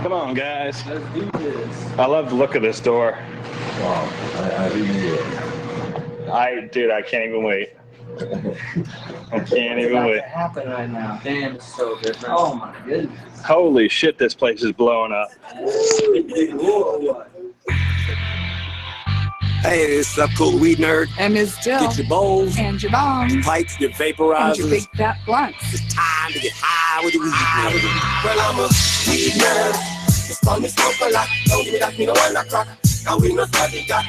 Come on, guys. Let's do this. I love the look of this door. Wow, I really do. Dude, I can't even wait. I can't even wait. What's happen right now? Damn, it's so different. Oh my goodness. Holy shit, this place is blowing up. Whoa. Hey, it's up, cool weed nerd. And MzJill. Get your bowls, And your bongs. pipes, your And vaporizers. your big fat blunts. It's time to get high with the weed nerd. Well, I'm a weed nerd. Just call me smoke a lot. Don't give me that, me no one crack. Now we no study got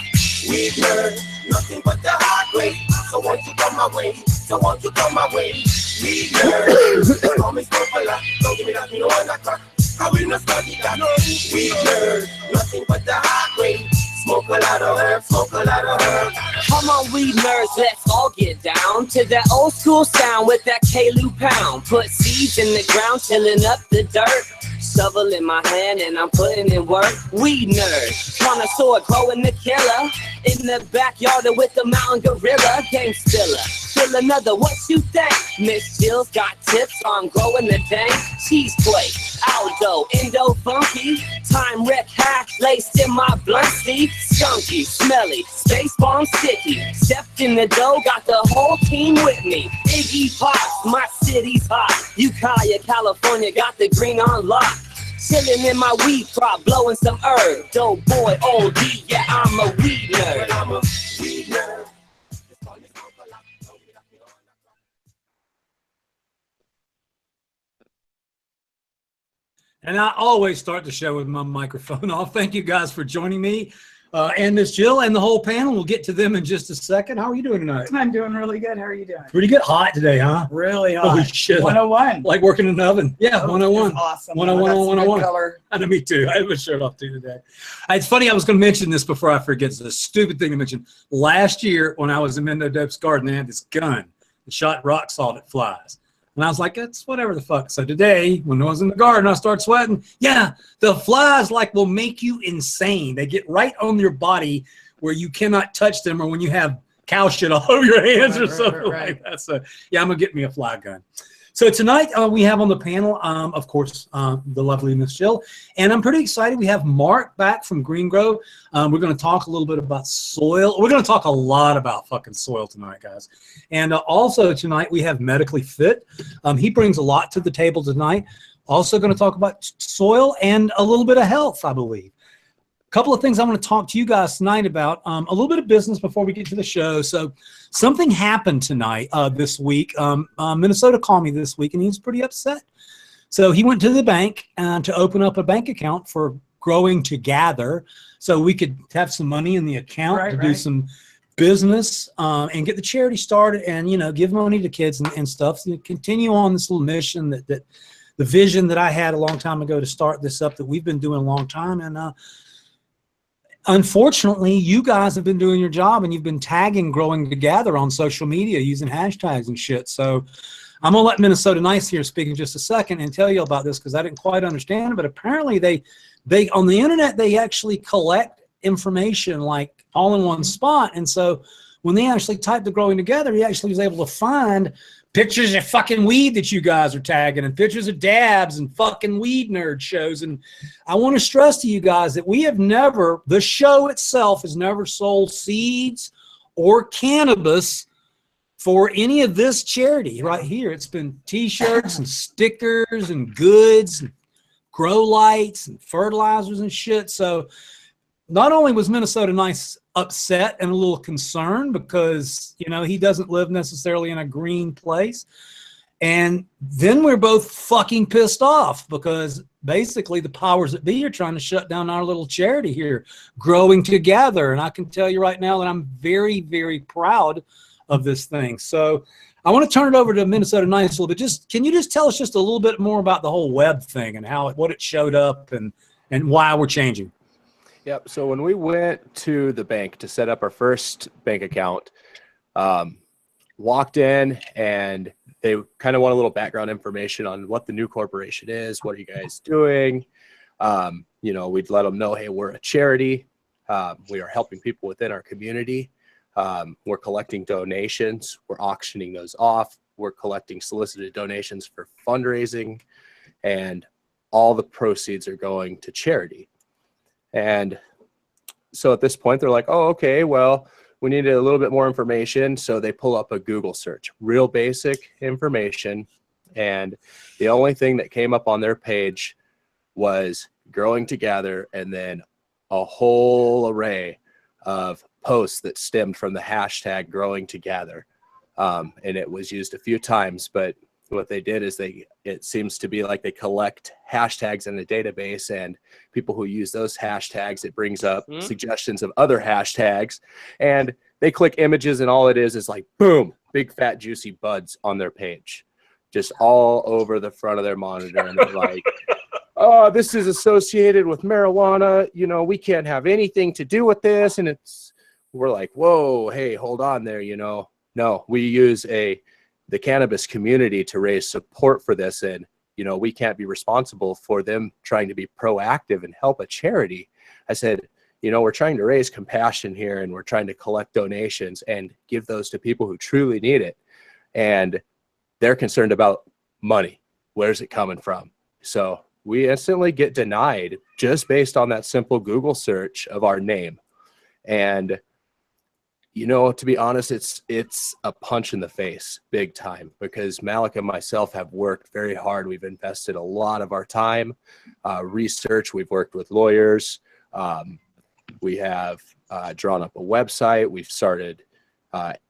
weed nerd. Nothing but the hard way. So won't you come my way? So won't you come my way? Weed nerd. Just call me smoke a lot. Don't give me that, me no one crack. Now we no study got weed nerd. Nothing but the hard way. Smoke a lot of herb, smoke a lot of herb. Come on, weed nerds, let's all get down to that old school sound with that K-Lou pound. Put seeds in the ground, tilling up the dirt. Shovel in my hand and I'm putting in work. Weed nerd, connoisseur, growing the killer. In the backyard with the mountain gorilla. Game stiller, still another, what you think? MzJill's got tips on growing the dang. Cheese plate, Aldo, Indo funky. Time wreck hash laced in my blunt sleeve. Skunky, smelly, space bomb sticky. Stepped in the dough, got the whole team with me. Iggy Pop, my city's hot. Ukiah, California, got the green on lock. Chillin' in my weed crop, blowing some herb. Dope boy, OD, yeah, I'm a weed nerd. I'm a weed nerd. And I always start the show with my microphone off. Thank you guys for joining me and MzJill and the whole panel. We'll get to them in just a second. How are you doing tonight? I'm doing really good. How are you doing? Pretty good. Hot today, huh? Really hot. Holy shit. 101. Like working in an oven. Yeah, 101. It's awesome. 101 on 101. Color. And me too. I have a shirt off too today. It's funny, I was going to mention this before I forget. It's a stupid thing to mention. Last year when I was in Mendo Dope's garden, they had this gun that shot rock salt at flies. And I was like, it's whatever the fuck. So today, when I was in the garden, I started sweating. Yeah, the flies like will make you insane. They get right on your body where you cannot touch them, or when you have cow shit all over your hands or something like that. So yeah, I'm gonna get me a fly gun. So tonight we have on the panel, of course, the lovely MzJill, and I'm pretty excited. We have Mark back from Greengro. We're going to talk a little bit about soil. We're going to talk a lot about fucking soil tonight, guys. And also tonight we have Medically Fit. He brings a lot to the table tonight. Also going to talk about soil and a little bit of health, I believe. Couple of things I want to talk to you guys tonight about. A little bit of business before we get to the show. So something happened tonight, this week. Minnesota called me this week and he was pretty upset. So he went to the bank to open up a bank account for Growing Together so we could have some money in the account to do some business and get the charity started and, you know, give money to kids and stuff. So continue on this little mission that the vision that I had a long time ago to start this up that we've been doing a long time. And unfortunately, you guys have been doing your job and you've been tagging Growing Together on social media using hashtags and shit. So I'm gonna let Minnesota Nice here speak in just a second and tell you about this because I didn't quite understand it, but apparently they on the internet, they actually collect information like all in one spot. And so when they actually typed the Growing Together, he actually was able to find pictures of fucking weed that you guys are tagging and pictures of dabs and fucking weed nerd shows. And I want to stress to you guys that we have never, the show itself has never sold seeds or cannabis for any of this charity right here. It's been t-shirts and stickers and goods and grow lights and fertilizers and shit. So not only was Minnesota Nice upset and a little concerned because, you know, he doesn't live necessarily in a green place. And then we're both fucking pissed off because basically the powers that be are trying to shut down our little charity here, Growing Together. And I can tell you right now that I'm very, very proud of this thing. So I want to turn it over to Minnesota Nice a little bit. Just, can you just tell us just a little bit more about the whole web thing and how what it showed up and why we're changing? Yep. So when we went to the bank to set up our first bank account, walked in and they kind of want a little background information on what the new corporation is. What are you guys doing? You know, we'd let them know, hey, we're a charity. We are helping people within our community. We're collecting donations. We're auctioning those off. We're collecting solicited donations for fundraising and all the proceeds are going to charity. And so at this point, they're like, oh, okay, well, we need a little bit more information. So they pull up a Google search, real basic information. And the only thing that came up on their page was Growing Together, and then a whole array of posts that stemmed from the hashtag Growing Together. And it was used a few times, but what they did is it seems to be like they collect hashtags in the database, and people who use those hashtags, it brings up suggestions of other hashtags, and they click images, and all it is like, boom, big fat juicy buds on their page, just all over the front of their monitor. And they're like, oh, this is associated with marijuana, you know, we can't have anything to do with this. And we're like, whoa, hey, hold on there, you know. No, we use the cannabis community to raise support for this, and you know, we can't be responsible for them trying to be proactive and help a charity. I said, you know, we're trying to raise compassion here, and we're trying to collect donations and give those to people who truly need it, and they're concerned about money. Where's it coming from? So we instantly get denied just based on that simple Google search of our name. And you know, to be honest, it's a punch in the face, big time, because Malik and myself have worked very hard. We've invested a lot of our time, research. We've worked with lawyers. We have drawn up a website. We've started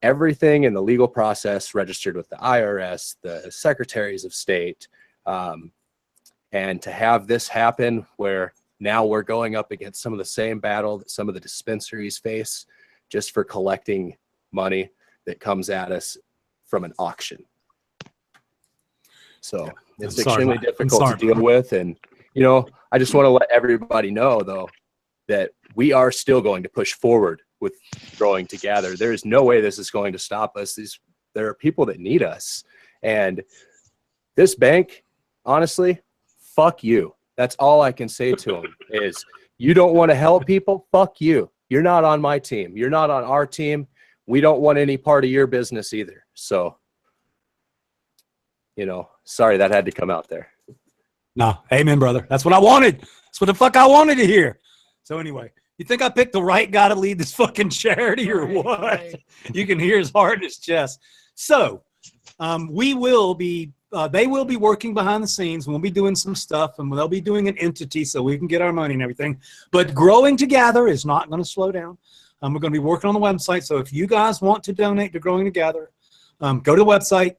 everything in the legal process, registered with the IRS, the secretaries of state. And to have this happen where now we're going up against some of the same battle that some of the dispensaries face, just for collecting money that comes at us from an auction. So it's extremely difficult to deal with. And, you know, I just want to let everybody know, though, that we are still going to push forward with Growing Together. There is no way this is going to stop us. There are people that need us. And this bank, honestly, fuck you. That's all I can say to them is, you don't want to help people? Fuck you. You're not on my team. You're not on our team. We don't want any part of your business either. So, you know, sorry that had to come out there. No, amen, brother. That's what I wanted. That's what the fuck I wanted to hear. So anyway, you think I picked the right guy to lead this fucking charity or what? Right. You can hear his heart in his chest. So we will be, they will be working behind the scenes. We'll be doing some stuff, and they'll be doing an entity so we can get our money and everything. But Growing Together is not going to slow down. We're going to be working on the website. So if you guys want to donate to Growing Together, go to the website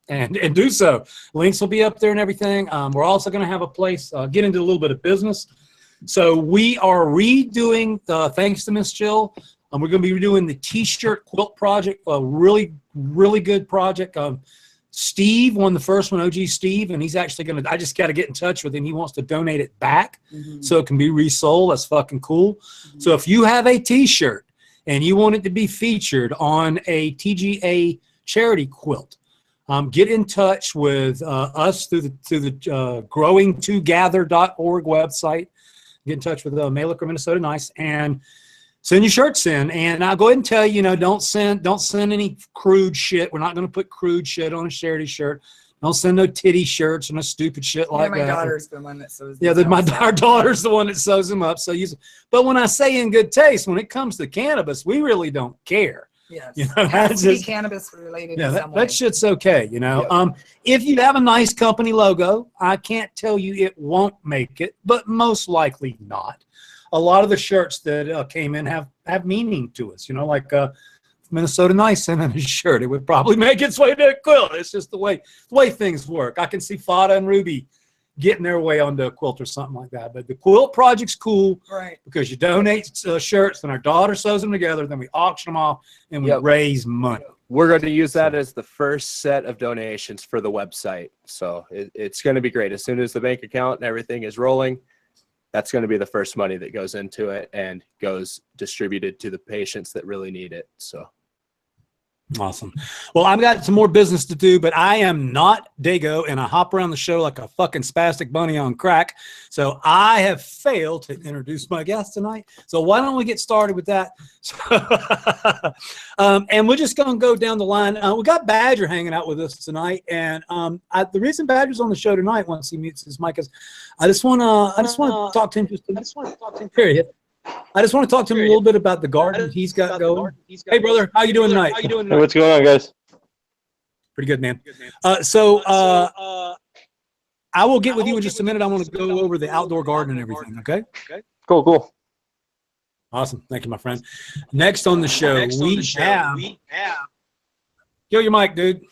and do so. Links will be up there and everything. We're also going to have a place, get into a little bit of business. So we are redoing, thanks to MzJill, we're going to be redoing the T-shirt quilt project, a really, really good project. Steve won the first one, OG Steve, and he's actually going to, I just got to get in touch with him. He wants to donate it back so it can be resold. That's fucking cool. So if you have a T-shirt and you want it to be featured on a TGA charity quilt, get in touch with us through the growingtogather.org website. Get in touch with Malik or Minnesota Nice and send your shirts in. And I'll go ahead and tell you, don't send any crude shit. We're not going to put crude shit on a charity shirt. Don't send no titty shirts or no stupid shit like that. My daughter's the one that sews them up. Our daughter's the one that sews them up. So but when I say in good taste, when it comes to cannabis, we really don't care. Yes. It has to be cannabis related. Yeah, in some way. that shit's okay. Yep. If you have a nice company logo, I can't tell you it won't make it, but most likely not. A lot of the shirts that came in have meaning to us. Like Minnesota Nice sent in a shirt. It would probably make its way to a quilt. It's just the way things work. I can see Fada and Ruby getting their way onto a quilt or something like that. But the quilt project's cool, right? Because you donate shirts, and our daughter sews them together, then we auction them off, and we raise money. We're going to use that as the first set of donations for the website. So it's going to be great. As soon as the bank account and everything is rolling, that's going to be the first money that goes into it and goes distributed to the patients that really need it. So Awesome. Well, I've got some more business to do, but I am not Dago, and I hop around the show like a fucking spastic bunny on crack. So I have failed to introduce my guest tonight. So why don't we get started with that? And we're just going to go down the line. We got Badger hanging out with us tonight, and the reason Badger's on the show tonight, once he mutes his mic, is I just want to talk to him. Period. I just want to talk to him a little bit about the garden he's got going. Hey, brother, how you doing tonight? Hey, what's going on, guys? Pretty good, man. I will get with you in just a minute. I want to go over the outdoor garden and everything, okay? Cool. Awesome. Thank you, my friend. Next on the show, we have... Kill your mic, dude.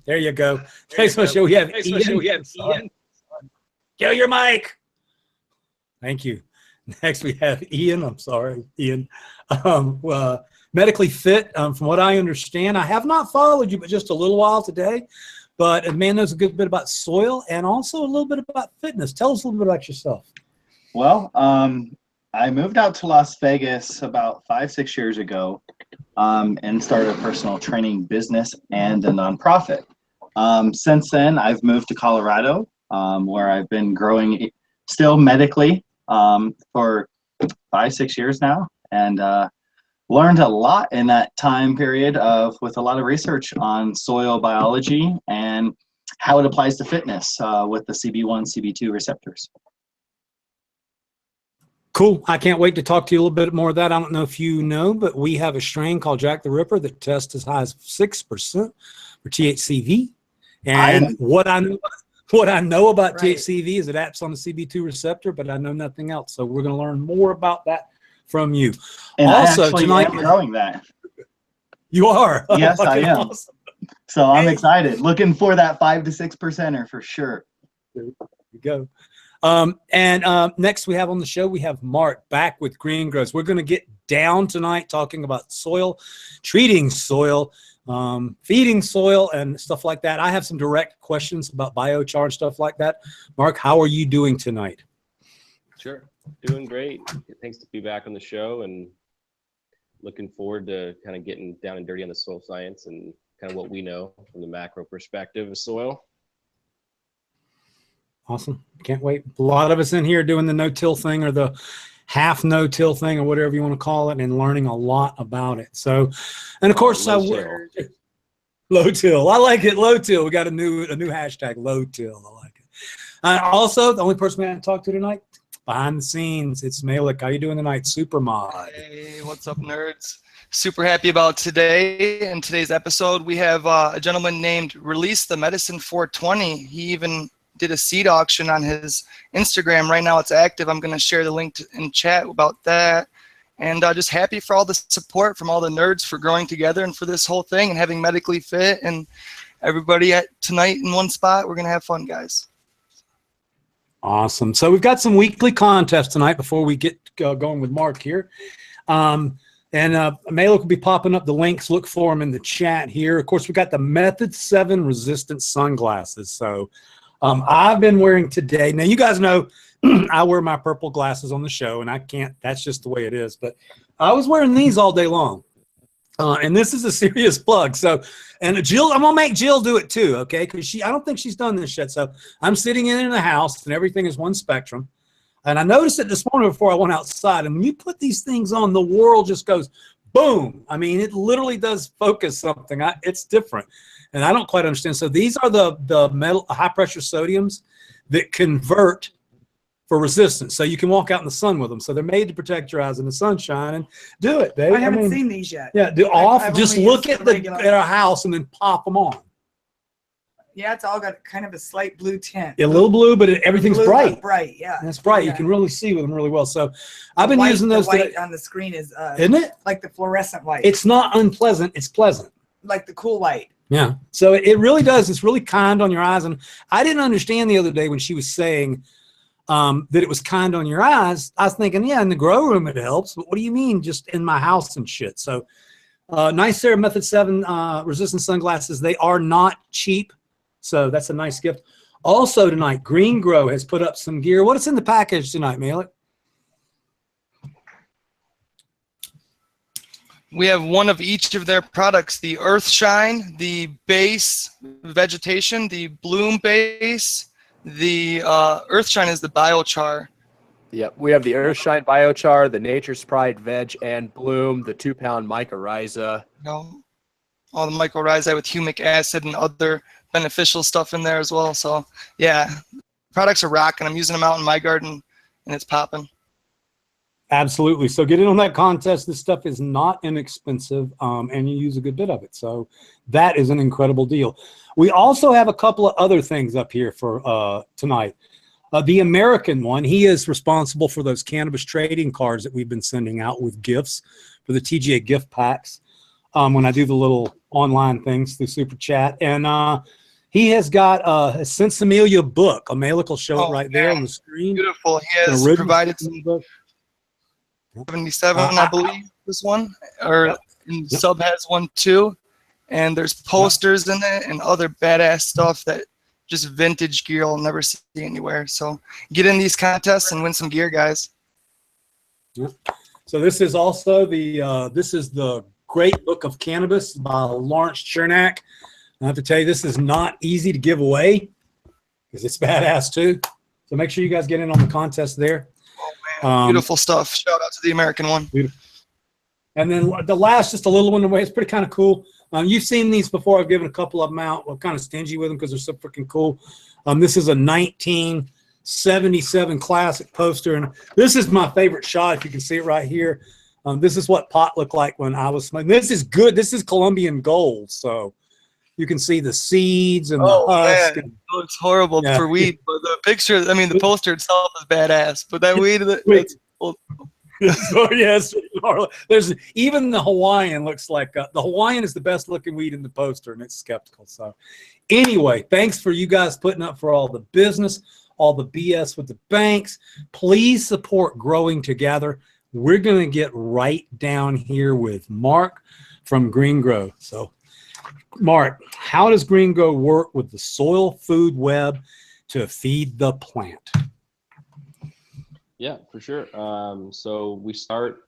There you go. Next on the show, we have Ian. Kill your mic. Thank you. Next, we have Ian. I'm sorry, Ian. Medically fit, from what I understand. I have not followed you, but just a little while today. But a man knows a good bit about soil and also a little bit about fitness. Tell us a little bit about yourself. Well, I moved out to Las Vegas about 5-6 years ago and started a personal training business and a nonprofit. Since then, I've moved to Colorado, where I've been growing still medically for 5-6 years now, and learned a lot in that time period with a lot of research on soil biology and how it applies to fitness with the CB1, CB2 receptors. Cool. I can't wait to talk to you a little bit more of that. I don't know if you know, but we have a strain called Jack the Ripper that tests as high as 6% for THCV. And what I know about THCV is it acts on the CB2 receptor, but I know nothing else. So we're going to learn more about that from you. And also, I tonight am growing that. You are. Yes, I am. Awesome. So I'm excited. Looking for that 5 to 6%er for sure. There you go. Next we have on the show, we have Mark back with Greengro. We're going to get down tonight talking about soil, treating soil, feeding soil and stuff like that. I have some direct questions about biochar and stuff like that. Mark, how are you doing tonight? Sure. Doing great. Thanks to be back on the show and looking forward to kind of getting down and dirty on the soil science and kind of what we know from the macro perspective of soil. Awesome. Can't wait. A lot of us in here doing the no-till thing or the half no-till thing or whatever you want to call it and learning a lot about it. So, and of course, low till. I like it. Low till. We got a new hashtag, low till. I like it. Also, the only person we haven't talked to tonight, behind the scenes, it's Malik. How you doing tonight? Super mod. Hey, what's up, nerds? Super happy about today. In today's episode, we have a gentleman named Release the Medicine 420. He even did a seed auction on his Instagram. Right now it's active. I'm going to share the link in chat about that. And just happy for all the support from all the nerds for growing together and for this whole thing and having Medically Fit and everybody tonight in one spot. We're going to have fun, guys. Awesome. So we've got some weekly contests tonight before we get going with Mark here. Malik will be popping up the links. Look for them in the chat here. Of course, we got the Method 7 resistant sunglasses. So I've been wearing today. Now, you guys know I wear my purple glasses on the show, and I can't. That's just the way it is. But I was wearing these all day long. And this is a serious plug. So, and Jill, I'm going to make Jill do it too, okay? Because I don't think she's done this yet. So I'm sitting in the house, and everything is one spectrum. And I noticed it this morning before I went outside. And when you put these things on, the world just goes boom. I mean, it literally does focus something. It's different. And I don't quite understand. So these are the metal high pressure sodiums that convert for resistance. So you can walk out in the sun with them. So they're made to protect your eyes in the sunshine. And do it, babe. I haven't seen these yet. Yeah, just look at our house and then pop them on. Yeah, it's all got kind of a slight blue tint. A little blue, but everything's bright. Bright, yeah. And it's bright. Yeah. You can really see with them really well. So I've been using those. The white on the screen is, isn't it? Like the fluorescent white. It's not unpleasant. It's pleasant. Like the cool white. Yeah. So it really does. It's really kind on your eyes. And I didn't understand the other day when she was saying that it was kind on your eyes. I was thinking, yeah, in the grow room it helps. But what do you mean just in my house and shit? So nice Sarah Method 7 resistant sunglasses. They are not cheap. So that's a nice gift. Also tonight, Greengro has put up some gear. What is in the package tonight, Malik? We have one of each of their products: the Earth Shine, the Base Vegetation, the Bloom Base. The Earth Shine is the biochar. Yep, we have the Earthshine Biochar, the Nature's Pride Veg and Bloom, the 2-pound mycorrhiza. All the mycorrhizae with humic acid and other beneficial stuff in there as well. So yeah, products are rocking. I'm using them out in my garden, and it's popping. Absolutely. So get in on that contest. This stuff is not inexpensive, and you use a good bit of it. So that is an incredible deal. We also have a couple of other things up here for tonight. The American one, he is responsible for those cannabis trading cards that we've been sending out with gifts for the TGA gift packs when I do the little online things through Super Chat. And he has got a Sensimilia book. Malik will show it right there on the screen. Beautiful. He has provided some book. 77, I believe, this one. Or Sub has one too. And there's posters in it and other badass stuff that just vintage gear I'll never see anywhere. So get in these contests and win some gear, guys. Yeah. So this is also the Great Book of Cannabis by Lawrence Chernak. I have to tell you, this is not easy to give away because it's badass too. So make sure you guys get in on the contest there. Oh man, beautiful stuff. Shout out to the American one. Beautiful. And then the last, just a little one away. It's pretty kind of cool. You've seen these before. I've given a couple of them out. I'm kind of stingy with them because they're so freaking cool. This is a 1977 classic poster, and this is my favorite shot. If you can see it right here, this is what pot looked like when I was smoking. This is good. This is Colombian gold, so you can see the seeds and the husk. Man. It looks horrible for weed, but the picture, I mean, the poster itself is badass. But that weed, it's So yes, there's even the Hawaiian looks like the Hawaiian is the best looking weed in the poster, and it's skeptical. So anyway, thanks for you guys putting up for all the business, all the BS with the banks. Please support Growing Together. We're going to get right down here with Mark from Greengro. So Mark, how does Greengro work with the soil food web to feed the plant? Yeah, for sure. So we start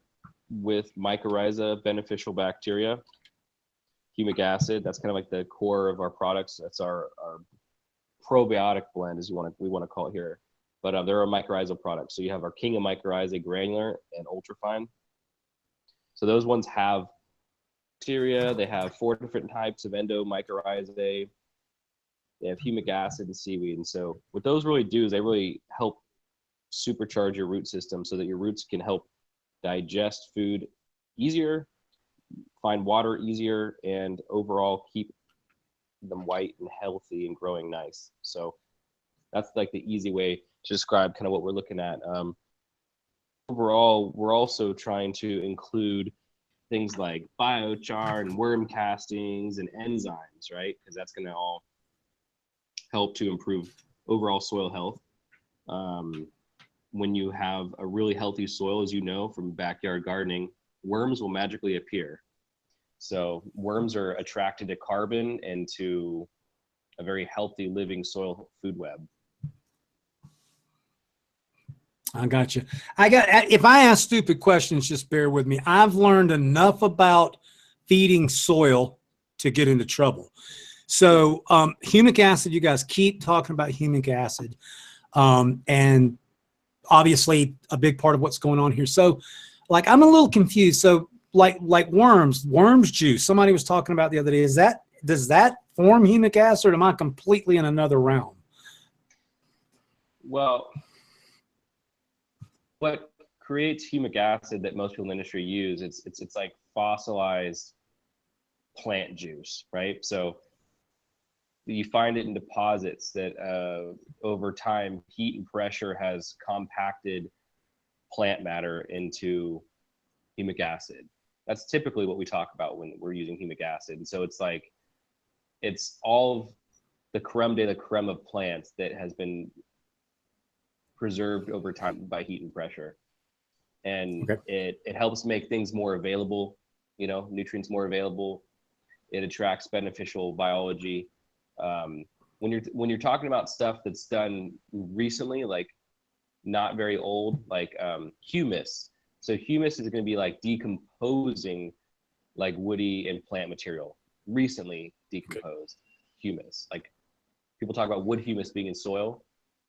with mycorrhiza, beneficial bacteria, humic acid. That's kind of like the core of our products. That's our probiotic blend, as we want to call it here. But there are mycorrhiza products. So you have our king of mycorrhiza, granular and ultrafine. So those ones have bacteria. They have 4 different types of endomycorrhizae. They have humic acid and seaweed. And so what those really do is they really help supercharge your root system so that your roots can help digest food easier, find water easier, and overall keep them white and healthy and growing nice. So that's like the easy way to describe kind of what we're looking at. Overall, we're also trying to include things like biochar and worm castings and enzymes, right? Because that's going to all help to improve overall soil health. When you have a really healthy soil, as you know from backyard gardening, worms will magically appear. So worms are attracted to carbon and to a very healthy living soil food web. I got you. If I ask stupid questions, just bear with me. I've learned enough about feeding soil to get into trouble. So humic acid, you guys keep talking about humic acid. And obviously a big part of what's going on here. So like, I'm a little confused. So like worms juice, somebody was talking about the other day, does that form humic acid, or am I completely in another realm? Well, what creates humic acid that most people in the industry use, it's like fossilized plant juice, right? So you find it in deposits that over time, heat and pressure has compacted plant matter into humic acid. That's typically what we talk about when we're using humic acid. And so it's like, it's all of the creme de la creme of plants that has been preserved over time by heat and pressure. And it helps make things more available, nutrients more available. It attracts beneficial biology. When you're talking about stuff that's done recently, like not very old, like humus. So humus is going to be like decomposing like woody and plant material, recently decomposed humus. Like people talk about wood humus being in soil,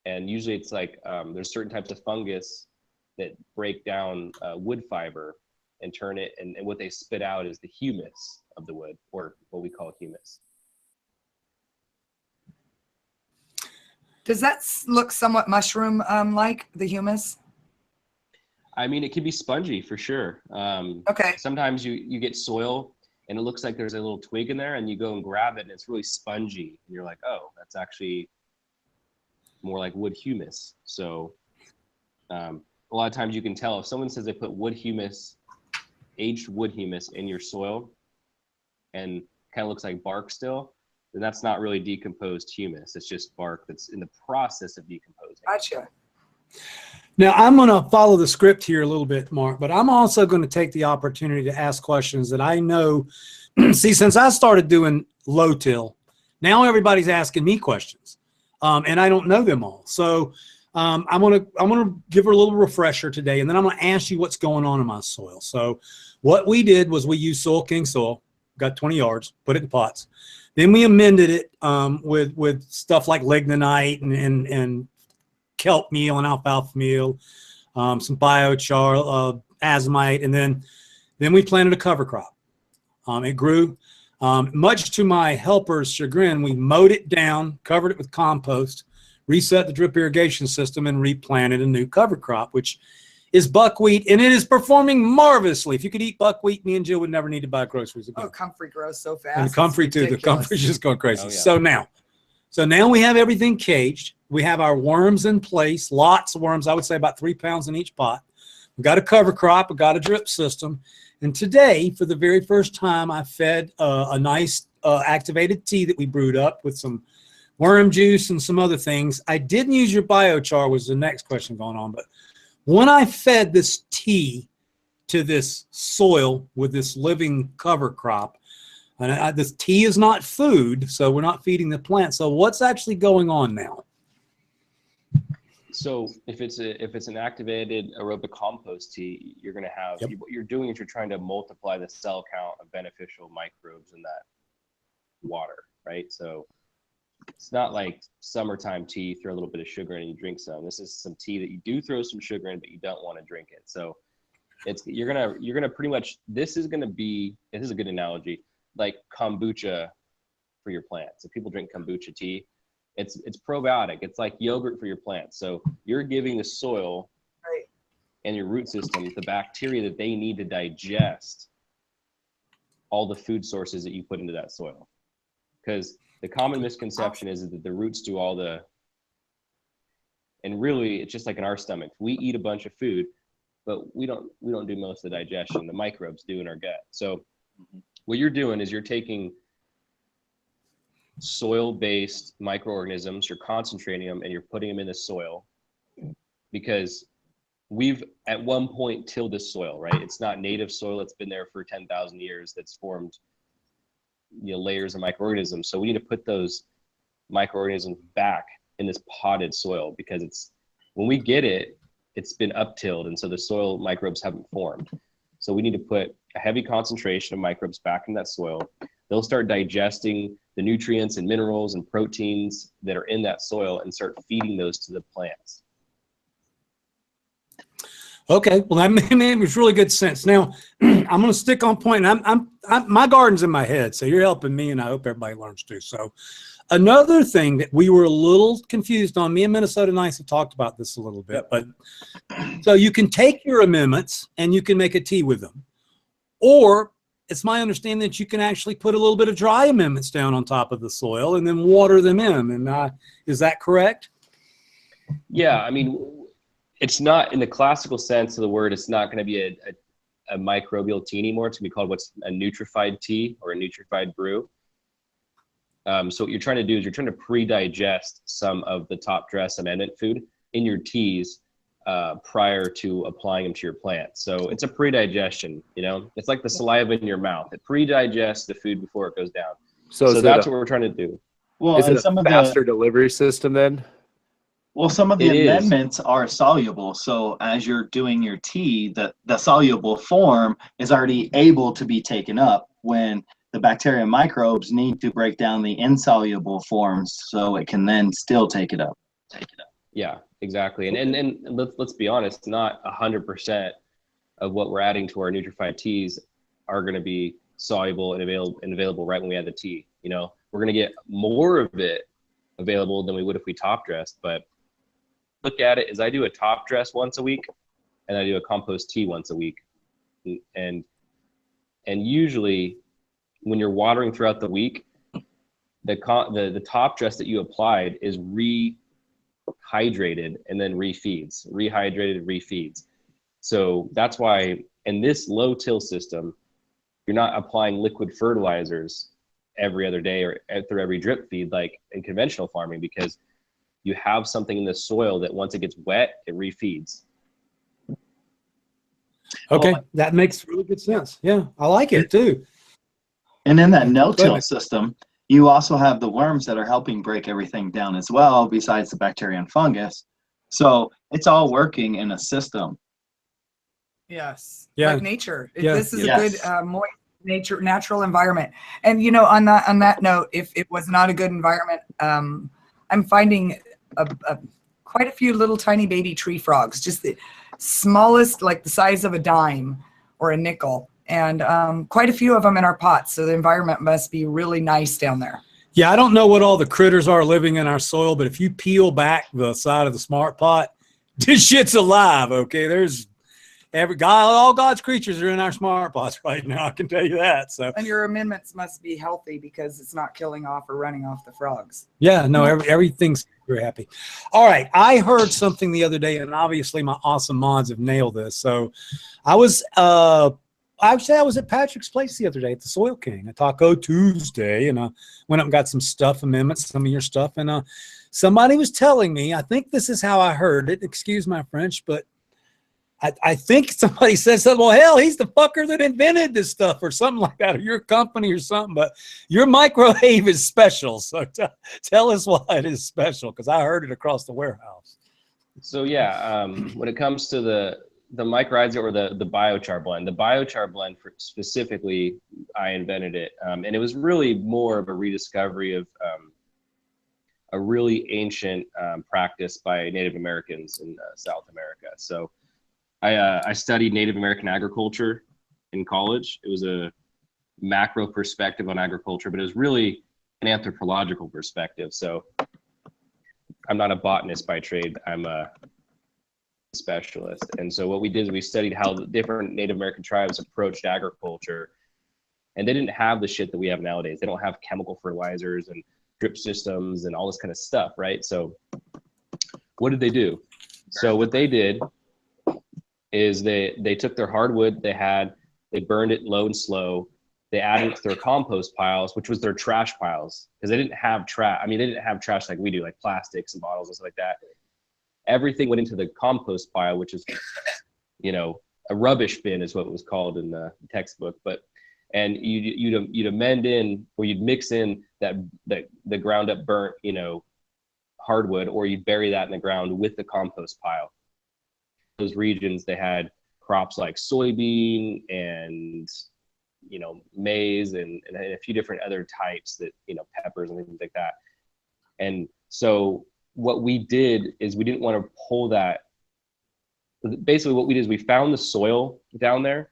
and usually it's like there's certain types of fungus that break down wood fiber and turn it, and what they spit out is the humus of the wood, or what we call humus. Does that look somewhat mushroom like, the humus? I mean, it can be spongy for sure. Okay. Sometimes you get soil and it looks like there's a little twig in there, and you go and grab it and it's really spongy, and you're like, oh, that's actually more like wood humus. So a lot of times you can tell if someone says they put wood humus, aged wood humus in your soil and kind of looks like bark still, then that's not really decomposed humus. It's just bark that's in the process of decomposing. Gotcha. Now, I'm going to follow the script here a little bit, Mark, but I'm also going to take the opportunity to ask questions that I know. See, since I started doing low till, now everybody's asking me questions, and I don't know them all. So I'm gonna give her a little refresher today, and then I'm going to ask you what's going on in my soil. So what we did was we used Soil King soil, got 20 yards, put it in pots. Then we amended it with stuff like lignonite and kelp meal and alfalfa meal, some biochar, azomite, and then we planted a cover crop. It grew. Much to my helper's chagrin, we mowed it down, covered it with compost, reset the drip irrigation system, and replanted a new cover crop, which is buckwheat, and it is performing marvelously. If you could eat buckwheat, me and Jill would never need to buy groceries again. Oh, comfrey grows so fast. And the comfrey too. The comfrey's just going crazy. Oh, yeah. So now we have everything caged. We have our worms in place, lots of worms. I would say about 3 pounds in each pot. We've got a cover crop. We've got a drip system. And today, for the very first time, I fed a nice activated tea that we brewed up with some worm juice and some other things. I didn't use your biochar, was the next question going on, but when I fed this tea to this soil with this living cover crop, and this tea is not food, so we're not feeding the plant. So what's actually going on now? So if it's an activated aerobic compost tea, you're going to have, what you're doing is you're trying to multiply the cell count of beneficial microbes in that water, right? So it's not like summertime tea, throw a little bit of sugar in and you drink some. This is some tea that you do throw some sugar in, but you don't want to drink it. So you're gonna pretty much, this is a good analogy, like kombucha for your plants. If people drink kombucha tea, it's probiotic. It's like yogurt for your plants. So you're giving the soil and your root system the bacteria that they need to digest all the food sources that you put into that soil. Because the common misconception is that the roots do all the, and really it's just like in our stomach. We eat a bunch of food, but we don't do most of the digestion. The microbes do in our gut. So what you're doing is you're taking soil-based microorganisms, you're concentrating them, and you're putting them in the soil, because we've at one point tilled this soil, right? It's not native soil. It's been there for 10,000 years. That's formed layers of microorganisms. So we need to put those microorganisms back in this potted soil, because when we get it, it's been up-tilled, and so the soil microbes haven't formed. So we need to put a heavy concentration of microbes back in that soil. They'll start digesting the nutrients and minerals and proteins that are in that soil and start feeding those to the plants. Okay, well that makes really good sense. Now I'm going to stick on point. My garden's in my head, so you're helping me, and I hope everybody learns too. So another thing that we were a little confused on, me and Minnesota Nice have talked about this a little bit, but so you can take your amendments and you can make a tea with them, or it's my understanding that you can actually put a little bit of dry amendments down on top of the soil and then water them in. And is that correct? Yeah, I mean, it's not, in the classical sense of the word, it's not going to be a microbial tea anymore. It's going to be called what's a nutrified tea or a nutrified brew. So what you're trying to do is you're trying to pre-digest some of the top dress amendment food in your teas prior to applying them to your plant. So it's a pre-digestion, it's like the saliva in your mouth. It pre-digests the food before it goes down. So that's what we're trying to do. Well, is it a faster delivery system then? Well, some of the It is. amendments are soluble. So as you're doing your tea, the soluble form is already able to be taken up when the bacteria and microbes need to break down the insoluble forms so it can then still take it up. Yeah, exactly. And let's be honest, not 100% of what we're adding to our Nutrified teas are going to be soluble and available right when we add the tea. You know, we're going to get more of it available than we would if we top dressed. But look at it as I do a top dress once a week, and I do a compost tea once a week, and usually when you're watering throughout the week, the top dress that you applied is rehydrated and then refeeds. So that's why in this low till system, you're not applying liquid fertilizers every other day or through every drip feed like in conventional farming, because you have something in the soil that once it gets wet, it refeeds. Okay, that makes really good sense. Yeah, I like it too. And in that no-till system, you also have the worms that are helping break everything down as well, besides the bacteria and fungus. So it's all working in a system. Yes. Yeah. Like nature. Yeah. This is Yes. a good moist natural environment. And you know, on that note, if it was not a good environment, I'm finding quite a few little tiny baby tree frogs, just the smallest, like the size of a dime or a nickel, and quite a few of them in our pots. So the environment must be really nice down there. Yeah, I don't know what all the critters are living in our soil, but if you peel back the side of the smart pot, this shit's alive. Okay, there's all God's creatures are in our smart pots right now. I can tell you that. So, And your amendments must be healthy because it's not killing off or running off the frogs. yeah, no, everything's very happy. All right, I heard something the other day, and obviously my awesome mods have nailed this. So, I was at Patrick's place the other day at the Soil King, a Taco Tuesday, and I went up and got some stuff, amendments, some of your stuff, and somebody was telling me, I think this is how I heard it, excuse my French, but I think somebody said something, well, hell, he's the fucker that invented this stuff or something like that, or your company or something, but your microwave is special, so tell us why it is special, because I heard it across the warehouse. So yeah, when it comes to the mycorrhiza or the biochar blend specifically, I invented it, and it was really more of a rediscovery of a really ancient practice by Native Americans in South America. So I studied Native American agriculture in college. It was a macro perspective on agriculture, but it was really an anthropological perspective. So I'm not a botanist by trade. I'm a specialist. And so what we did is we studied how the different Native American tribes approached agriculture, and they didn't have the shit that we have nowadays. They don't have chemical fertilizers and drip systems and all this kind of stuff, right? So what did they do? So what they did is they took their hardwood they burned it low and slow. They added it to their compost piles, which was their trash piles, because they didn't have trash. I mean, they didn't have trash like we do, like plastics and bottles and stuff like that. Everything went into the compost pile, which is, you know, a rubbish bin is what it was called in the textbook. And you'd amend in, or you'd mix in the ground up burnt, you know, hardwood, or you'd bury that in the ground with the compost pile. Those regions, they had crops like soybean and, you know, maize and a few different other types that, you know, peppers and things like that. And so what we did is we didn't want to pull that. Basically what we did is we found the soil down there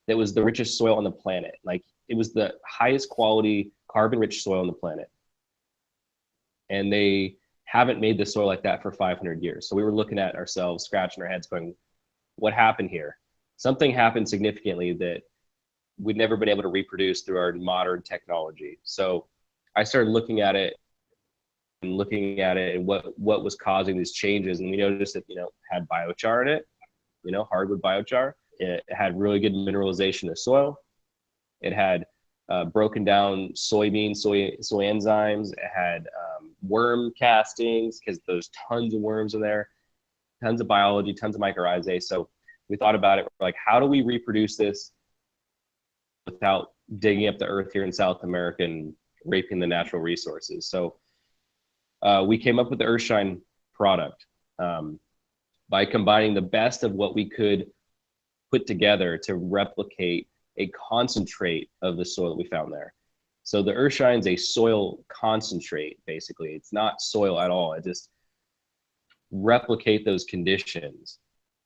that was the richest soil on the planet. Like, it was the highest quality carbon rich soil on the planet. And they haven't made the soil like that for 500 years. So we were looking at ourselves, scratching our heads going, what happened here? Something happened significantly that we'd never been able to reproduce through our modern technology. So I started looking at it and what was causing these changes. And we noticed that, you know, it had biochar in it, you know, hardwood biochar. It had really good mineralization of soil. It had broken down soy enzymes. It had worm castings, because there's tons of worms in there, tons of biology, tons of mycorrhizae. So we thought about it. We're like, how do we reproduce this without digging up the earth here in South America and raping the natural resources? So we came up with the Earthshine product by combining the best of what we could put together to replicate a concentrate of the soil that we found there. So the Earthshine is a soil concentrate, basically. It's not soil at all. It just replicate those conditions.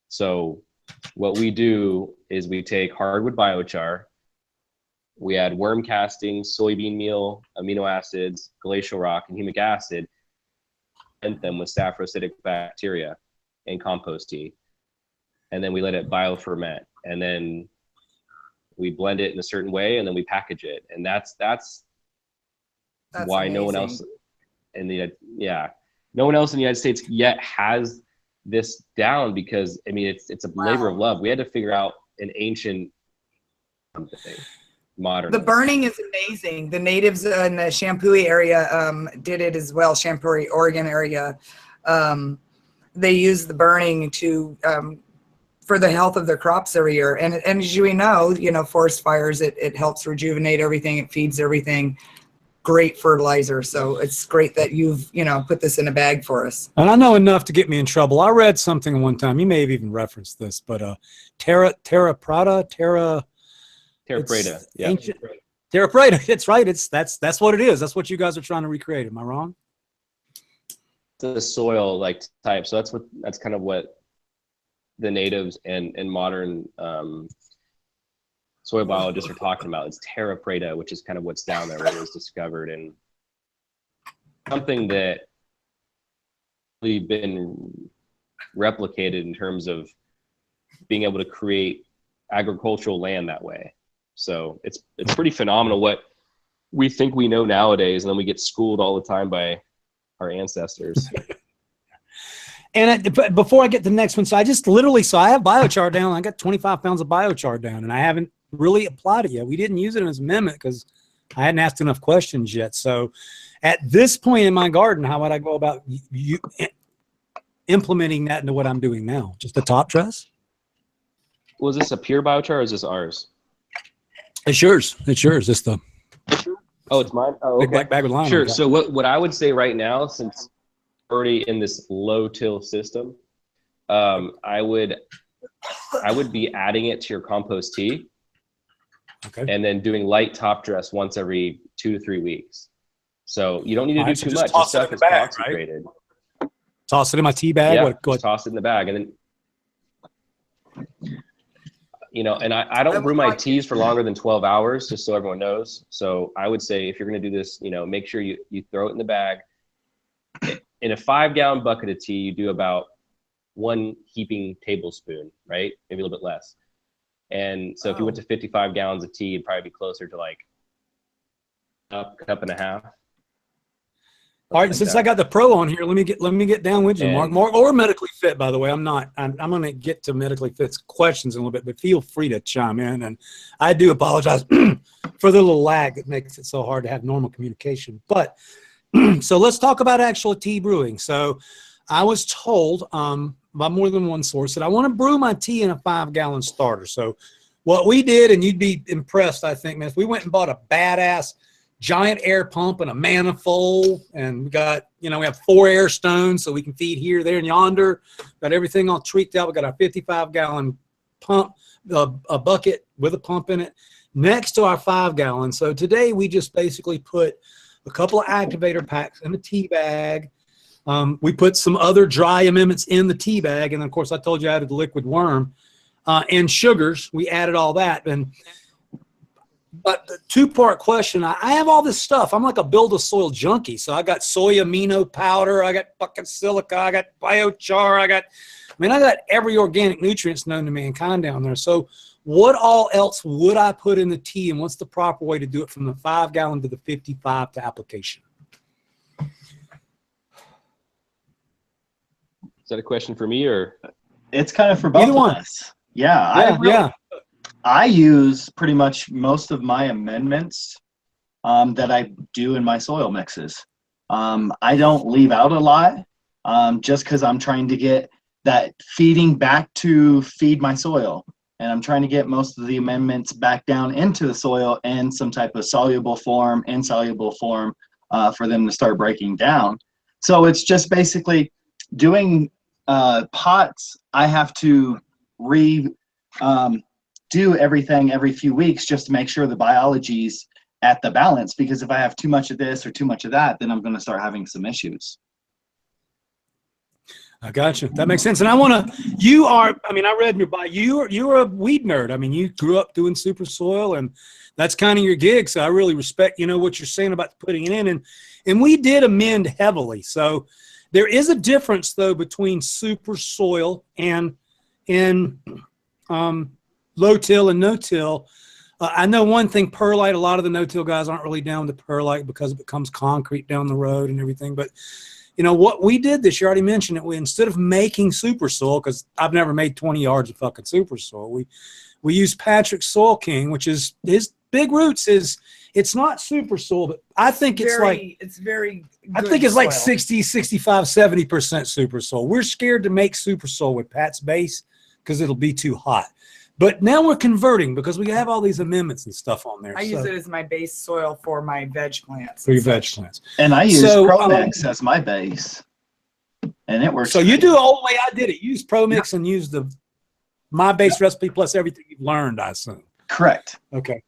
So what we do is we take hardwood biochar, we add worm castings, soybean meal, amino acids, glacial rock, and humic acid, and them with staphylococcus bacteria and compost tea. And then we let it bioferment, and then we blend it in a certain way, and then we package it. And that's why amazing. No one else in the no one else in the United States yet has this down, because I mean it's a labor of love. We had to figure out an ancient thing. Modern. The burning is amazing. The natives in the Shampooey area did it as well. Shampooey, Oregon area. They use the burning to for the health of their crops every year. And as you know, forest fires, it helps rejuvenate everything. It feeds everything. Great fertilizer. So it's great that you've put this in a bag for us. And I know enough to get me in trouble. I read something one time. You may have even referenced this, but Terra Preta. Yeah. Terra Preta. It's right. That's what it is. That's what you guys are trying to recreate. Am I wrong? The soil type. So that's kind of what the natives and modern soil biologists are talking about. It's Terra Preta, which is kind of what's down there, what was discovered, and something that really been replicated in terms of being able to create agricultural land that way. So it's pretty phenomenal what we think we know nowadays, and then we get schooled all the time by our ancestors. And before I get to the next one, so I have biochar down. I got 25 pounds of biochar down, and I haven't really applied it yet. We didn't use it as an amendment because I hadn't asked enough questions yet. So at this point in my garden, how would I go about implementing that into what I'm doing now? Just a top dress? Was this a pure biochar or is this ours? It's yours. It's yours. It's the oh, it's mine. Oh, okay. Big black bag with lime. Sure. So what I would say right now, since we're already in this low till system, I would be adding it to your compost tea, and then doing light top dress once every 2 to 3 weeks. So you don't need to do too much. Toss it in the bag, right? Toss it in my tea bag. Yeah, just toss it in the bag, and then. And I don't brew my teas for longer than 12 hours, just so everyone knows. So I would say if you're going to do this, make sure you throw it in the bag. In a 5-gallon bucket of tea, you do about 1 heaping tablespoon, right? Maybe a little bit less. And so if you went to 55 gallons of tea, it'd probably be closer to like a cup and a half. All right, since I got the pro on here, let me get down with you, Mark. Or medically fit, by the way. I'm going to get to medically fit questions in a little bit, but feel free to chime in. And I do apologize for the little lag that makes it so hard to have normal communication. But so let's talk about actual tea brewing. So I was told by more than one source that I want to brew my tea in a 5-gallon starter. So what we did, and you'd be impressed, I think, man, is we went and bought a badass giant air pump and a manifold, and we got, we have 4 air stones so we can feed here, there, and yonder. Got everything all tweaked out. We got our 55-gallon pump, a bucket with a pump in it next to our 5-gallon. So today we just basically put a couple of activator packs in the tea bag. We put some other dry amendments in the tea bag, and then of course I told you I added the liquid worm and sugars. We added all that. But the 2-part question, I have all this stuff. I'm like a build a soil junkie. So I got soy amino powder, I got fucking silica, I got biochar, I got every organic nutrients known to mankind down there. So what all else would I put in the tea, and what's the proper way to do it from the 5-gallon to the 55 to application? Is that a question for me, or? It's kind of for both of us. Yeah. I use pretty much most of my amendments that I do in my soil mixes. I don't leave out a lot just because I'm trying to get that feeding back to feed my soil. And I'm trying to get most of the amendments back down into the soil in some type of soluble form, insoluble form for them to start breaking down. So it's just basically doing pots, I have to do everything every few weeks just to make sure the biology's at the balance, because if I have too much of this or too much of that, then I'm going to start having some issues. I got you. That makes sense. And I want to, you are, I mean, I read in your bio, you're a weed nerd. I mean, you grew up doing super soil and that's kind of your gig. So I really respect, what you're saying about putting it in. And we did amend heavily. So there is a difference though between super soil and low till and no till. I know one thing, perlite, a lot of the no-till guys aren't really down with the perlite because it becomes concrete down the road and everything. But, what we did this, you already mentioned it, we, instead of making super soil, because I've never made 20 yards of fucking super soil, we used Patrick's Soil King, which is, his big roots is, it's not super soil, but I think it's very I think it's like 60, 65, 70% super soil. We're scared to make super soil with Pat's base because it'll be too hot. But now we're converting because we have all these amendments and stuff on there. I use it as my base soil for my veg plants. For your veg plants. And I use ProMix as my base. And it works. So you do all the way I did it. Use ProMix and use my base recipe plus everything you've learned, I assume. Correct. Okay.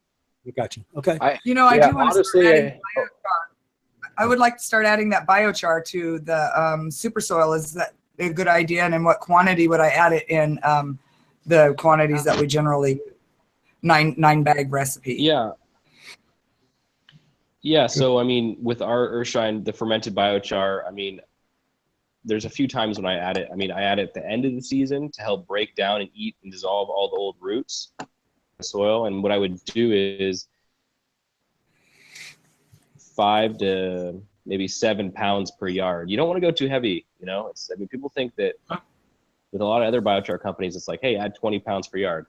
We got you. Okay. I do want to start adding biochar. I would like to start adding that biochar to the super soil. Is that a good idea? And in what quantity would I add it in? The quantities that we generally nine bag recipe. Yeah. So I mean, with our Earthshine, the fermented biochar, I mean, there's a few times when I add it. I mean, I add it at the end of the season to help break down and eat and dissolve all the old roots in the soil. And what I would do is 5 to maybe 7 pounds per yard. You don't want to go too heavy. I mean, people think that. With a lot of other biochar companies, it's like, hey, add 20 pounds per yard.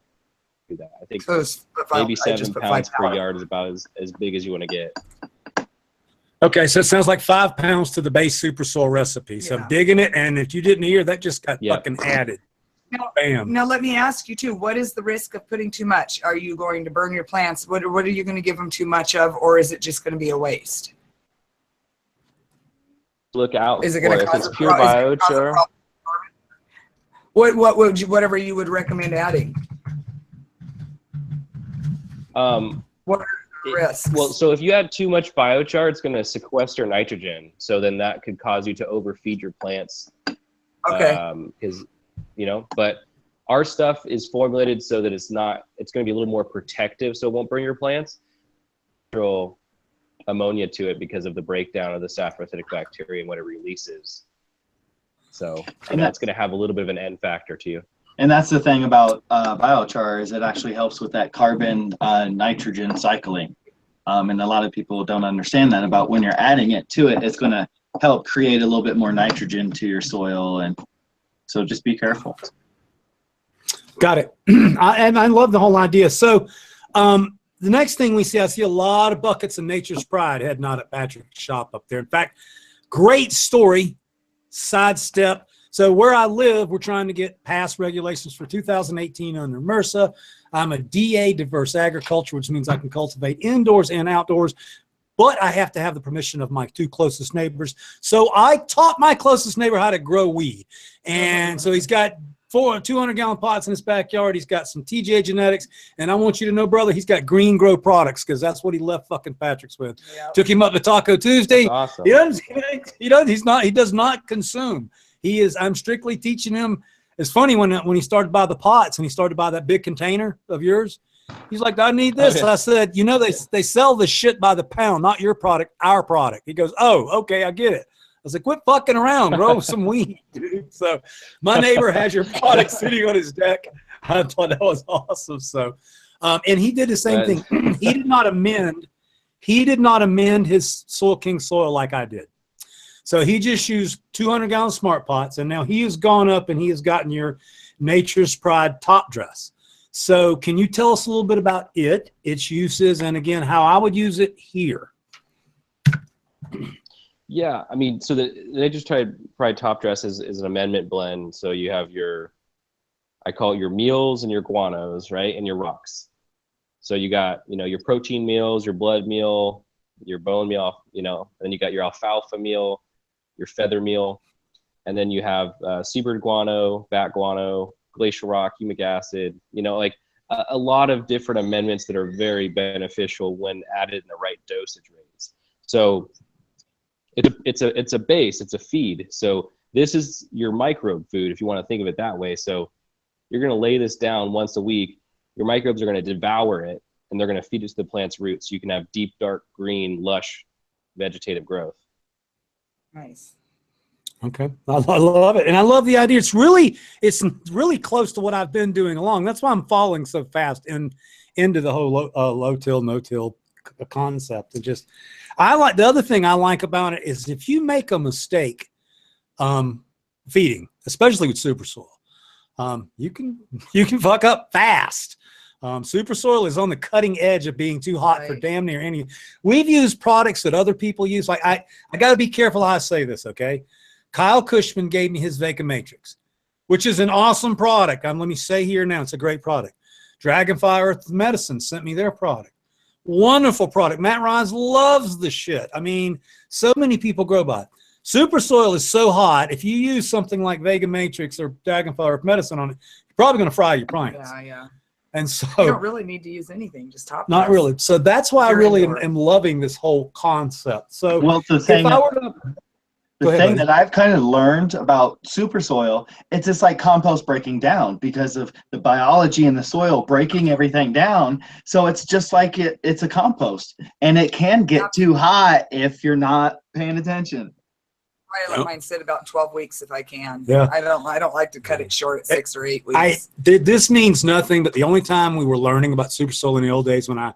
Do that. I think maybe 7 pounds per yard is about as big as you want to get. Okay, so it sounds like 5 pounds to the base super soil recipe. So I'm digging it, and if you didn't hear, that just got fucking added. Bam. Now let me ask you too, what is the risk of putting too much? Are you going to burn your plants? What are you going to give them too much of, or is it just going to be a waste? Look out. Is it going to cause it's pure biochar? Whatever you would recommend adding. What are the risks? Well, so if you add too much biochar, it's going to sequester nitrogen. So then that could cause you to overfeed your plants. Okay. Because, but our stuff is formulated so that it's going to be a little more protective, so it won't burn your plants. Natural ammonia to it because of the breakdown of the saprophytic bacteria and what it releases. So that's going to have a little bit of an end factor to you. And that's the thing about biochar is it actually helps with that carbon nitrogen cycling. And a lot of people don't understand that about when you're adding it to it, it's going to help create a little bit more nitrogen to your soil. And so just be careful. Got it. And I love the whole idea. So the next thing I see a lot of buckets of Nature's Pride heading out at Patrick's shop up there. In fact, great story. Sidestep. So where I live, we're trying to get past regulations for 2018 under MRSA. I'm a DA, diverse agriculture, which means I can cultivate indoors and outdoors, but I have to have the permission of my 2 closest neighbors. So I taught my closest neighbor how to grow weed. And so he's got 4 200-gallon pots in his backyard. He's got some TJ genetics. And I want you to know, brother, he's got Greengro products because that's what he left fucking Patrick's with. Yep. Took him up to Taco Tuesday. That's awesome. He does not consume. I'm strictly teaching him. It's funny when he started to buy the pots and he started to buy that big container of yours. He's like, I need this. I said, they sell this shit by the pound, not your product, our product. He goes, oh, okay, I get it. I was like, quit fucking around, grow some weed, dude. So my neighbor has your product sitting on his deck. I thought that was awesome. So, and he did the same thing. He did not amend his Soil King soil like I did. So he just used 200-gallon smart pots, and now he has gone up and he has gotten your Nature's Pride top dress. So can you tell us a little bit about its uses, and again, how I would use it Yeah, I mean, so the Nature's Pride top dress is an amendment blend. So you have I call it your meals and your guanos, right? And your rocks. So you got, your protein meals, your blood meal, your bone meal, and then you got your alfalfa meal, your feather meal. And then you have seabird guano, bat guano, glacial rock, humic acid, you know, like a lot of different amendments that are very beneficial when added in the right dosage rates. So it's a base, it's a feed. So this is your microbe food, if you want to think of it that way. So you're going to lay this down once a week. Your microbes are going to devour it, and they're going to feed it to the plant's roots. So you can have deep, dark, green, lush vegetative growth. Nice. Okay, I love it, and I love the idea. It's really close to what I've been doing along. That's why I'm falling so fast into the whole low till, no till concept. And just, I like, the other thing I like about it is if you make a mistake feeding, especially with super soil, you can fuck up fast. Super soil is on the cutting edge of being too hot for damn near any. We've used products that other people use. Like I got to be careful how I say this. Okay, Kyle Cushman gave me his Vega Matrix, which is an awesome product. Let me say here now, it's a great product. Dragonfly Earth Medicine sent me their product. Wonderful product. Matt Rhines loves the shit. I mean, so many people grow by it. Super soil is so hot. If you use something like Vega Matrix or Dragonfly Earth Medicine on it, you're probably going to fry your plants. Yeah. And so you don't really need to use anything, just top. Not dress. really. So that's why I really indoor. am loving this whole concept. So Well, the thing that I've kind of learned about super soil, it's just like compost breaking down because of the biology in the soil breaking everything down. So it's just like it's a compost, and it can get too hot if you're not paying attention. I let mine sit about 12 weeks if I can. Yeah. I don't like to cut it short at 6 or 8 weeks. This means nothing, but the only time we were learning about super soil in the old days when I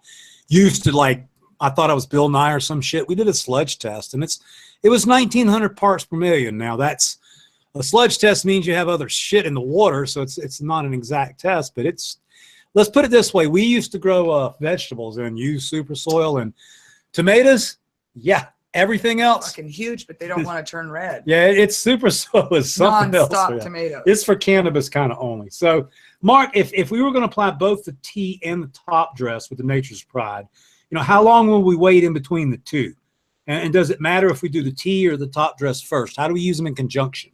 used to, like, I thought I was Bill Nye or some shit. We did a sludge test, and it was 1,900 parts per million. Now that's a sludge test means you have other shit in the water, so it's not an exact test, but let's put it this way. We used to grow vegetables and use super soil and tomatoes. Yeah. Everything else fucking huge, but they don't want to turn red. Yeah, it's super soil is something else. Non-stop tomatoes. It's for cannabis kind of only. So, Mark, if we were going to apply both the tea and the top dress with the Nature's Pride, you know, how long will we wait in between the two? And does it matter if we do the tea or the top dress first? How do we use them in conjunction?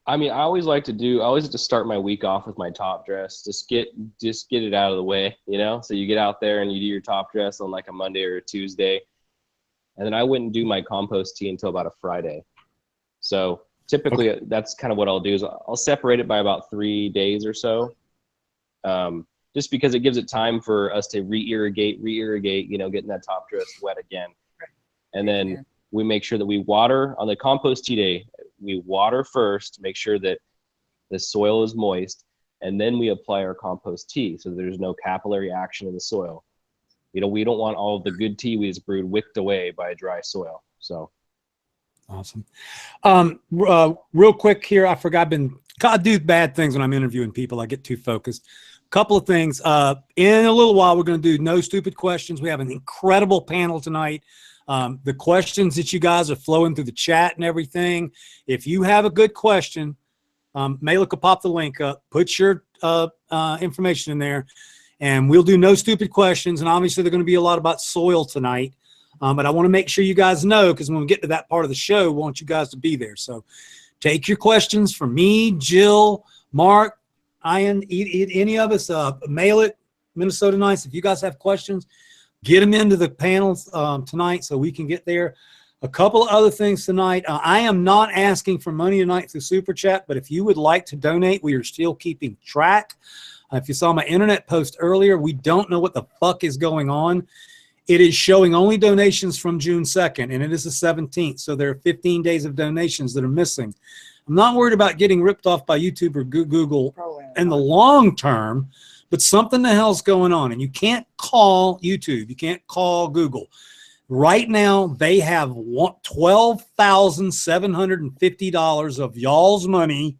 I mean, I always like to start my week off with my top dress. Just get it out of the way, you know? So you get out there and you do your top dress on like a Monday or a Tuesday. And then I wouldn't do my compost tea until about a Friday. So typically that's kind of what I'll do is I'll separate it by about 3 days or so. Just because it gives it time for us to re-irrigate, you know, getting that top dress wet again. And then we make sure that we water on the compost tea day. We water first to make sure that the soil is moist. And then we apply our compost tea so there's no capillary action in the soil. You know, we don't want all of the good tea we just brewed wicked away by dry soil. So awesome. Real quick here, I forgot. I do bad things when I'm interviewing people. I get too focused. Couple of things. In a little while, we're going to do no stupid questions. We have an incredible panel tonight. The questions that you guys are flowing through the chat and everything. If you have a good question, Mela could pop the link up. Put your information in there. And we'll do no stupid questions. And obviously, they're going to be a lot about soil tonight. But I want to make sure you guys know, because when we get to that part of the show, we want you guys to be there. So take your questions from me, Jill, Mark, Ian, any of us. Mail it, Minnesota Nice. If you guys have questions, get them into the panels tonight so we can get there. A couple of other things tonight. I am not asking for money tonight through Super Chat, but if you would like to donate, we are still keeping track. If you saw my internet post earlier, we don't know what the fuck is going on. It is showing only donations from June 2nd, and it is the 17th. So there are 15 days of donations that are missing. I'm not worried about getting ripped off by YouTube or Google in the long term, but something the hell's going on. And you can't call YouTube. You can't call Google. Right now, they have $12,750 of y'all's money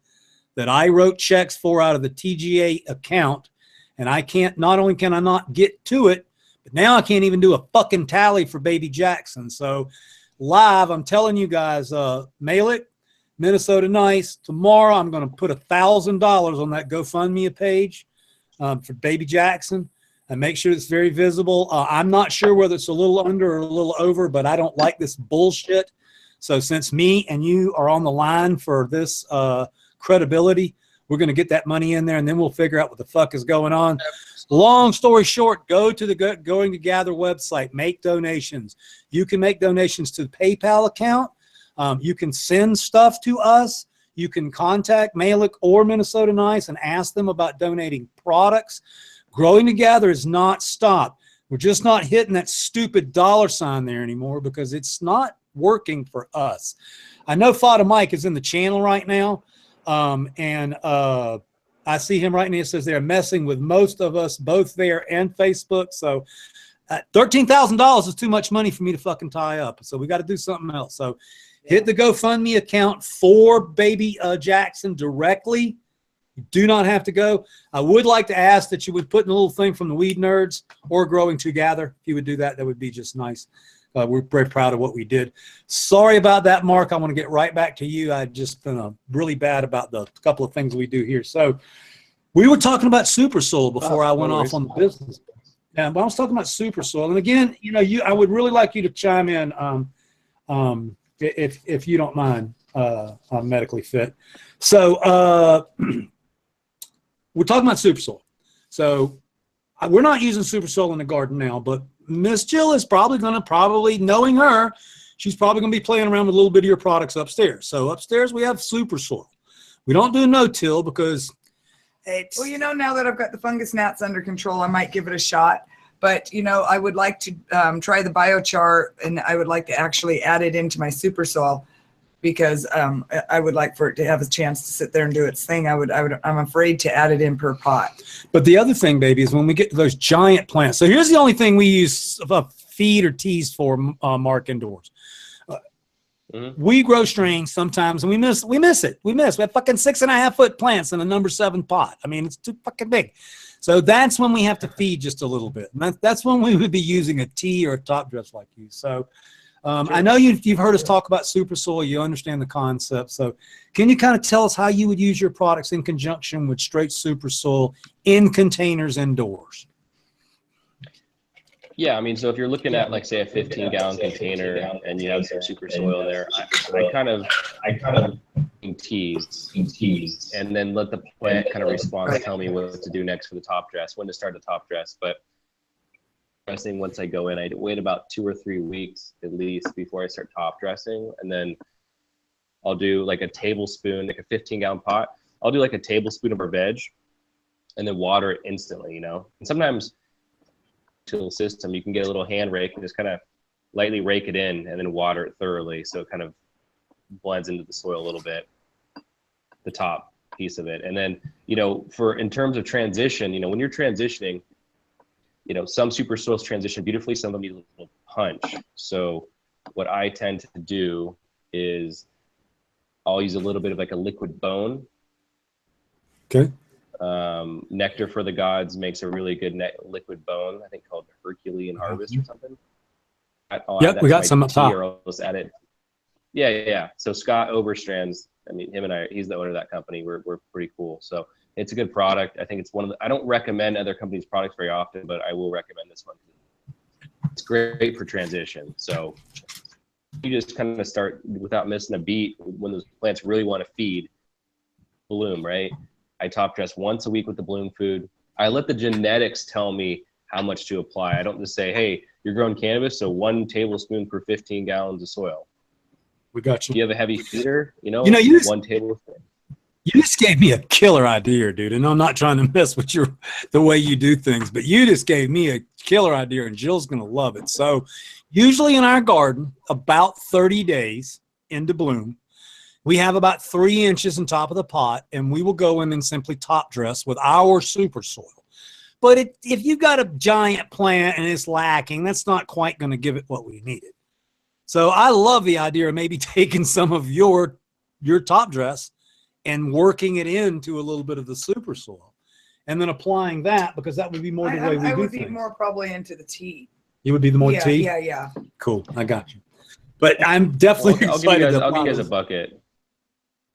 that I wrote checks for out of the TGA account, and I can't, not only can I not get to it, but now I can't even do a fucking tally for Baby Jackson. So live, I'm telling you guys, mail it, Minnesota Nice. Tomorrow, I'm going to put $1,000 on that GoFundMe page for Baby Jackson and make sure it's very visible. I'm not sure whether it's a little under or a little over, but I don't like this bullshit. So since me and you are on the line for this credibility, we're going to get that money in there, and then we'll figure out what the fuck is going on. Long story short, go to the Going to Gather website, make donations. You can make donations to the PayPal account. You can send stuff to us. You can contact Malik or Minnesota Nice and ask them about donating products. Growing Together is not stopped. We're just not hitting that stupid $ there anymore because it's not working for us. I know Fada Mike is in the channel right now. I see him right now. It says they're messing with most of us, both there and Facebook. So $13,000 is too much money for me to fucking tie up. So we got to do something else. So hit the GoFundMe account for Baby Jackson directly. You do not have to go. I would like to ask that you would put in a little thing from the Weed Nerds or Growing Together. If you would do that, that would be just nice. We're very proud of what we did. Sorry about that, Mark. I want to get right back to you. I just been really bad about the couple of things we do here. So we were talking about Super Soil before I went off on the business. Yeah, but I was talking about Super Soil. And again, you know, I would really like you to chime in if you don't mind, on Medically Fit. So we're talking about Super Soil. So we're not using Super Soil in the garden now, but MzJill is probably going to, knowing her, she's probably going to be playing around with a little bit of your products upstairs. So upstairs we have Super Soil. We don't do no-till because it's... Well, you know, now that I've got the fungus gnats under control, I might give it a shot. But, you know, I would like to try the biochar, and I would like to actually add it into my Super Soil because I would like for it to have a chance to sit there and do its thing. I'm afraid to add it in per pot. But the other thing, baby, is when we get to those giant plants. So here's the only thing we use feed or tease for, Mark, indoors. We grow strains sometimes, and we miss it. We have fucking 6.5-foot plants in a number 7 pot. I mean, it's too fucking big. So that's when we have to feed just a little bit. And that's when we would be using a tea or a top dress like you. So I know you've heard us talk about Super Soil. You understand the concept. So can you kind of tell us how you would use your products in conjunction with straight Super Soil in containers indoors? Yeah, I mean, so if you're looking at, like, say, a 15-gallon container and you have some Super Soil in there, I kind of tease and then let the plant kind of respond and tell me what to do next for the top dress, when to start the top dress. But dressing, once I go in, I wait about 2 or 3 weeks at least before I start top dressing, and then I'll do like a tablespoon, like a 15-gallon pot. I'll do like a tablespoon of our veg, and then water it instantly. You know, and sometimes to the system, you can get a little hand rake and just kind of lightly rake it in, and then water it thoroughly so it kind of blends into the soil a little bit, the top piece of it. And then, you know, in terms of transition, you know, when you're transitioning, you know, some Super Soils transition beautifully, some of them need a little punch. So what I tend to do is I'll use a little bit of like a liquid bone. Okay. Nectar for the Gods makes a really good liquid bone, I think called Herculean Harvest or something. Yep, we got some up top. Or I'll just add it. Yeah. So Scott Oberstrand's, I mean, him and I, he's the owner of that company. We're pretty cool. So it's a good product. I think it's one of the, I don't recommend other companies' products very often, but I will recommend this one. It's great for transition. So you just kind of start without missing a beat when those plants really want to feed bloom, right? I top dress once a week with the bloom food. I let the genetics tell me how much to apply. I don't just say, hey, you're growing cannabis, so 1 tablespoon per 15 gallons of soil. We got you. You have a heavy feeder, you know, 1 tablespoon. You just gave me a killer idea, dude. And I'm not trying to mess with the way you do things, but you just gave me a killer idea, and Jill's going to love it. So usually in our garden, about 30 days into bloom, we have about 3 inches on top of the pot, and we will go in and simply top dress with our Super Soil. But if you've got a giant plant and it's lacking, that's not quite going to give it what we needed. So I love the idea of maybe taking some of your top dress and working it into a little bit of the Super Soil, and then applying that, because that would be more the way we do things. I would be more probably into the tea. You would be the more tea? Yeah. Cool, I got you. But I'm definitely excited. I'll give you guys a bucket.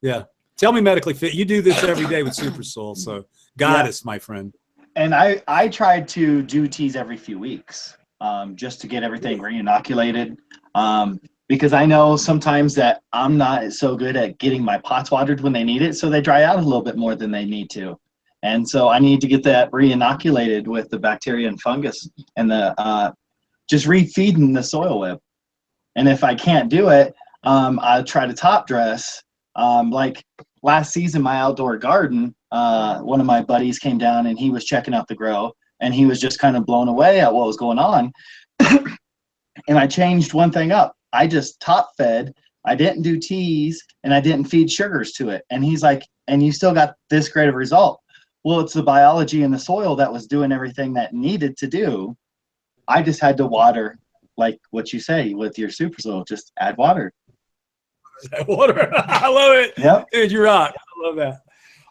Yeah. Tell me, Medically Fit, you do this every day with Super Soil, so goddess, my friend. And I try to do teas every few weeks, just to get everything re-inoculated. because I know sometimes that I'm not so good at getting my pots watered when they need it, so they dry out a little bit more than they need to. And so I need to get that re-inoculated with the bacteria and fungus and the just refeeding the soil web. And if I can't do it, I'll try to top dress. Like last season, my outdoor garden, one of my buddies came down and he was checking out the grow, and he was just kind of blown away at what was going on. And I changed one thing up. I just top fed. I didn't do teas, and I didn't feed sugars to it. And he's like, and you still got this great of a result. Well, it's the biology in the soil that was doing everything that needed to do. I just had to water, like what you say with your super soil, just add water. Water. I love it. Yep. Dude, you rock. I love that.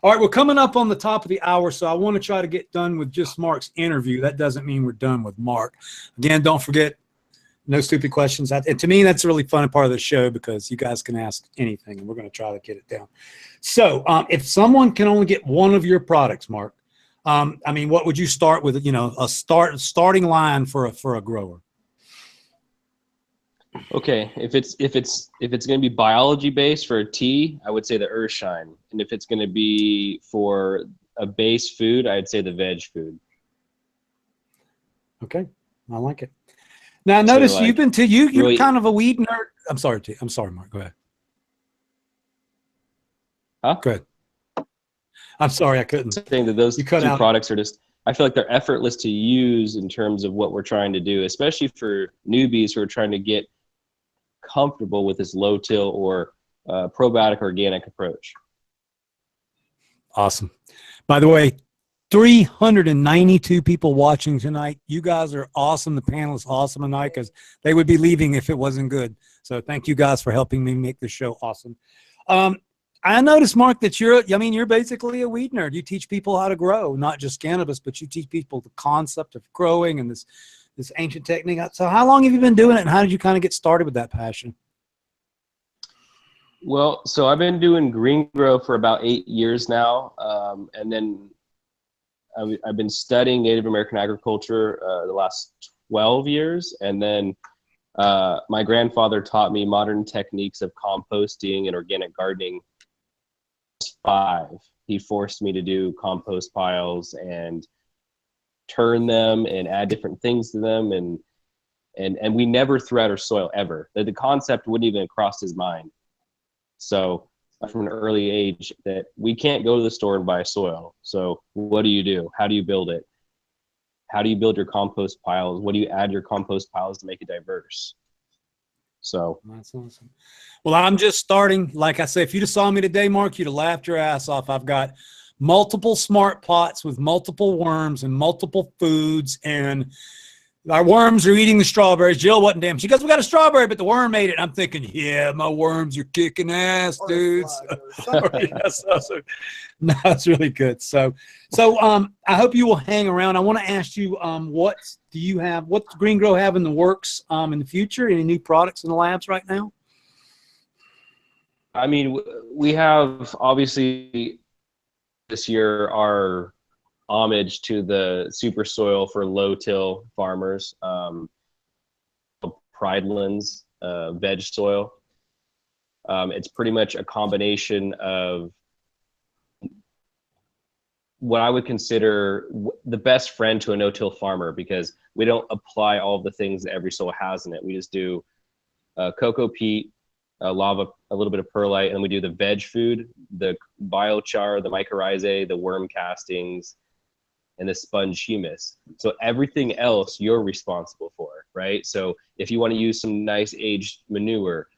All right, we're coming up on the top of the hour, so I want to try to get done with just Mark's interview. That doesn't mean we're done with Mark. Again, don't forget, no stupid questions. And to me, that's a really fun part of the show because you guys can ask anything, and we're going to try to get it down. So if someone can only get one of your products, Mark, I mean, what would you start with, you know, a starting line for a grower? Okay, if it's going to be biology based for a tea, I would say the Earthshine, and if it's going to be for a base food, I'd say the veg food. Okay, I like it. Now, notice like, you've been you're really, kind of a weed nerd. I'm sorry, Mark. Go ahead. Huh? Go ahead. I'm sorry, I couldn't. Saying that those two out. products are just, I feel like they're effortless to use in terms of what we're trying to do, especially for newbies who are trying to get comfortable with this low-till or probiotic organic approach. Awesome. By the way, 392 people watching tonight. You guys are awesome. The panel is awesome tonight because they would be leaving if it wasn't good. So thank you guys for helping me make the show awesome. I noticed, Mark, that you're basically a weed nerd. You teach people how to grow, not just cannabis, but you teach people the concept of growing and this ancient technique. So how long have you been doing it, and how did you kind of get started with that passion? Well, so I've been doing Greengro for about 8 years now, and then I've been studying Native American agriculture the last 12 years, and then my grandfather taught me modern techniques of composting and organic gardening. 5. He forced me to do compost piles and turn them and add different things to them, and we never threw out our soil ever. The concept wouldn't even cross his mind. So from an early age that we can't go to the store and buy soil. So what do? How do you build it? How do you build your compost piles? What do you add your compost piles to make it diverse? So that's awesome. Well, I'm just starting. Like I say, if you just saw me today, Mark, you'd have laughed your ass off. I've got multiple smart pots with multiple worms and multiple foods, and our worms are eating the strawberries. Jill wasn't damn. She goes, "We got a strawberry, but the worm ate it." I'm thinking, yeah, my worms are kicking ass, dudes. No, it's really good. So I hope you will hang around. I want to ask you, what's Greengro have in the works in the future? Any new products in the labs right now? I mean, we have obviously this year our homage to the super soil for low-till farmers, Pridelands veg soil. It's pretty much a combination of what I would consider the best friend to a no-till farmer, because we don't apply all of the things that every soil has in it. We just do cocoa peat, lava, a little bit of perlite, and we do the veg food, the biochar, the mycorrhizae, the worm castings, and the sponge humus. So everything else you're responsible for, right? So if you want to use some nice aged manure,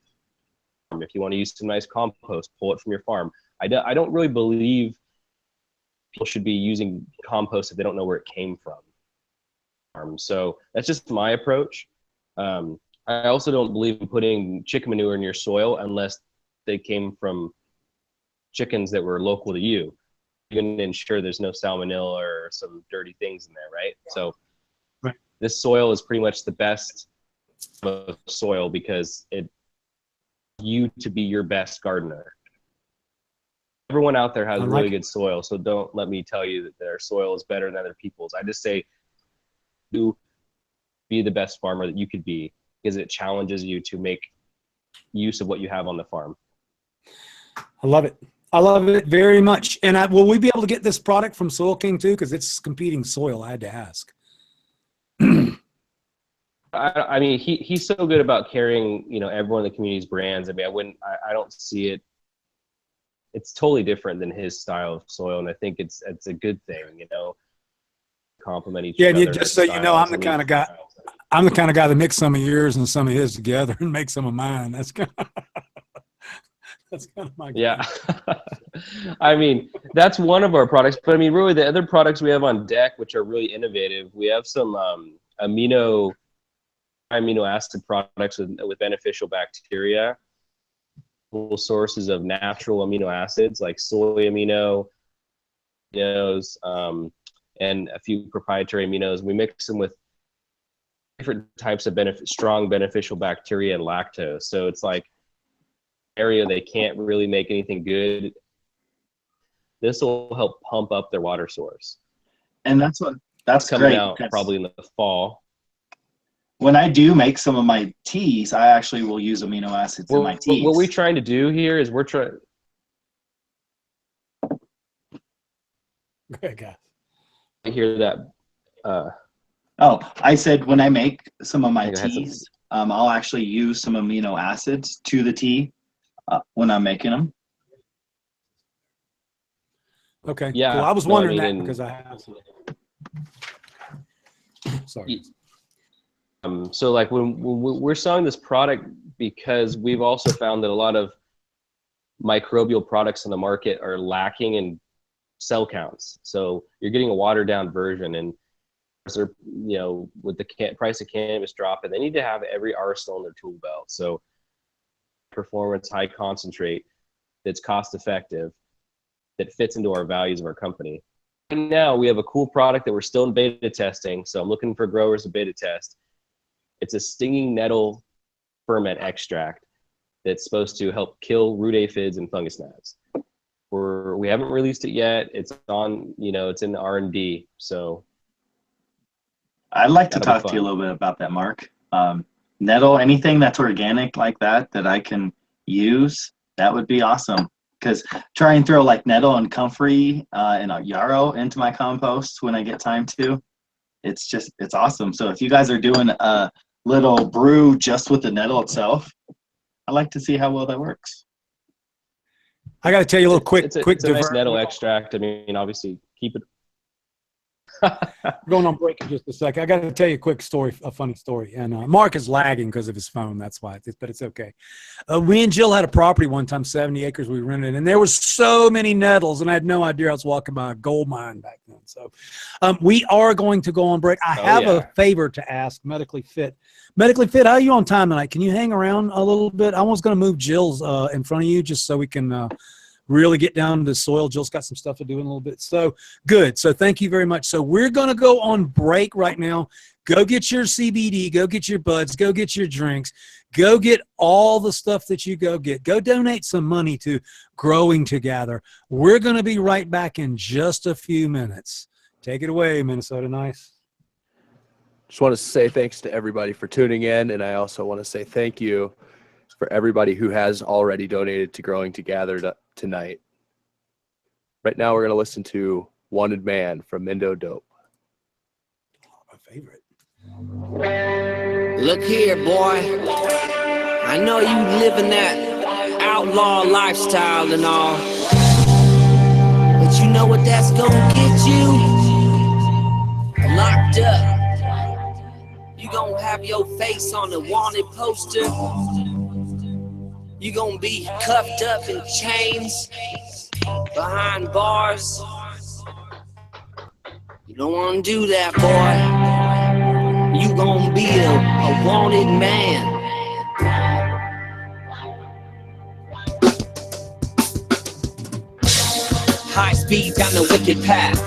if you want to use some nice compost, pull it from your farm. I don't really believe people should be using compost if they don't know where it came from. So that's just my approach. I also don't believe in putting chicken manure in your soil unless they came from chickens that were local to you. You're going to ensure there's no salmonella or some dirty things in there, right? So this soil is pretty much the best soil because it you to be your best gardener. Everyone out there has really good soil, so don't let me tell you that their soil is better than other people's. I just say, you be the best farmer that you could be, because it challenges you to make use of what you have on the farm. I love it. I love it very much. And will we be able to get this product from Soil King too? Because it's competing soil. I had to ask. I mean, he's so good about carrying, you know, everyone in the community's brands. I mean, I don't see it. It's totally different than his style of soil, and I think it's a good thing, you know. Complement each other. Yeah, just so you know, I'm the kind of guy. I'm the kind of guy that mix some of yours and some of his together and make some of mine. That's kind of my. Yeah, I mean, that's one of our products, but I mean, really, the other products we have on deck, which are really innovative, we have some amino acid products with beneficial bacteria, sources of natural amino acids like soy aminos, and a few proprietary aminos. We mix them with different types of strong beneficial bacteria and lactose. So it's like area they can't really make anything good. This will help pump up their water source. And that's coming great, out probably in the fall. When I do make some of my teas, I actually will use amino acids in my teas. What we're trying to do here is we're trying. Okay, guys. I hear that. I said when I make some of my teas, I'll actually use some amino acids to the tea when I'm making them. Okay. Yeah. Well, I was wondering that because I have some. Sorry. So like when we're selling this product, because we've also found that a lot of microbial products on the market are lacking in cell counts. So you're getting a watered down version, and they're, you know, with the price of cannabis dropping, they need to have every arsenal in their tool belt. So performance, high concentrate, that's cost effective, that fits into our values of our company. And now we have a cool product that we're still in beta testing. So I'm looking for growers to beta test. It's a stinging nettle ferment extract that's supposed to help kill root aphids and fungus gnats. We haven't released it yet. It's on, you know, it's in R&D. So I'd like to talk to you a little bit about that, Mark. Nettle, anything that's organic like that I can use, that would be awesome. Because try and throw like nettle and comfrey and a yarrow into my compost when I get time to. It's awesome. So if you guys are doing a little brew just with the nettle itself, I'd like to see how well that works. I got to tell you a little quick. It's a nice nettle extract. I mean, obviously, keep it. Going on break in just a second. I got to tell you a quick story, a funny story. And Mark is lagging because of his phone. That's why. But it's okay. We and Jill had a property one time, 70 acres we rented, and there was so many nettles, and I had no idea I was walking by a gold mine back then. So we are going to go on break. I have a favor to ask Medically Fit. Medically Fit, how are you on time tonight? Can you hang around a little bit? I was going to move Jill's in front of you just so we can really get down to the soil. Jill's got some stuff to do in a little bit. So good. So thank you very much. So we're going to go on break right now. Go get your CBD. Go get your buds. Go get your drinks. Go get all the stuff that you go get. Go donate some money to Growing Together. We're going to be right back in just a few minutes. Take it away, Minnesota Nice. Just want to say thanks to everybody for tuning in, and I also want to say thank you for everybody who has already donated to Growing Together tonight. Right now, we're going to listen to Wanted Man from Mindo Dope. My favorite. Look here, boy. I know you living that outlaw lifestyle and all, but you know what that's gonna get you? Locked up. You gonna have your face on a wanted poster. You gonna be cuffed up in chains behind bars. You don't wanna do that, boy. You gonna be a wanted man. High speed down the wicked path.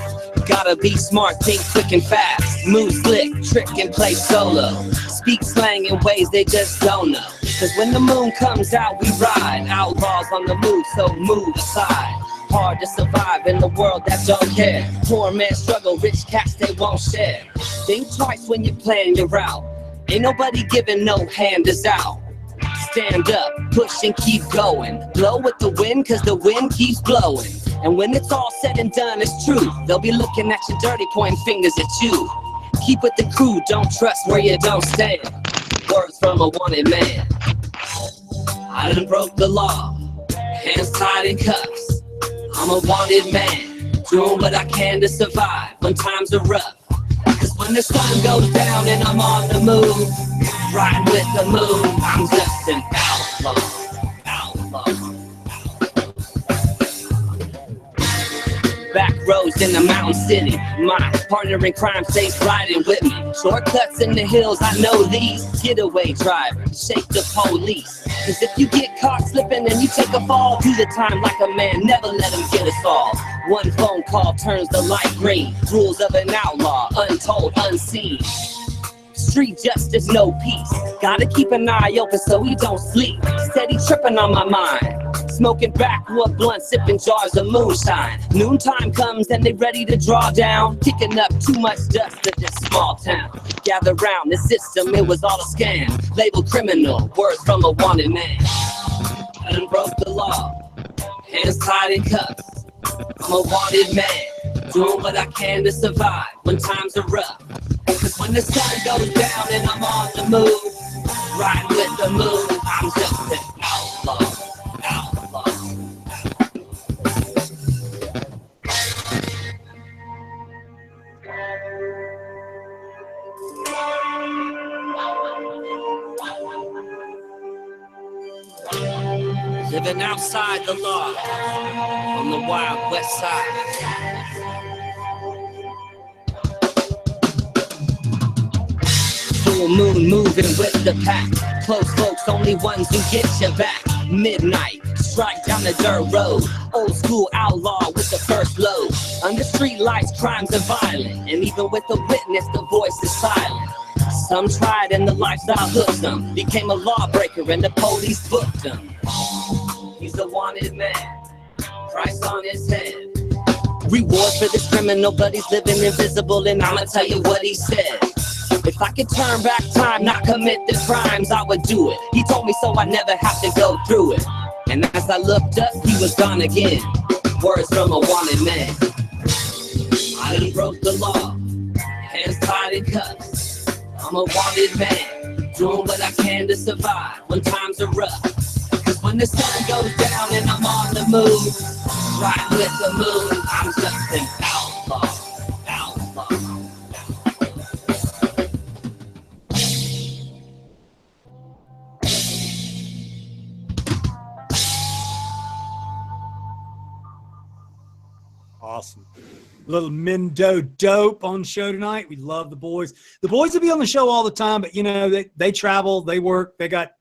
Gotta be smart, think quick and fast. Move slick, trick and play solo. Speak slang in ways they just don't know. Cause when the moon comes out, we ride. Outlaws on the move, so move aside. Hard to survive in the world that don't care. Poor men struggle, rich cats they won't share. Think twice when you plan your route. Ain't nobody giving no hand us out. stand up, push and keep going. Blow with the wind, cause the wind keeps blowing. And when it's all said and done, it's true. They'll be looking at you dirty, pointing fingers at you. Keep with the crew, don't trust where you don't stand. Words from a wanted man. I done broke the law, hands tied in cuffs. I'm a wanted man, doing what I can to survive when times are rough. Cause when the sun goes down and I'm on the move, riding with the moon, I'm just an outlaw. Back roads in the mountain city, my partner in crime stays riding with me. Shortcuts in the hills, I know these. Getaway driver, shake the police. Cause if you get caught slipping and you take a fall, do the time like a man, never let them get us all. One phone call turns the light green. Rules of an outlaw, untold, unseen. Street justice, no peace. Gotta keep an eye open so he don't sleep. Steady tripping on my mind. Smoking backwood blunt, sipping jars of moonshine. Noontime comes and they ready to draw down. Kicking up too much dust of this small town. Gather round the system, it was all a scam. Labeled criminal, words from a wanted man. I done broke the law, hands tied in cuffs. I'm a wanted man, doing what I can to survive when times are rough. Cause when the sun goes down and I'm on the move, riding with the moon, I'm just an outlaw. Living outside the law, on the wild west side. Full moon moving with the pack. Close folks, only ones who get your back. Midnight, strike down the dirt road. Old school outlaw with the first load. Under street lights, crimes are violent. And even with a witness, the voice is silent. Some tried and the lifestyle hooked them. Became a lawbreaker and the police booked them. He's a wanted man, price on his head. Rewards for this criminal, but he's living invisible. And I'ma tell you what he said. If I could turn back time, not commit the crimes, I would do it. He told me so I never have to go through it. And as I looked up, he was gone again. Words from a wanted man. I done broke the law, hands tied in cuffs. I'm a wanted man, doing what I can to survive when times are rough. Cause when the sun goes down and I'm on the move, right with the moon, I'm just an outlaw. Awesome. Little Mendo Dope on the show tonight. We love the boys. The boys will be on the show all the time, but you know, they travel, they work, they got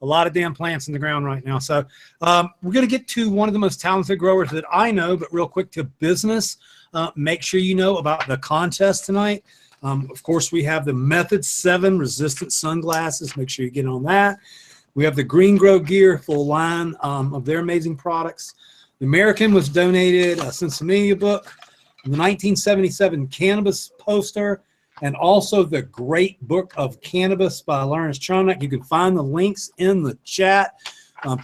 a lot of damn plants in the ground right now. So we're going to get to one of the most talented growers that I know, but real quick to business. Make sure you know about the contest tonight. Of course, we have the Method 7 resistant sunglasses. Make sure you get on that. We have the Greengro gear, full line of their amazing products. The American was donated a Sinsemilla book, the 1977 cannabis poster, and also the Great Book of Cannabis by Lawrence Charnock. You can find the links in the chat.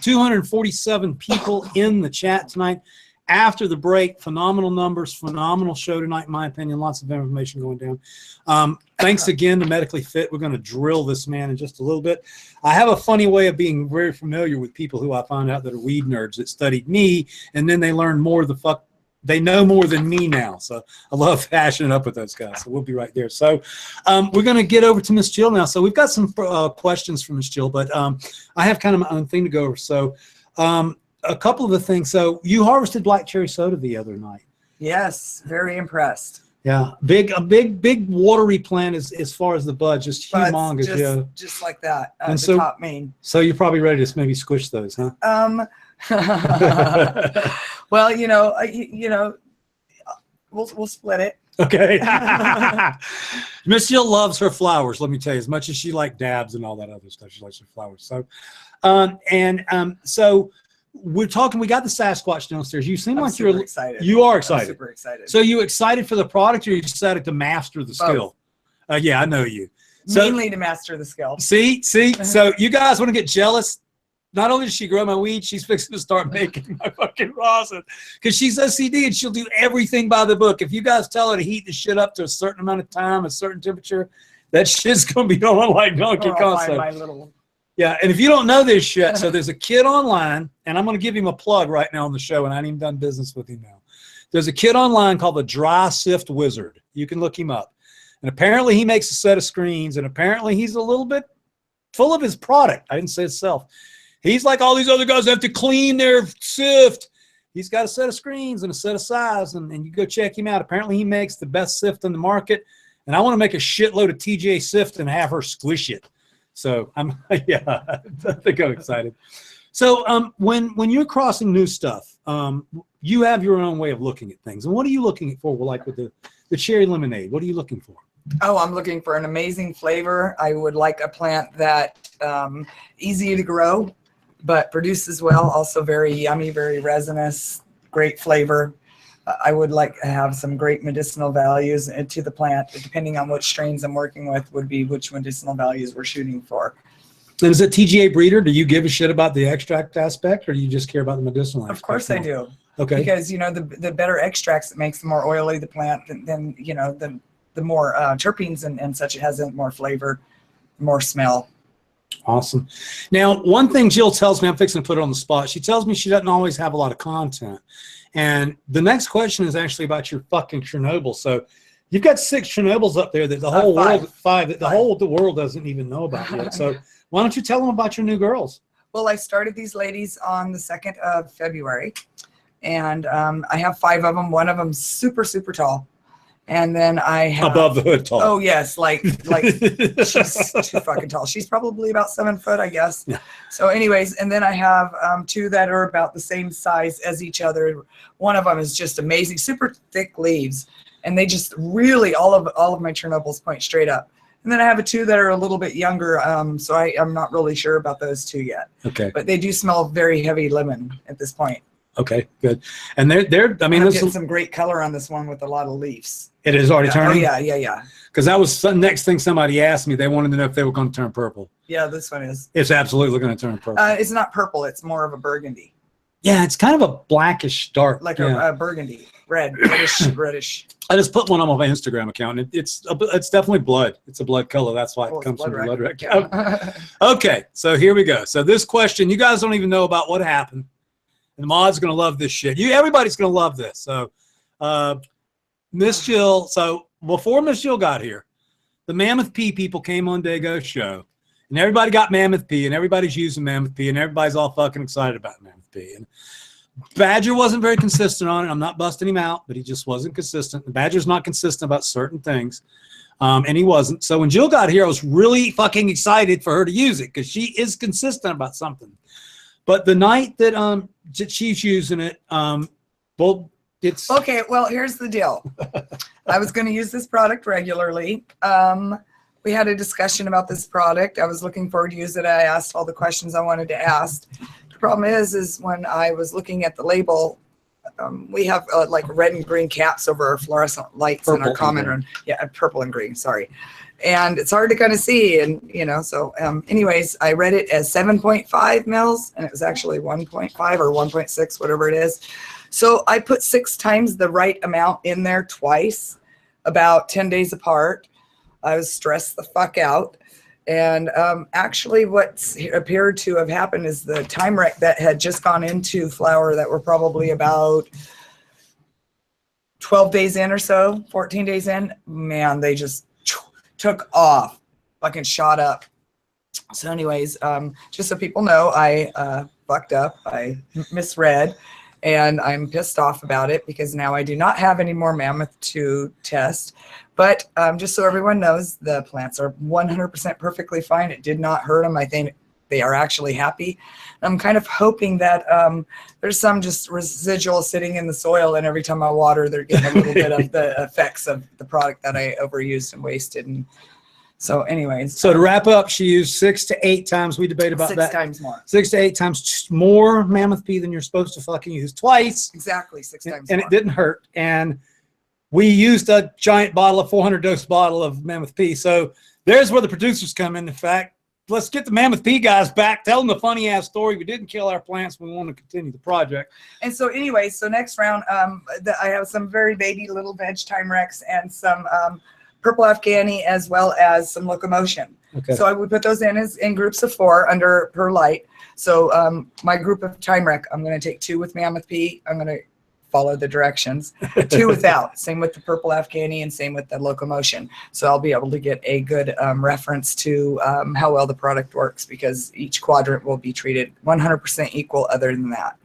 247 people in the chat tonight. After the break, phenomenal numbers, phenomenal show tonight, in my opinion. Lots of information going down. Thanks again to Medically Fit. We're going to drill this man in just a little bit. I have a funny way of being very familiar with people who I find out that are weed nerds that studied me, and then they learn more of the fuck. They know more than me now. So I love hashing it up with those guys. So we'll be right there. So we're going to get over to MzJill now. So we've got some questions from MzJill, but I have kind of my own thing to go over. So a couple of the things. So you harvested black cherry soda the other night. Yes, very impressed. Yeah, a big watery plant as far as the bud, just humongous. Just like that. And the so, top main. So you're probably ready to maybe squish those, huh? Well, we'll split it. Okay. MzJill loves her flowers. Let me tell you, as much as she likes dabs and all that other stuff, she likes her flowers. So, so we're talking. We got the Sasquatch downstairs. You seem like you're excited. You are excited. I'm super excited. So you excited for the product, or you excited to master the skill? Yeah, I know you. Mainly to master the skill. See? So you guys want to get jealous? Not only does she grow my weed, she's fixing to start making my fucking rosin. Because she's OCD and she'll do everything by the book. If you guys tell her to heat the shit up to a certain amount of time, a certain temperature, that shit's going to be on like Donkey Kong. Yeah, and if you don't know this shit, so there's a kid online, and I'm going to give him a plug right now on the show, and I haven't even done business with him now. There's a kid online called the Dry Sift Wizard. You can look him up. And apparently he makes a set of screens, and apparently he's a little bit full of his product. I didn't say itself. He's like all these other guys that have to clean their sift. He's got a set of screens and a set of size, and you go check him out. Apparently he makes the best sift in the market, and I want to make a shitload of TJ sift and have her squish it. So I'm, yeah, I think I'm excited. So when you're crossing new stuff, you have your own way of looking at things. And what are you looking for? Like with the cherry lemonade, what are you looking for? Oh, I'm looking for an amazing flavor. I would like a plant that easy to grow, but produces well. Also very yummy, very resinous, great flavor. I would like to have some great medicinal values to the plant. Depending on which strains I'm working with would be which medicinal values we're shooting for. And is it TGA breeder? Do you give a shit about the extract aspect, or do you just care about the medicinal aspect? Of course I do. Okay. Because, you know, the better extracts, it makes the more oily the plant, then you know, the more terpenes and such it has, more flavor, more smell. Awesome. Now, one thing Jill tells me, I'm fixing to put her on the spot. She tells me she doesn't always have a lot of content. And the next question is actually about your fucking Chernobyl. So you've got 6 Chernobyls up there that the whole world, 5 that the world doesn't even know about yet. So why don't you tell them about your new girls? Well, I started these ladies on the 2nd of February, and I have 5 of them. One of them super, super tall. And then I have above the hood tall. Oh yes, like she's too fucking tall. She's probably about 7 foot, I guess. Yeah. So anyways, and then I have 2 that are about the same size as each other. One of them is just amazing, super thick leaves, and they just really all of my Chernobyls point straight up. And then I have 2 that are a little bit younger, so I'm not really sure about those 2 yet. Okay. But they do smell very heavy lemon at this point. Okay, good. And they're I mean, I'm there's getting some great color on this one with a lot of leaves. It is already turning? Oh, yeah. Because that was the next thing somebody asked me. They wanted to know if they were going to turn purple. Yeah, this one is. It's absolutely going to turn purple. It's not purple. It's more of a burgundy. Yeah, it's kind of a blackish dark. Like a burgundy, reddish. I just put one on my Instagram account. And it's definitely blood. It's a blood color. That's why it comes from the blood record. Okay, so here we go. So this question, you guys don't even know about what happened. And the mod's going to love this shit. Everybody's going to love this. So MzJill, so before MzJill got here, the Mammoth P people came on Dago's show, and everybody got Mammoth P, and everybody's using Mammoth P, and everybody's all fucking excited about Mammoth P. And Badger wasn't very consistent on it. I'm not busting him out, but he just wasn't consistent. The Badger's not consistent about certain things, and he wasn't. So when Jill got here, I was really fucking excited for her to use it because she is consistent about something. But the night that she's using it, well, it's okay. Well, here's the deal. I was going to use this product regularly. We had a discussion about this product. I was looking forward to use it. I asked all the questions I wanted to ask. The problem is when I was looking at the label, we have like red and green caps over our fluorescent lights in our common room. Yeah, purple and green. Sorry. And it's hard to kind of see. And, you know, so anyways, I read it as 7.5 mils, and it was actually 1.5 or 1.6, whatever it is. So I put 6 times the right amount in there twice, about 10 days apart. I was stressed the fuck out. And actually what appeared to have happened is the time wreck that had just gone into flower that were probably about 12 days in or so, 14 days in, man, they just took off, fucking shot up. So anyways, just so people know, I fucked up. I misread, and I'm pissed off about it because now I do not have any more Mammoth to test. But just so everyone knows, the plants are 100% perfectly fine. It did not hurt them. I think they are actually happy. I'm kind of hoping that there's some just residual sitting in the soil, and every time I water, they're getting a little bit of the effects of the product that I overused and wasted. And so anyways. So to wrap up, she used 6 to 8 times. We debate about 6 times more. 6 to 8 times more Mammoth P than you're supposed to fucking use twice. Exactly, 6 times and more. It didn't hurt. And we used a giant bottle, a 400 dose bottle of Mammoth P. So there's where the producers come in. In fact, let's get the Mammoth P guys back. Tell them the funny ass story. We didn't kill our plants. We want to continue the project. And so anyway, so next round, I have some very baby little veg time Rex and some purple Afghani as well as some locomotion. Okay. So I would put those in groups of 4 under per light. So my group of time rec, I'm going to take 2 with Mammoth P. I'm going to follow the directions. 2 without. Same with the purple Afghani and same with the locomotion. So I'll be able to get a good reference to how well the product works, because each quadrant will be treated 100% equal other than that.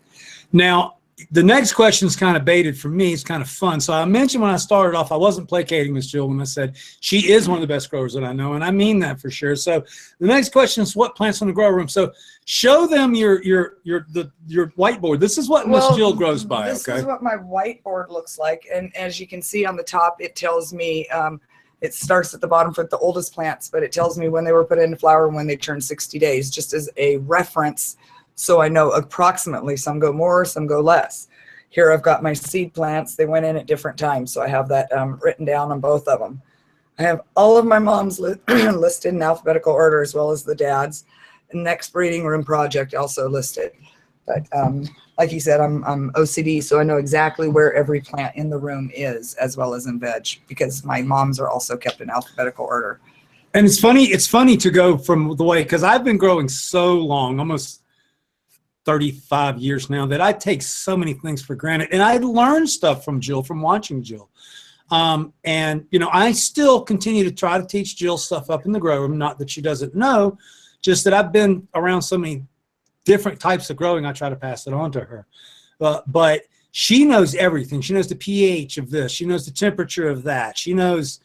Now, the next question is kind of baited for me. It's kind of fun. So I mentioned when I started off, I wasn't placating MzJill when I said she is one of the best growers that I know, and I mean that for sure. So the next question is, what plants in the grow room? So show them your whiteboard. This is what MzJill grows by. This is what my whiteboard looks like, and as you can see on the top, it tells me it starts at the bottom for the oldest plants, but it tells me when they were put into flower and when they turned 60 days, just as a reference. So I know approximately, some go more, some go less. Here I've got my seed plants. They went in at different times, so I have that written down on both of them. I have all of my mom's listed in alphabetical order, as well as the dad's. The next breeding room project also listed. But like you said, I'm OCD, so I know exactly where every plant in the room is, as well as in veg, because my mom's are also kept in alphabetical order. And it's funny to go from the way, because I've been growing so long, almost 35 years now, that I take so many things for granted, and I learned stuff from Jill, from watching Jill. And you know, I still continue to try to teach Jill stuff up in the grow room. Not that she doesn't know, just that I've been around so many different types of growing. I try to pass it on to her. But she knows everything. She knows the pH of this. She knows the temperature of that. She knows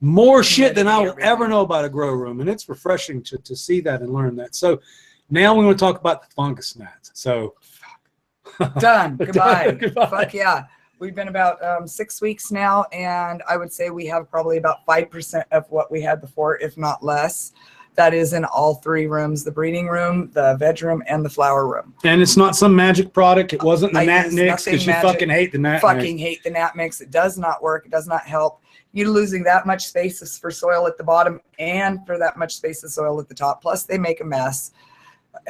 more shit than I will ever know about a grow room, and it's refreshing to see that and learn that. So now we want to talk about the fungus gnats. So done. Goodbye. Goodbye. Fuck yeah. We've been about 6 weeks now, and I would say we have probably about 5% of what we had before, if not less. That is in all 3 rooms: the breeding room, the veg room, and the flower room. And it's not some magic product. It wasn't the Nat Mix, because you fucking hate the Nat Mix. Fucking hate the Nat Mix. It does not work. It does not help. You're losing that much space for soil at the bottom and for that much space of soil at the top. Plus, they make a mess.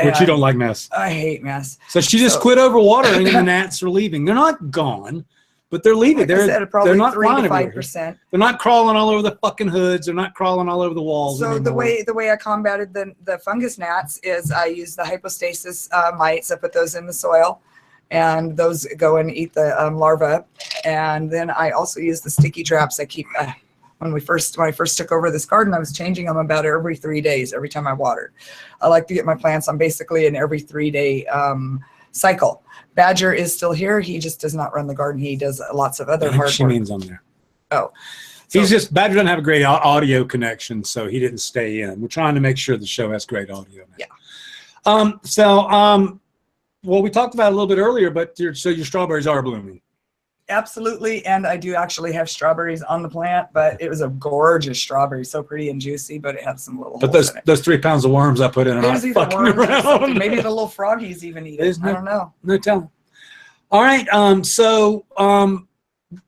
Which you don't like mess. I hate mess. So she just quit overwatering, and the gnats are leaving. They're not gone, but they're leaving. Like they're not 3 to 5%. They're not crawling all over the fucking hoods. They're not crawling all over the walls. So anymore. the way I combated the fungus gnats is I use the hypostasis mites. I put those in the soil, and those go and eat the larvae. And then I also use the sticky traps. I keep when I first took over this garden, I was changing them about every 3 days, every time I watered. I like to get my plants on basically an every 3-day cycle. Badger is still here. He just does not run the garden. He does lots of other hard work. She means on there. Oh. Badger doesn't have a great audio connection, so he didn't stay in. We're trying to make sure the show has great audio now. Yeah. Well, we talked about it a little bit earlier, but your strawberries are blooming. Absolutely, and I do actually have strawberries on the plant, but it was a gorgeous strawberry, so pretty and juicy, but it had some little holes in it. Those 3 pounds of worms I put in are not fucking around. Maybe the little froggies even eat it. I don't know. No telling. All right,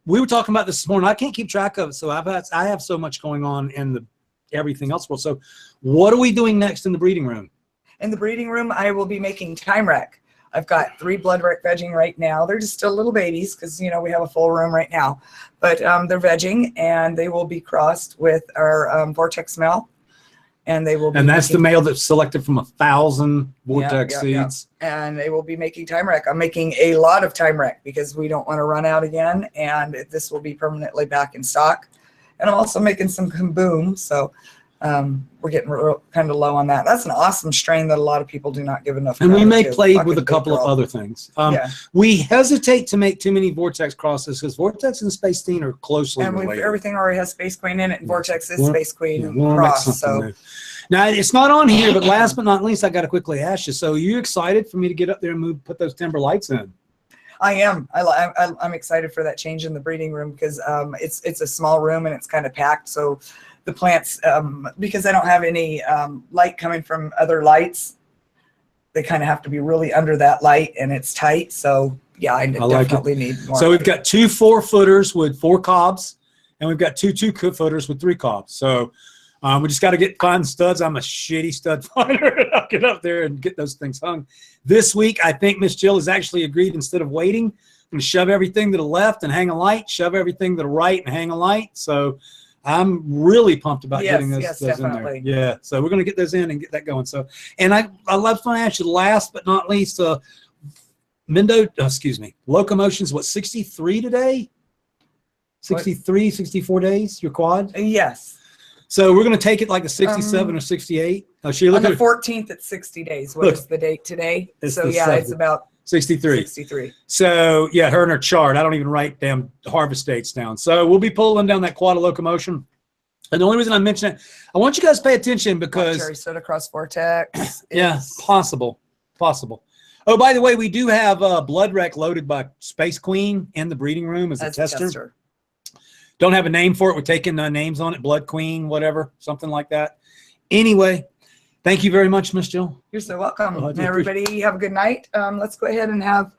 we were talking about this morning. I can't keep track of it, so I have so much going on in the everything else world. So what are we doing next in the breeding room? In the breeding room, I will be making time rec. I've got 3 blood rec vegging right now. They're just still little babies because, you know, we have a full room right now. But they're vegging, and they will be crossed with our Vortex male. And they will be. And that's the male that's selected from 1,000 Vortex seeds. Yeah. And they will be making time rec. I'm making a lot of time rec because we don't want to run out again. And this will be permanently back in stock. And I'm also making some Kaboom. So we're getting kind of low on that. That's an awesome strain that a lot of people do not give enough. And we may play with a couple of other things. Yeah. We hesitate to make too many Vortex crosses because Vortex and Space Queen are closely related. Everything already has Space Queen in it, and Vortex is Space Queen cross. So now it's not on here, but last but not least, I got to quickly ask you. So, are you excited for me to get up there and put those timber lights in? I am. I'm excited for that change in the breeding room because it's a small room and it's kind of packed. So the plants, because I don't have any light coming from other lights, they kind of have to be really under that light, and it's tight. So yeah, I definitely need more. So we've got 2 4-footers with 4 cobs, and we've got 2 2-footers with 3 cobs. So We just got to find studs. I'm a shitty stud finder. I'll get up there and get those things hung. This week, I think Miss Jill has actually agreed, instead of waiting, I'm going to shove everything to the left and hang a light, shove everything to the right and hang a light. So I'm really pumped about getting those in there. Yeah, so we're going to get those in and get that going. So, and I love to ask you, last but not least, Locomotion's what, 63 today? 63, 64 days, your quad? Yes. So we're going to take it like a 67 or 68. Oh, on the 14th, it's 60 days. What is the date today? So yeah, 7th. it's about 63. 63. So yeah, her and her chart. I don't even write damn harvest dates down. So we'll be pulling down that quad of Locomotion. And the only reason I mention it, I want you guys to pay attention because Cherry Soda Cross Vortex. Yeah, possible. Oh, by the way, we do have Blood Wreck loaded by Space Queen in the breeding room as a tester. Don't have a name for it. We're taking names on it. Blood Queen, whatever, something like that. Anyway, thank you very much, Miss Jill. You're so welcome. Everybody have a good night. Let's go ahead and have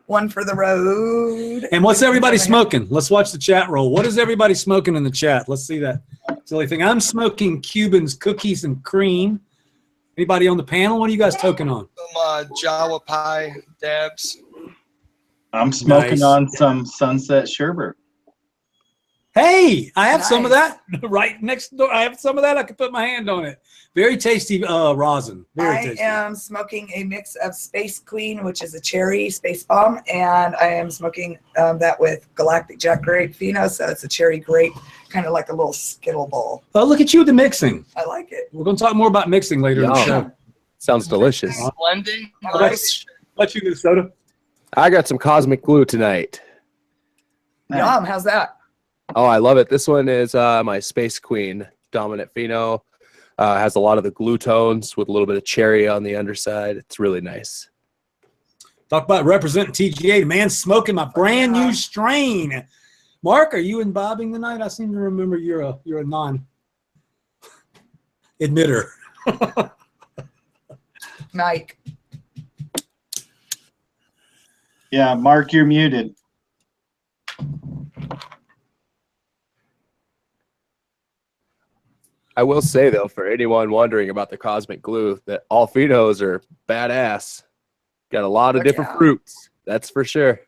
one for the road. And what's everybody smoking? Let's watch the chat roll. What is everybody smoking in the chat? Let's see that silly thing. I'm smoking Cuban's cookies and cream. Anybody on the panel? What are you guys toking on? Some Jawa pie dabs. I'm smoking on some Sunset Sherbet. Hey, I have some of that right next door. I have some of that. I can put my hand on it. Very tasty rosin. Very tasty. I am smoking a mix of Space Queen, which is a cherry space bomb, and I am smoking that with Galactic Jack Grape Fino, so it's a cherry grape, kind of like a little Skittle ball. Oh, look at you with the mixing. I like it. We're going to talk more about mixing later in the show. Sounds delicious. Blending. What you do, Soda? I got some Cosmic Glue tonight. Yum, how's that? Oh, I love it. This one is my Space Queen Dominant Pheno. Has a lot of the glue tones with a little bit of cherry on the underside. It's really nice. Talk about representing TGA. The man smoking my brand new strain. Mark, are you imbibing tonight? I seem to remember you're a non-admitter. Mike. Yeah, Mark, you're muted. I will say, though, for anyone wondering about the Cosmic Glue, that all phenos are badass. Got a lot of different fruits. That's for sure.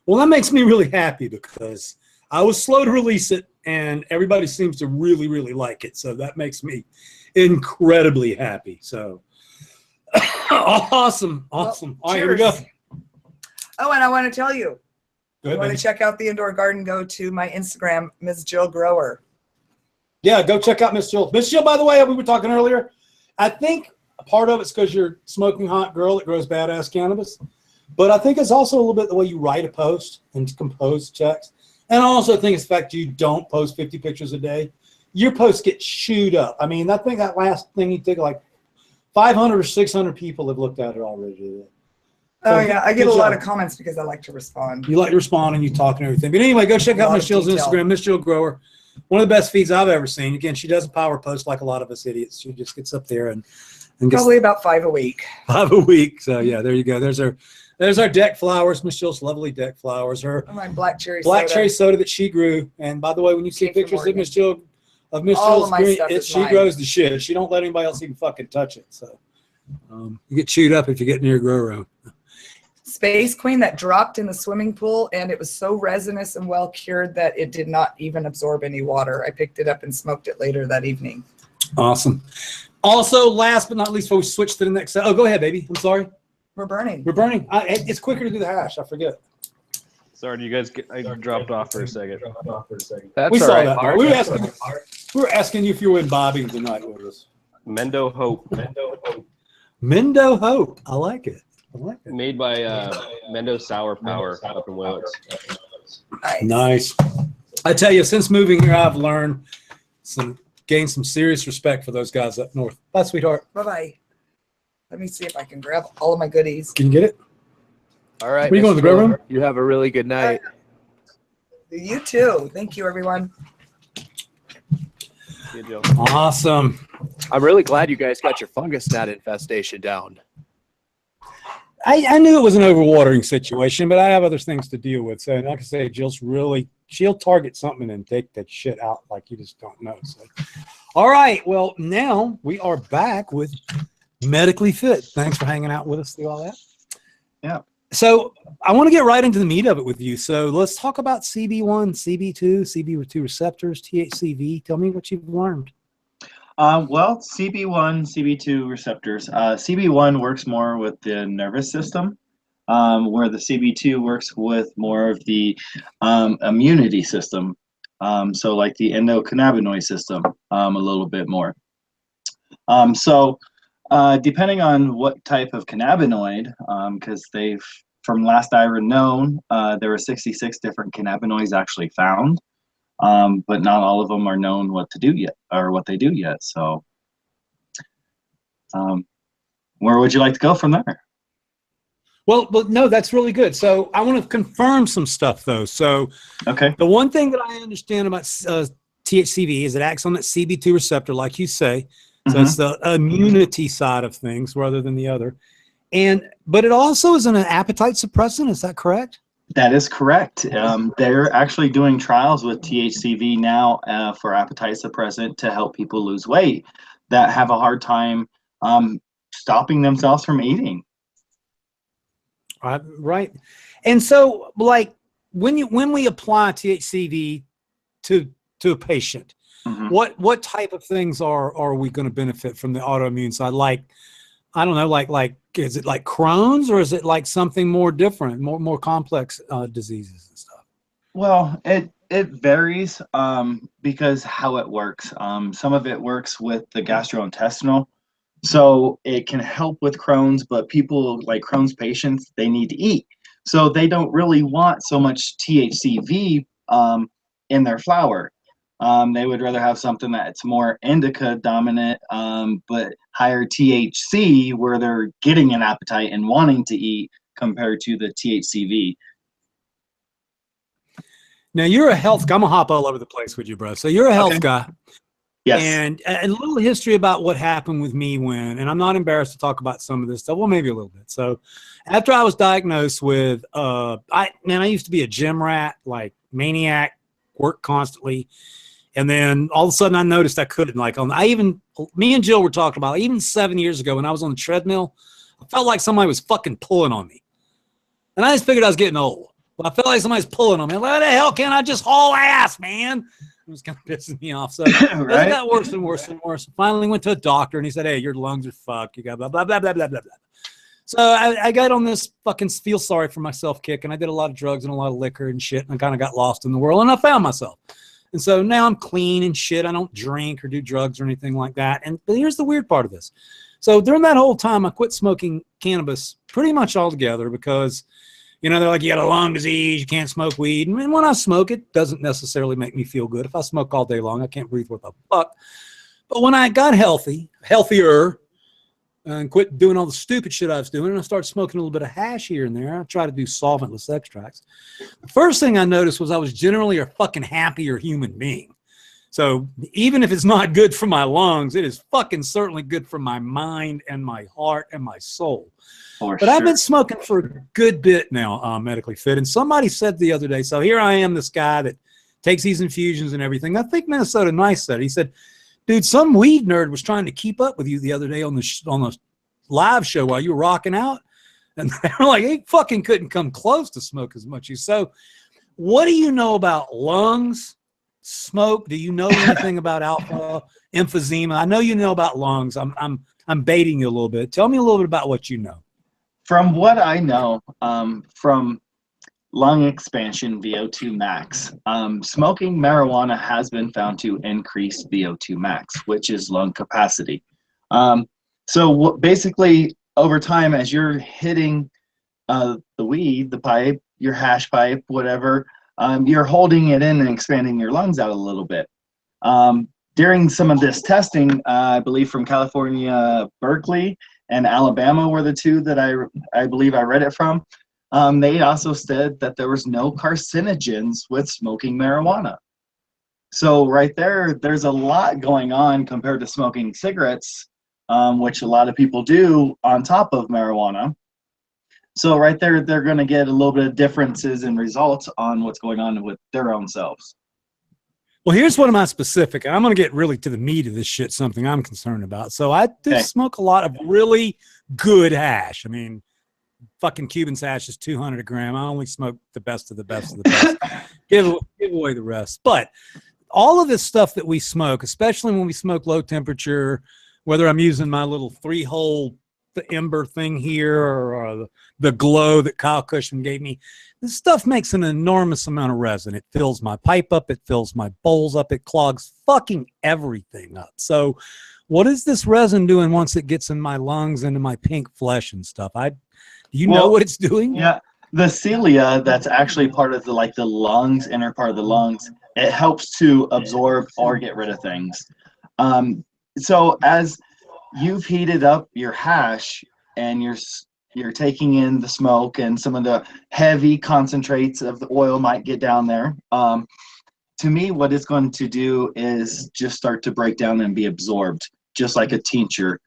Well, that makes me really happy because I was slow to release it, and everybody seems to really, really like it. So that makes me incredibly happy. So awesome. Well, all right, here we go. Oh, and I want to tell you, if you want to check out the indoor garden, go to my Instagram, MzJill Grower. Yeah, go check out Miss Jill. Miss Jill, by the way, we were talking earlier. I think a part of it's because you're smoking hot girl that grows badass cannabis. But I think it's also a little bit the way you write a post and compose checks. And I also think it's the fact you don't post 50 pictures a day. Your posts get chewed up. I mean, I think that last thing you took, like 500 or 600 people have looked at it already. Oh, yeah. I get a lot of comments because I like to respond. You like to respond and you talk and everything. But anyway, go check out Miss Jill's Instagram, Miss Jill Grower. One of the best feeds I've ever seen. Again, she doesn't power post like a lot of us idiots. She just gets up there and gets probably about 5 a week. 5 a week. So yeah, there you go. There's our deck flowers, Miss Jill's lovely deck flowers. Her my black cherry soda that she grew. And by the way, when you see pictures of Miss Jill Jill's green, she grows the shit. She don't let anybody else even fucking touch it. So you get chewed up if you get near your grow room. Space Queen that dropped in the swimming pool, and it was so resinous and well cured that it did not even absorb any water. I picked it up and smoked it later that evening. Awesome. Also, last but not least, before we switch to the next. Oh, go ahead, baby. I'm sorry. We're burning. We're burning. It's quicker to do the hash. I forget. Sorry, you guys. I dropped off for a second. That's we saw right, that. Mark. We were asking you if you were imbibing tonight with us. Mendo Hope. Mendo Hope. I like it. Made by Mendo Sour Power up in Willits. Nice. I tell you, since moving here, I've learned gained some serious respect for those guys up north. Bye, sweetheart. Bye-bye. Let me see if I can grab all of my goodies. Can you get it? All right. Where you going to the grow room? You have a really good night. You too. Thank you, everyone. Awesome. I'm really glad you guys got your fungus gnat infestation down. I knew it was an overwatering situation, but I have other things to deal with. So like I say, she'll target something and take that shit out like you just don't know. So, all right. Well, now we are back with Medically Fit. Thanks for hanging out with us through all that. Yeah. So I want to get right into the meat of it with you. So let's talk about CB1, CB2, CB2 receptors, THCV. Tell me what you've learned. Well, CB1, CB2 receptors. CB1 works more with the nervous system, where the CB2 works with more of the immunity system. So like the endocannabinoid system, a little bit more. Depending on what type of cannabinoid, because from last I ever known, there were 66 different cannabinoids actually found. But not all of them are known what to do yet, or what they do yet. So, where would you like to go from there? Well, no, that's really good. So I want to confirm some stuff though. So, okay, the one thing that I understand about THCV is it acts on that CB2 receptor, like you say. So it's the immunity side of things rather than the other. But it also is an appetite suppressant. Is that correct? That is correct. They're actually doing trials with THCV now for appetite suppressant to help people lose weight that have a hard time stopping themselves from eating. Right. And so, like, when we apply THCV to a patient, what type of things are we going to benefit from the autoimmune side? Like, I don't know, like is it like Crohn's, or is it like something more different, more complex diseases and stuff? Well, it varies because how it works. Some of it works with the gastrointestinal, so it can help with Crohn's, but people like Crohn's patients, they need to eat. So they don't really want so much THCV in their flower. They would rather have something that's more indica dominant, but higher THC, where they're getting an appetite and wanting to eat, compared to the THCV. Now you're a health guy. I'm gonna hop all over the place with you, bro. So you're a health guy. Yes. And a little history about what happened with me and I'm not embarrassed to talk about some of this stuff. Well, maybe a little bit. So after I was diagnosed with, I used to be a gym rat, like maniac, work constantly. And then all of a sudden I noticed I couldn't, me and Jill were talking about, even 7 years ago when I was on the treadmill, I felt like somebody was fucking pulling on me. And I just figured I was getting old. But I felt like somebody's pulling on me. Like, how the hell can I just haul ass, man? It was kind of pissing me off. So right? It got worse and worse and worse. Finally went to a doctor and he said, hey, your lungs are fucked. You got blah, blah, blah, blah, blah, blah, blah. So I got on this fucking feel sorry for myself kick, and I did a lot of drugs and a lot of liquor and shit, and I kind of got lost in the world, and I found myself. And so now I'm clean and shit. I don't drink or do drugs or anything like that. But here's the weird part of this. So during that whole time, I quit smoking cannabis pretty much altogether because, they're like, you got a lung disease, you can't smoke weed. And when I smoke, it doesn't necessarily make me feel good. If I smoke all day long, I can't breathe worth a fuck. But when I got healthier, and quit doing all the stupid shit I was doing, and I started smoking a little bit of hash here and there. I try to do solventless extracts. The first thing I noticed was I was generally a fucking happier human being. So even if it's not good for my lungs, it is fucking certainly good for my mind and my heart and my soul. But I've been smoking for a good bit now, Medically Fit. And somebody said the other day, so here I am, this guy that takes these infusions and everything. I think Minnesota Nice said, he said, dude, some weed nerd was trying to keep up with you the other day on the live show while you were rocking out. And they were like, he fucking couldn't come close to smoke as much as you. So what do you know about lungs, smoke? Do you know anything about alpha, emphysema? I know you know about lungs. I'm baiting you a little bit. Tell me a little bit about what you know. From what I know, from lung expansion, VO2 max. Smoking marijuana has been found to increase VO2 max, which is lung capacity. Basically, over time, as you're hitting the weed, the pipe, your hash pipe, whatever, you're holding it in and expanding your lungs out a little bit. During some of this testing, I believe from California, Berkeley, and Alabama were the two that I believe I read it from. They also said that there was no carcinogens with smoking marijuana. So right there's a lot going on compared to smoking cigarettes, which a lot of people do on top of marijuana. So right there, they're going to get a little bit of differences in results on what's going on with their own selves. Well, here's one of my specific. I'm going to get really to the meat of this shit, something I'm concerned about. So I do smoke a lot of really good hash. I mean, fucking Cuban's hash is 200 a gram. I only smoke the best of the best of the best. give away the rest. But all of this stuff that we smoke, especially when we smoke low temperature, whether I'm using my little 3-hole the ember thing here or the glow that Kyle Cushman gave me, this stuff makes an enormous amount of resin. It fills my pipe up, it fills my bowls up, it clogs fucking everything up. So what is this resin doing once it gets in my lungs, into my pink flesh and stuff? Do you know what it's doing? Yeah, the cilia, that's actually part of the lungs, inner part of the lungs, it helps to absorb or get rid of things. So as you've heated up your hash and you're taking in the smoke and some of the heavy concentrates of the oil might get down there. To me, what it's going to do is just start to break down and be absorbed, just like a tincture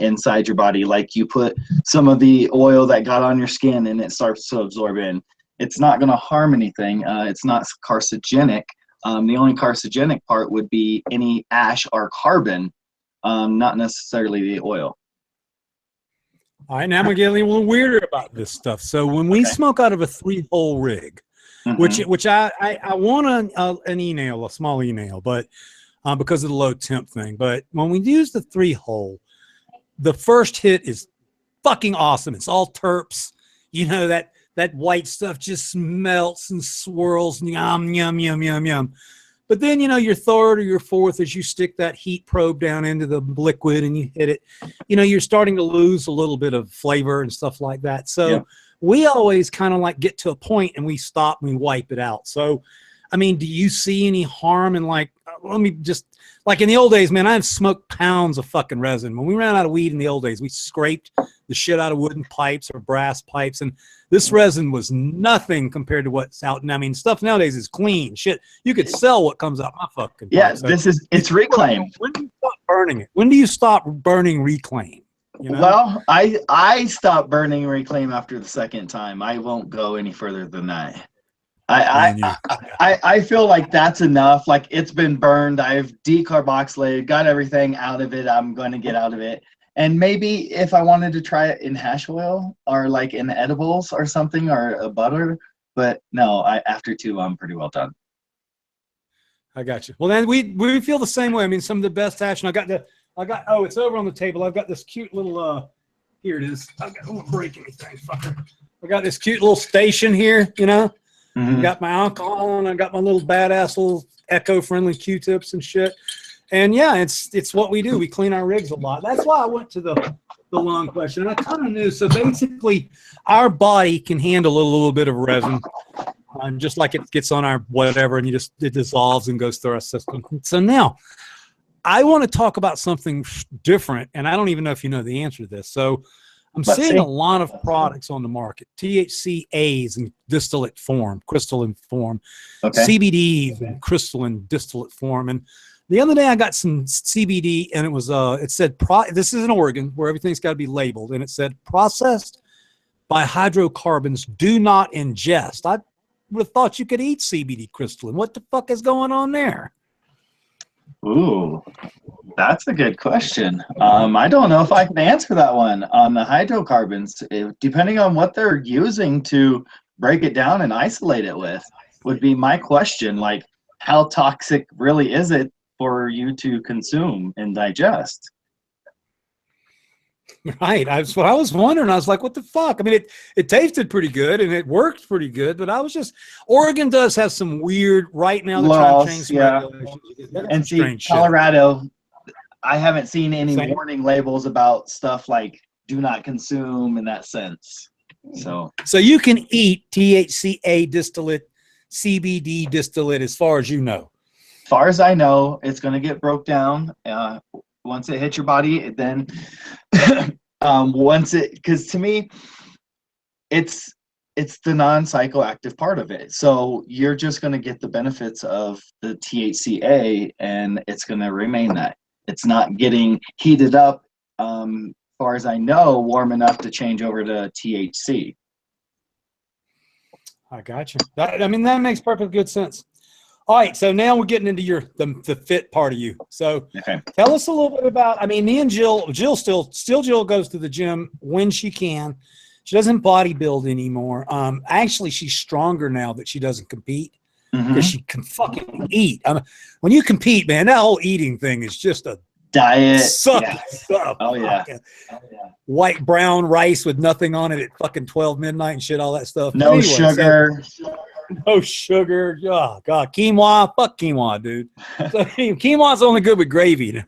inside your body. Like you put some of the oil that got on your skin and it starts to absorb in. It's not going to harm anything. It's not carcinogenic. The only carcinogenic part would be any ash or carbon, not necessarily the oil. All right, now I'm going to get a little weirder about this stuff. So when we smoke out of a 3-hole rig, which I want an e-nail, a small e-nail, but because of the low temp thing. But when we use the 3-hole, the first hit is fucking awesome. It's all terps. You know, that white stuff just melts and swirls and yum, yum, yum, yum, yum. But then, you know, your third or your fourth, as you stick that heat probe down into the liquid and you hit it, you know, you're starting to lose a little bit of flavor and stuff like that. So we always kind of like get to a point and we stop and we wipe it out. So, I mean, do you see any harm in let me just, like in the old days, man, I've smoked pounds of fucking resin. When we ran out of weed in the old days, we scraped the shit out of wooden pipes or brass pipes. And this resin was nothing compared to what's out. And I mean, stuff nowadays is clean shit. You could sell what comes out my fucking pipe. So it's reclaim. When do you stop burning it? When do you stop burning reclaim? You know? Well, I stopped burning reclaim after the second time. I won't go any further than that. I feel like that's enough. Like it's been burned. I've decarboxylated, got everything out of it. I'm going to get out of it. And maybe if I wanted to try it in hash oil or like in edibles or something or a butter, but no, after 2, I'm pretty well done. I got you. Well, then we feel the same way. I mean, some of the best hash, and oh, it's over on the table. I've got this cute little here it is. I won't break anything, fucker. I got this cute little station here, you know. I got my alcohol and I got my little badass little eco-friendly Q-tips and shit. And yeah, it's what we do. We clean our rigs a lot. That's why I went to the lung question. And I kind of knew. So basically, our body can handle a little bit of resin, just like it gets on our whatever, and it dissolves and goes through our system. So now, I want to talk about something different, and I don't even know if you know the answer to this. So I'm seeing a lot of products on the market, THCAs in distillate form, crystalline form, CBDs in crystalline distillate form. And the other day I got some CBD and it said, this is in Oregon where everything's got to be labeled. And it said processed by hydrocarbons, do not ingest. I would have thought you could eat CBD crystalline. What the fuck is going on there? Ooh, that's a good question. I don't know if I can answer that one on the hydrocarbons. Depending on what they're using to break it down and isolate it with, would be my question. Like, how toxic really is it for you to consume and digest? Right. That's what I was wondering. I was like, what the fuck? I mean, it tasted pretty good and it worked pretty good, but Oregon does have some weird, right now they're trying to change some regulations. And see, Colorado, I haven't seen any warning labels about stuff like do not consume in that sense. So you can eat THCA distillate, CBD distillate as far as you know. As far as I know, it's going to get broke down. Once it hits your body, then because to me, it's the non-psychoactive part of it. So you're just going to get the benefits of the THCA, and it's going to remain that. It's not getting heated up, as far as I know, warm enough to change over to THC. I got you. I mean, that makes perfect good sense. All right, so now we're getting into the fit part of you. So tell us a little bit about. I mean, me and Jill Jill goes to the gym when she can. She doesn't bodybuild anymore. Actually, she's stronger now that she doesn't compete because she can fucking eat. When you compete, man, that whole eating thing is just a diet. Stuff. Oh yeah. White brown rice with nothing on it at fucking 12 midnight and shit, all that stuff. No anyway, sugar. No sugar. Oh God, quinoa. Fuck quinoa, dude. So quinoa's only good with gravy.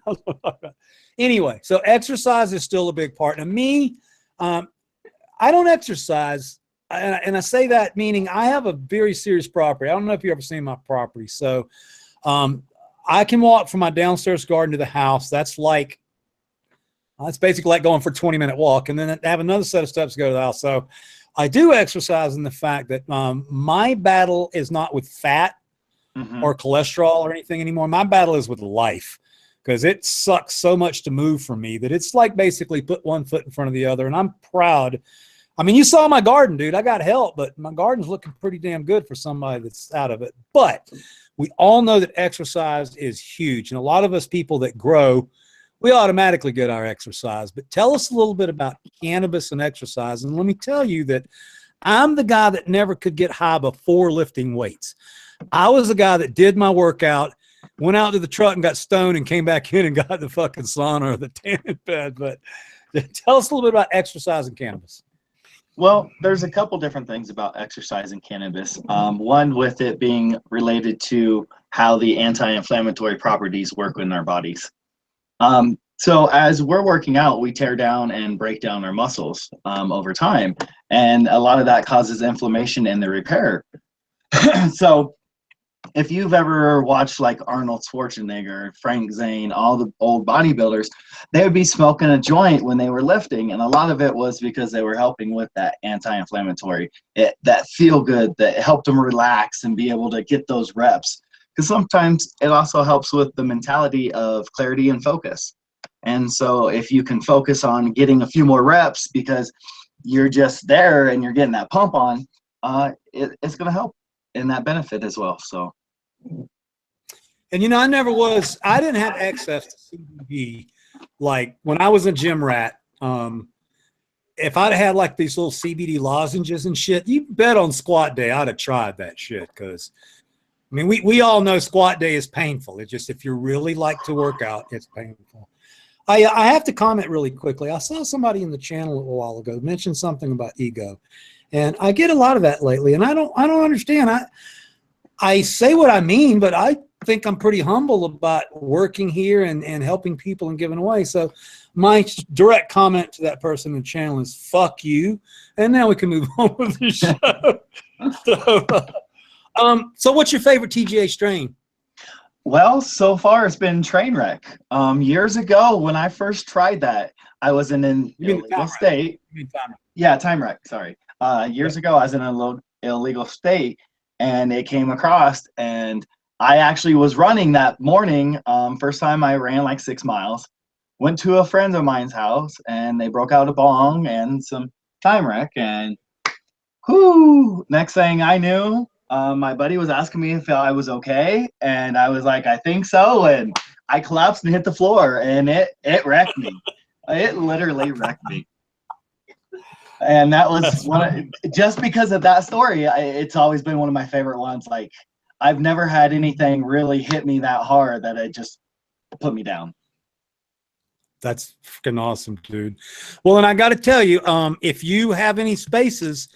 Anyway, so exercise is still a big part. Now me, I don't exercise, and I say that meaning I have a very serious property. I don't know if you've ever seen my property. So I can walk from my downstairs garden to the house. That's basically like going for a 20-minute walk, and then I have another set of steps to go to the house. So I do exercise in the fact that my battle is not with fat or cholesterol or anything anymore. My battle is with life, because it sucks so much to move for me that it's like basically put one foot in front of the other. And I'm proud. I mean, you saw my garden, dude. I got help, but my garden's looking pretty damn good for somebody that's out of it. But we all know that exercise is huge. And a lot of us people that grow, we automatically get our exercise. But tell us a little bit about cannabis and exercise. And let me tell you that I'm the guy that never could get high before lifting weights. I was the guy that did my workout, went out to the truck and got stoned and came back in and got the fucking sauna or the tanning bed. But tell us a little bit about exercise and cannabis. Well, there's a couple different things about exercise and cannabis. One with it being related to how the anti-inflammatory properties work in our bodies. So as we're working out, we tear down and break down our muscles over time. And a lot of that causes inflammation in the repair. So if you've ever watched like Arnold Schwarzenegger, Frank Zane, all the old bodybuilders, they would be smoking a joint when they were lifting. And a lot of it was because they were helping with that anti-inflammatory, that feel good, that helped them relax and be able to get those reps. Because sometimes it also helps with the mentality of clarity and focus. And so if you can focus on getting a few more reps because you're just there and you're getting that pump on, it's going to help in that benefit as well. So, and you know, I didn't have access to CBD like when I was a gym rat. If I'd had like these little CBD lozenges and shit, you bet on squat day I'd have tried that shit. Because I mean, we all know squat day is painful. It's just if you really like to work out, it's painful. I have to comment really quickly. I saw somebody in the channel a while ago mention something about ego, and I get a lot of that lately. And I don't understand. I say what I mean, but I think I'm pretty humble about working here and helping people and giving away. So my direct comment to that person in the channel is "fuck you," and now we can move on with the show. So what's your favorite TGA strain? Well, so far it's been Trainwreck. Years ago when I first tried that, I was in an illegal state. Yeah, Time Wreck, sorry. Years ago I was in an illegal state and it came across, and I actually was running that morning. First time I ran like 6 miles. Went to a friend of mine's house and they broke out a bong and some Time Wreck, and whoo, next thing I knew, my buddy was asking me if I was okay, and I was like, I think so, and I collapsed and hit the floor, and it wrecked me. It literally wrecked me. And that was just because of that story. It's always been one of my favorite ones. Like, I've never had anything really hit me that hard that it just put me down. That's freaking awesome, dude. Well, and I got to tell you, if you have any spaces,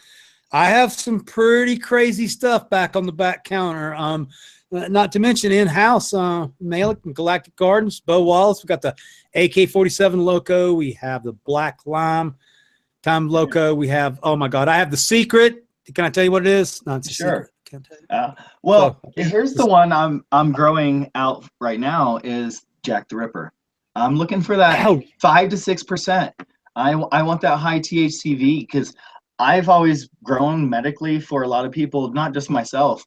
I have some pretty crazy stuff back on the back counter. Not to mention in-house, Malik and Galactic Gardens, Bo Wallace. We got the AK-47 Loco. We have the Black Lime Time Loco. We have, oh my God, I have the Secret. Can I tell you what it is? No, it's a Sure. secret. Can't tell you. Well, here's the one I'm growing out right now is Jack the Ripper. I'm looking for that 5 to 6%. I want that high THCV because I've always grown medically for a lot of people, not just myself,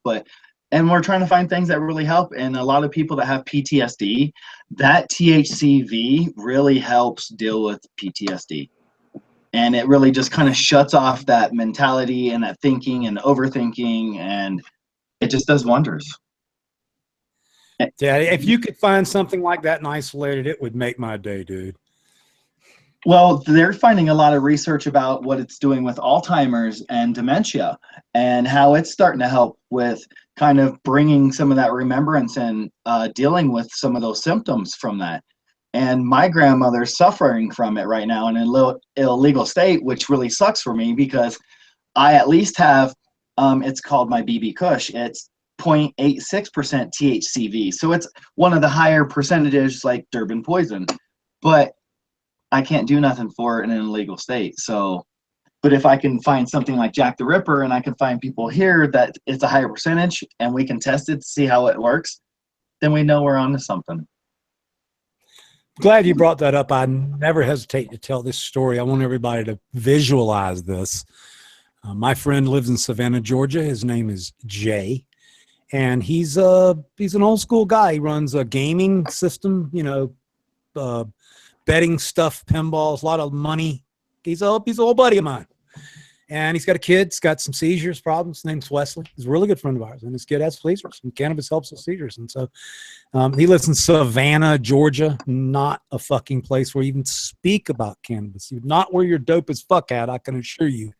and we're trying to find things that really help. And a lot of people that have PTSD, that THCV really helps deal with PTSD. And it really just kind of shuts off that mentality and that thinking and overthinking, and it just does wonders. Yeah, if you could find something like that and isolate it, it would make my day, dude. Well, they're finding a lot of research about what it's doing with Alzheimer's and dementia, and how it's starting to help with kind of bringing some of that remembrance and dealing with some of those symptoms from that. And my grandmother's suffering from it right now in an illegal state, which really sucks for me because I at least have, it's called my BB Kush. It's 0.86% THCV. So it's one of the higher percentages like Durban poison. But I can't do nothing for it in an illegal state. So, but if I can find something like Jack the Ripper and I can find people here that it's a higher percentage and we can test it to see how it works, then we know we're onto something. Glad you brought that up. I never hesitate to tell this story. I want everybody to visualize this. My friend lives in Savannah, Georgia. His name is Jay, and he's an old school guy. He runs a gaming system, you know, betting stuff, pinballs, a lot of money. He's an old buddy of mine. And he's got a kid. He's got some seizures problems. His name's Wesley. He's a really good friend of ours. And his kid has seizures. And cannabis helps with seizures. And so he lives in Savannah, Georgia. Not a fucking place where you even speak about cannabis. Not where you're dope as fuck at, I can assure you.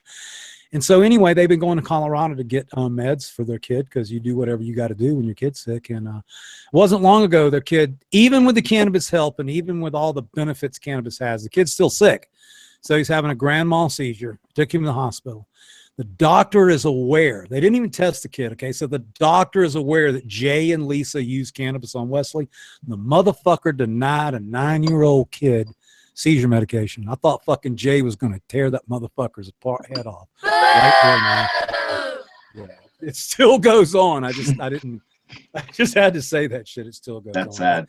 And so anyway, they've been going to Colorado to get meds for their kid because you do whatever you got to do when your kid's sick. And it wasn't long ago, their kid, even with the cannabis help and even with all the benefits cannabis has, the kid's still sick. So he's having a grand mal seizure. Took him to the hospital. The doctor is aware. They didn't even test the kid, okay? So the doctor is aware that Jay and Lisa used cannabis on Wesley. The motherfucker denied a 9-year-old kid seizure medication. I thought fucking Jay was going to tear that motherfucker's head off. Right there, yeah. It still goes on. I just had to say that shit. It still goes on. That's sad.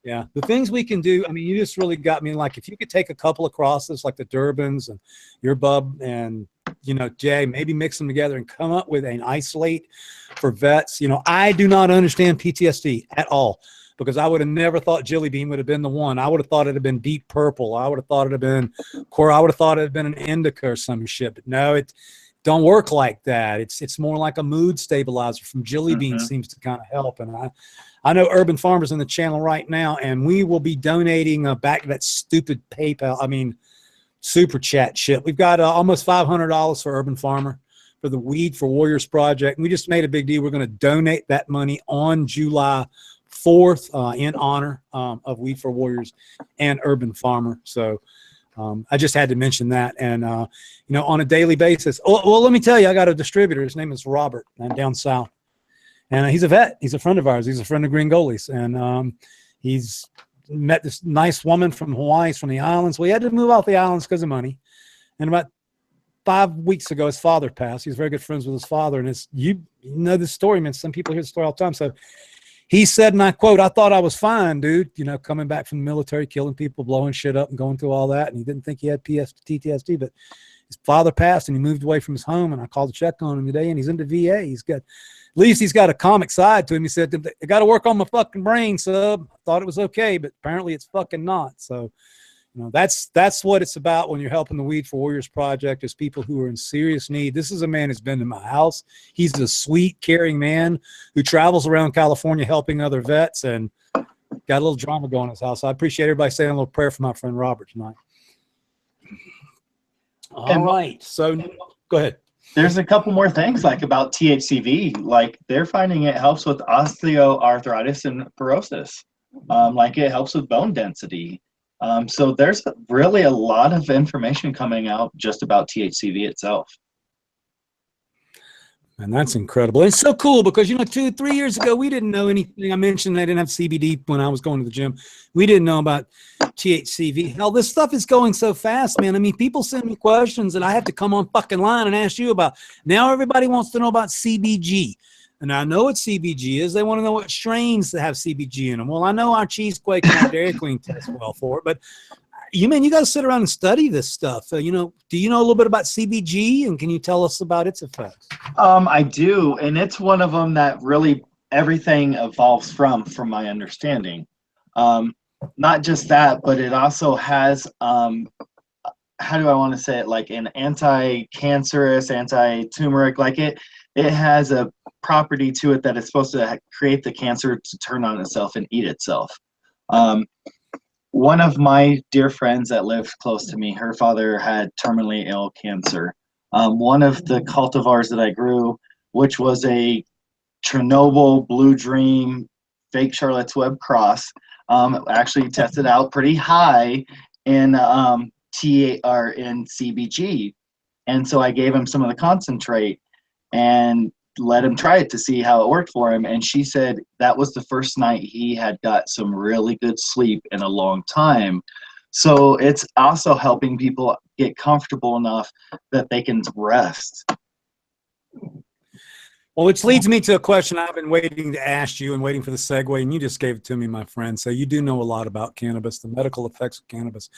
Yeah, the things we can do. I mean, you just really got me. Like, if you could take a couple of crosses, like the Durbans and your bub and, you know, Jay, maybe mix them together and come up with an isolate for vets. You know, I do not understand PTSD at all because I would have never thought Jilly Bean would have been the one. I would have thought it had been Deep Purple. I would have thought it had been Core. I would have thought it had been an Indica or some shit. But no, it don't work like that. It's more like a mood stabilizer from Jilly Bean seems to kind of help. And I know Urban Farmers in the channel right now, and we will be donating back to that stupid PayPal, super chat shit. We've got almost $500 for Urban Farmer for the Weed for Warriors project. And we just made a big deal. We're going to donate that money on July 4th in honor of Weed for Warriors and Urban Farmer. So I just had to mention that. And, you know, on a daily basis. Well, let me tell you, I got a distributor. His name is Robert down south. And he's a vet. He's a friend of ours. He's a friend of Greengoli's. And he's met this nice woman from Hawaii. He's from the islands. Well, he had to move off the islands because of money. And about 5 weeks ago, his father passed. He's very good friends with his father. And you know this story, man. Some people hear the story all the time. So he said, and I quote, "I thought I was fine, dude. You know, coming back from the military, killing people, blowing shit up and going through all that. And he didn't think he had PTSD, but his father passed and he moved away from his home. And I called to check on him today and he's in the VA. At least he's got a comic side to him. He said, I got to work on my fucking brain, sub. Thought it was okay, but apparently it's fucking not. So, you know, that's what it's about when you're helping the Weed for Warriors project is people who are in serious need. This is a man who's been to my house. He's a sweet, caring man who travels around California helping other vets and got a little drama going in his house. I appreciate everybody saying a little prayer for my friend Robert tonight. All right. So go ahead. There's a couple more things like about THCV, like they're finding it helps with osteoarthritis and porosis, like it helps with bone density. So there's really a lot of information coming out just about THCV itself. And that's incredible. It's so cool because, you know, 2-3 years ago, we didn't know anything. I mentioned I didn't have CBD when I was going to the gym. We didn't know about THCV. Hell, this stuff is going so fast, man. I mean, people send me questions that I have to come on fucking line and ask you about. Now everybody wants to know about CBG. And I know what CBG is. They want to know what strains that have CBG in them. Well, I know our Cheesequake and our Dairy Queen test well for it, but you got to sit around and study this stuff. You know, do you know a little bit about CBG, and can you tell us about its effects? I do, and it's one of them that really everything evolves from my understanding. Not just that, but it also has how do I want to say it? Like an anti-cancerous, anti-tumoric, like it has a property to it that it's supposed to create the cancer to turn on itself and eat itself. One of my dear friends that lived close to me, her father had terminally ill cancer. One of the cultivars that I grew, which was a Chernobyl Blue Dream fake Charlotte's Web cross, actually tested out pretty high in in CBG. And so I gave him some of the concentrate and let him try it to see how it worked for him. And she said that was the first night he had got some really good sleep in a long time. So it's also helping people get comfortable enough that they can rest. Well, which leads me to a question I've been waiting to ask you and waiting for the segue, and you just gave it to me, my friend. So you do know a lot about cannabis, the medical effects of cannabis.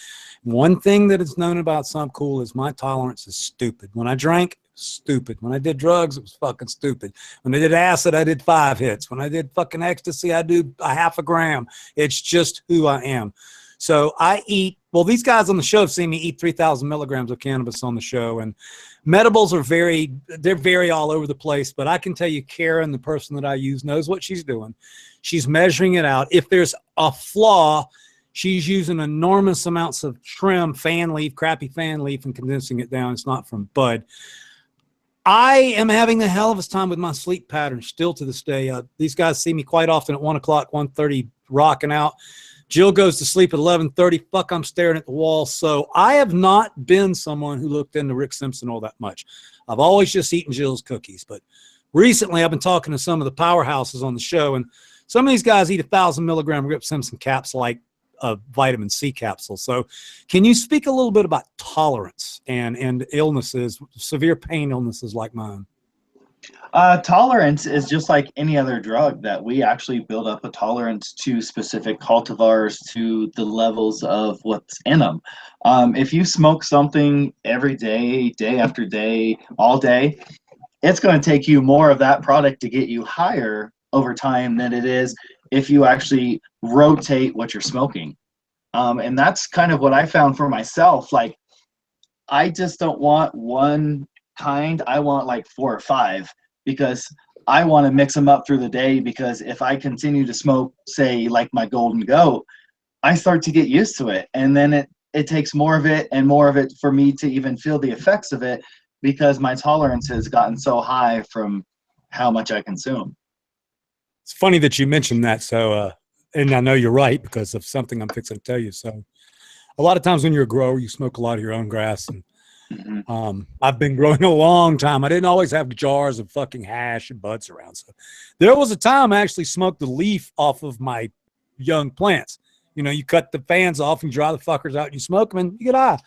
One thing that is known about Some Cool is my tolerance is stupid. When I drank, stupid. When I did drugs, it was fucking stupid. When I did acid, I did 5 hits. When I did fucking ecstasy, I do a half a gram. It's just who I am. So I eat, well, these guys on the show have seen me eat 3,000 milligrams of cannabis on the show, and medibles are they're very all over the place, but I can tell you Karen, the person that I use, knows what she's doing. She's measuring it out. If there's a flaw, she's using enormous amounts of trim, fan leaf, crappy fan leaf, and condensing it down. It's not from bud. I am having the hell of a time with my sleep pattern still to this day. These guys see me quite often at 1 o'clock, 1:30, rocking out. Jill goes to sleep at 11:30. Fuck, I'm staring at the wall. So I have not been someone who looked into Rick Simpson all that much. I've always just eaten Jill's cookies. But recently I've been talking to some of the powerhouses on the show, and some of these guys eat 1,000 milligram Rip Simpson caps like a vitamin C capsule. So can you speak a little bit about tolerance and illnesses, severe pain illnesses like mine? Tolerance is just like any other drug that we actually build up a tolerance to specific cultivars, to the levels of what's in them. If you smoke something every day, day after day, all day, it's going to take you more of that product to get you higher over time than it is if you actually rotate what you're smoking. And that's kind of what I found for myself. Like, I just don't want one kind. I want like 4 or 5, because I want to mix them up through the day, because if I continue to smoke, say like my Golden Goat, I start to get used to it. And then it takes more of it and more of it for me to even feel the effects of it, because my tolerance has gotten so high from how much I consume. It's funny that you mentioned that. So, and I know you're right because of something I'm fixing to tell you. So a lot of times when you're a grower, you smoke a lot of your own grass. And I've been growing a long time. I didn't always have jars of fucking hash and buds around. So there was a time I actually smoked the leaf off of my young plants. You know, you cut the fans off and dry the fuckers out and you smoke them and you get high.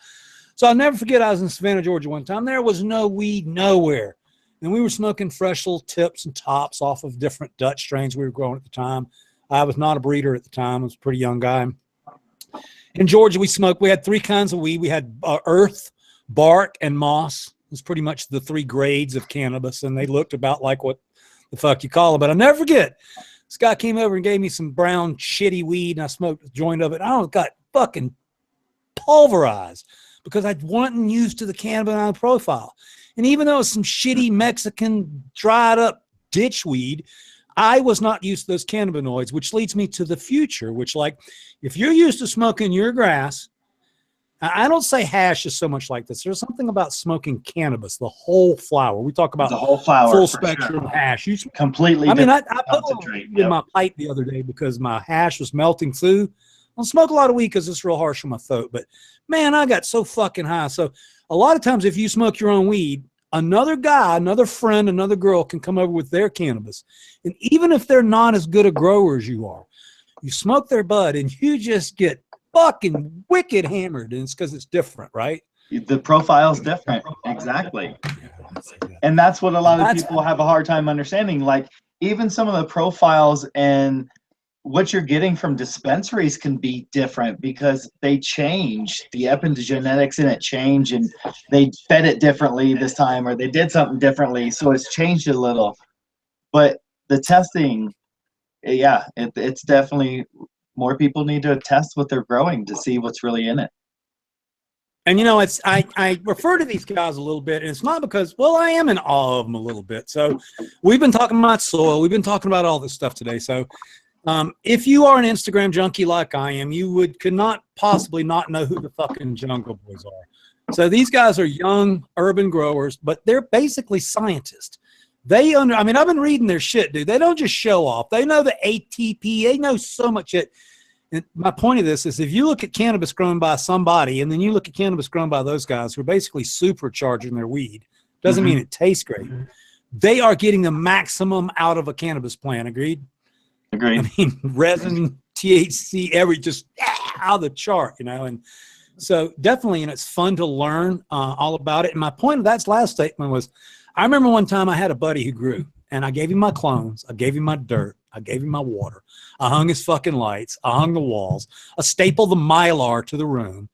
So I'll never forget, I was in Savannah, Georgia one time. There was no weed nowhere. And we were smoking fresh little tips and tops off of different Dutch strains we were growing at the time. I was not a breeder at the time. I was a pretty young guy. In Georgia, we had 3 kinds of weed. We had earth, bark, and moss. It was pretty much the 3 grades of cannabis, and they looked about like what the fuck you call it. But I'll never forget, this guy came over and gave me some brown shitty weed, and I smoked a joint of it. I got fucking pulverized because I wasn't used to the cannabinoid profile. And even though it's some shitty Mexican dried up ditch weed, I was not used to those cannabinoids, which leads me to the future, which, like, if you're used to smoking your grass, I don't say hash is so much like this. There's something about smoking cannabis, the whole flower. We talk about the whole flower, full spectrum hash. You completely. I mean, I put it in my pipe the other day because my hash was melting through. I don't smoke a lot of weed because it's real harsh on my throat. But man, I got so fucking high. So a lot of times, if you smoke your own weed, another guy, another friend, another girl can come over with their cannabis. And even if they're not as good a grower as you are, you smoke their bud and you just get fucking wicked hammered. And it's because it's different, right? The profile's different. Exactly. And that's what a lot of people have a hard time understanding. Like, even some of the profiles and what you're getting from dispensaries can be different because they change. The epigenetics in it change, and they fed it differently this time, or they did something differently, so it's changed a little. But the testing, yeah, it's definitely, more people need to test what they're growing to see what's really in it. And, you know, it's I refer to these guys a little bit, and it's not because, well, I am in awe of them a little bit. So we've been talking about soil. We've been talking about all this stuff today. So if you are an Instagram junkie like I am, you could not possibly not know who the fucking Jungle Boys are. So these guys are young urban growers, but they're basically scientists. I mean, I've been reading their shit, dude. They don't just show off. They know the ATP. They know so much shit. And my point of this is if you look at cannabis grown by somebody and then you look at cannabis grown by those guys who are basically supercharging their weed, doesn't mean it tastes great. They are getting the maximum out of a cannabis plant. Agreed? Agreed. I mean, resin, THC, just out of the chart, you know. And so definitely, and it's fun to learn all about it. And my point of that last statement was, I remember one time I had a buddy who grew, and I gave him my clones, I gave him my dirt, I gave him my water, I hung his fucking lights, I hung the walls, I stapled the Mylar to the room,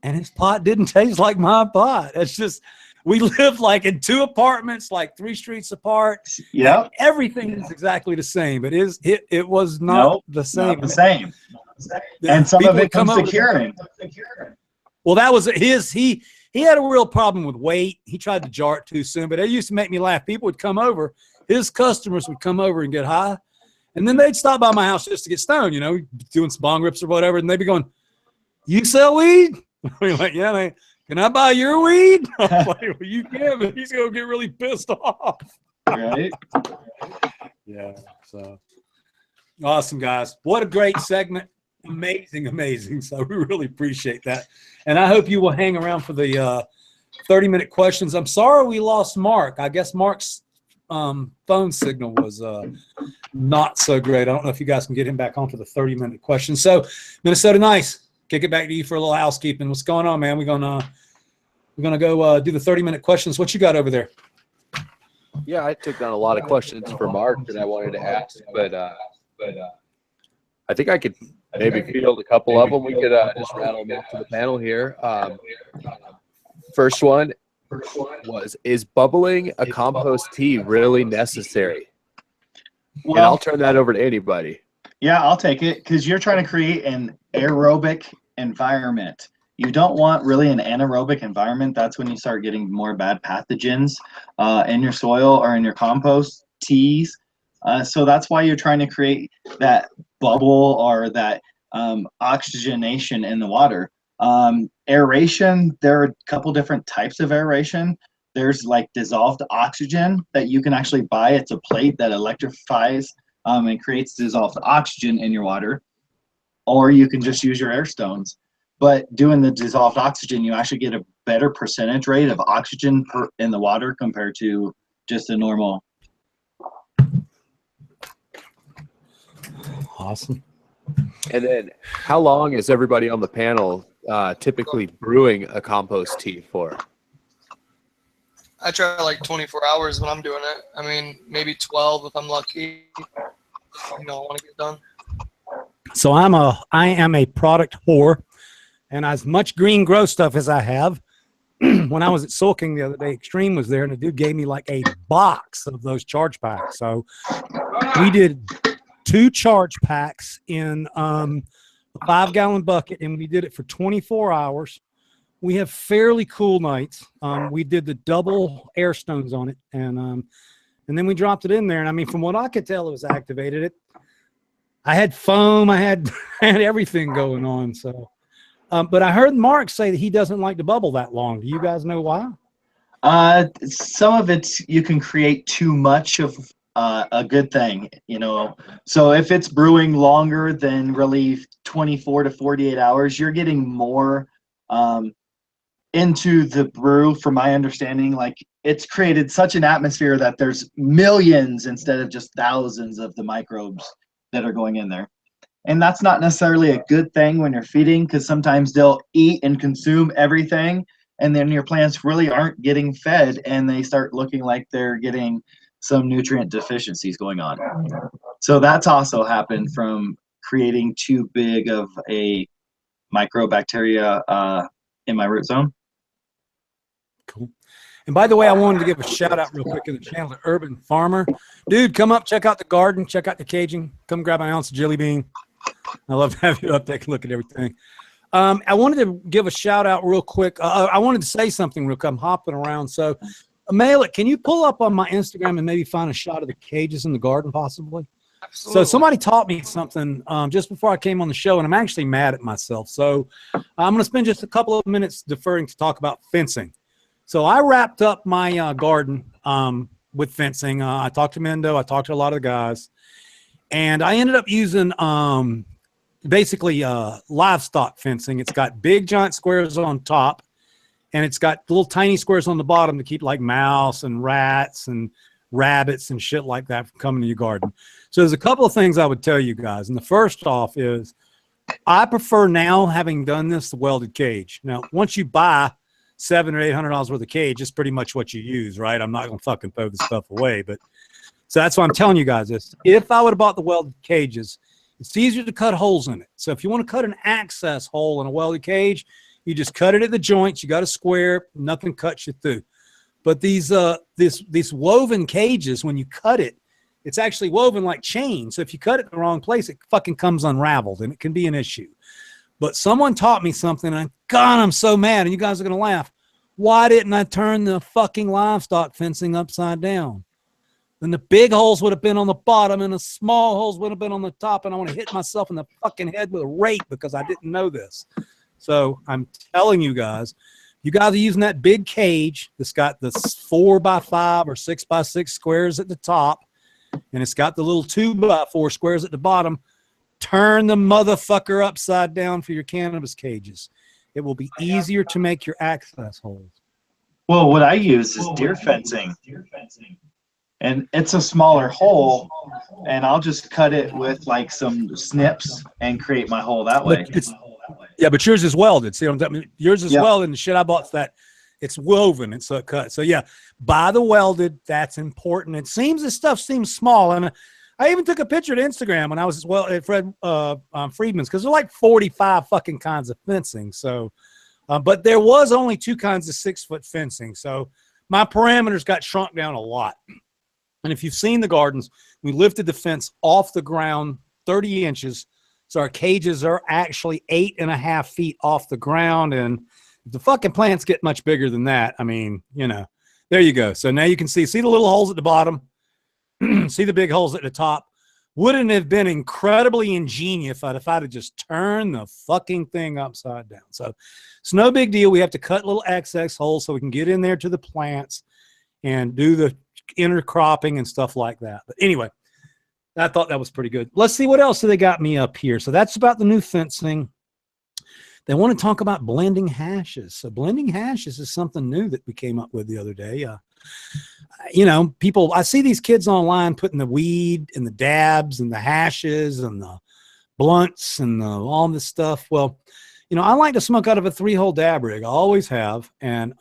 and his pot didn't taste like my pot. It's just, we lived like in 2 apartments, like 3 streets apart. Yeah. Everything is exactly the same. It was not the same. Not the same. And some of it comes to curing. Well, that was he had a real problem with weight. He tried to jar it too soon, but it used to make me laugh. People would come over, his customers would come over and get high, and then they'd stop by my house just to get stoned, you know, doing some bong rips or whatever, and they'd be going, "You sell weed?" We're like, "Yeah, man. Can I buy your weed?" I was like, "Well, you can, but he's gonna get really pissed off." Right? Yeah. So awesome, guys. What a great segment. Amazing. So we really appreciate that. And I hope you will hang around for the 30-minute questions. I'm sorry we lost Mark. I guess Mark's phone signal was not so great. I don't know if you guys can get him back on for the 30-minute questions. So Minnesota Nice, kick it back to you for a little housekeeping. What's going on, man? We're gonna go do the 30-minute questions. What you got over there? Yeah, I took down a lot of questions for Mark that I wanted to ask, but I think I could maybe field a couple of them. We could just rattle them off to the panel here. First one was, is bubbling a compost tea really necessary? Well, and I'll turn that over to anybody. Yeah, I'll take it, because you're trying to create an aerobic environment. You don't want really an anaerobic environment. That's when you start getting more bad pathogens in your soil or in your compost teas. So that's why you're trying to create that bubble or that oxygenation in the water. Aeration, there are a couple different types of aeration. There's like dissolved oxygen that you can actually buy. It's a plate that electrifies and creates dissolved oxygen in your water. Or you can just use your air stones. But doing the dissolved oxygen, you actually get a better percentage rate of oxygen in the water compared to just a normal. Awesome. And then how long is everybody on the panel typically brewing a compost tea for? I try like 24 hours when I'm doing it. I mean, maybe 12 if I'm lucky. You know, I want to get done. So I am a product whore, and as much Greengro stuff as I have, when I was at Sulking the other day, Extreme was there, and the dude gave me like a box of those charge packs. So we did 2 charge packs in a 5-gallon bucket, and we did it for 24 hours. We have fairly cool nights. We did the double air stones on it, and then we dropped it in there. And I mean, from what I could tell, it was activated. I had foam, I had everything going on. So, but I heard Mark say that he doesn't like to bubble that long. Do you guys know why? Some of it's you can create too much of a good thing, you know. So if it's brewing longer than really 24 to 48 hours, you're getting more into the brew. From my understanding, like it's created such an atmosphere that there's millions instead of just thousands of the microbes that are going in there. And that's not necessarily a good thing when you're feeding, because sometimes they'll eat and consume everything, and then your plants really aren't getting fed, and they start looking like they're getting some nutrient deficiencies going on. So that's also happened from creating too big of a microbacteria in my root zone. Cool. And by the way, I wanted to give a shout out real quick in the channel to Urban Farmer. Dude, come up, check out the garden, check out the caging. Come grab an ounce of jelly bean. I love to have you up there and look at everything. I wanted to give a shout out real quick. I wanted to say something real quick. I'm hopping around. So, Malik, can you pull up on my Instagram and maybe find a shot of the cages in the garden, possibly? Absolutely. So somebody taught me something just before I came on the show, and I'm actually mad at myself. So I'm going to spend just a couple of minutes deferring to talk about fencing. So I wrapped up my garden with fencing. I talked to Mendo. I talked to a lot of the guys. And I ended up using basically livestock fencing. It's got big giant squares on top, and it's got little tiny squares on the bottom to keep like mouse and rats and rabbits and shit like that from coming to your garden. So there's a couple of things I would tell you guys. And the first off is I prefer now, having done this, the welded cage. Now, once you buy $700 or $800 worth of cage, it's pretty much what you use, right? I'm not going to fucking throw this stuff away. But so that's why I'm telling you guys this. If I would have bought the welded cages, it's easier to cut holes in it. So if you want to cut an access hole in a welded cage, you just cut it at the joints. You got a square, nothing cuts you through. But these woven cages, when you cut it, it's actually woven like chain. So if you cut it in the wrong place, it fucking comes unraveled, and it can be an issue. But someone taught me something, and God, I'm so mad, and you guys are going to laugh. Why didn't I turn the fucking livestock fencing upside down? Then the big holes would have been on the bottom, and the small holes would have been on the top, and I want to hit myself in the fucking head with a rake because I didn't know this. So I'm telling you guys are using that big cage that's got the 4x5 or 6x6 squares at the top, and it's got the little 2x4 squares at the bottom. Turn the motherfucker upside down for your cannabis cages. It will be easier to make your access holes. Well, what I use is deer fencing. And it's a smaller hole, and I'll just cut it with like some snips and create my hole that way. Yeah, but yours is welded. See what I'm talking? Yours is welded, and the shit I bought that it's woven and so cut. So yeah, buy the welded. That's important. It seems this stuff seems small, and I even took a picture to Instagram when I was at Fred Friedman's, because there are like 45 fucking kinds of fencing. So, but there was only 2 kinds of 6-foot fencing. So my parameters got shrunk down a lot. And if you've seen the gardens, we lifted the fence off the ground 30 inches. So our cages are actually 8.5 feet off the ground. And if the fucking plants get much bigger than that, I mean, you know, there you go. So now you can see the little holes at the bottom, see the big holes at the top. Wouldn't have been incredibly ingenious if I'd have just turned the fucking thing upside down. So it's no big deal. We have to cut little access holes so we can get in there to the plants and do the intercropping and stuff like that. But anyway, I thought that was pretty good. Let's see what else they got me up here. So that's about the new fencing. They want to talk about blending hashes. So blending hashes is something new that we came up with the other day. You know, people, I see these kids online putting the weed and the dabs and the hashes and the blunts and all this stuff. Well, you know, I like to smoke out of a 3-hole dab rig. I always have. And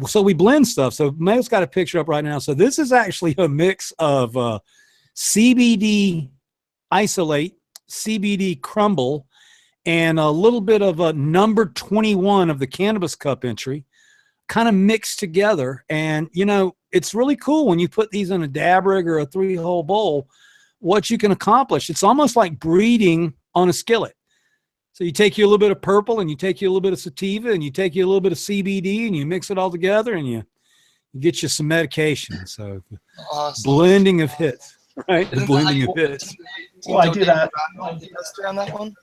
so we blend stuff. So May's got a picture up right now. So this is actually a mix of CBD isolate, CBD crumble, and a little bit of a number 21 of the cannabis cup entry kind of mixed together. And, you know, it's really cool when you put these in a dab rig or a 3-hole bowl, what you can accomplish. It's almost like breeding on a skillet. So you take you a little bit of purple, and you take you a little bit of sativa, and you take you a little bit of CBD, and you mix it all together, and you get you some medication. So awesome. Blending of hits, right? The blending of hits. Well, I do that. On that one.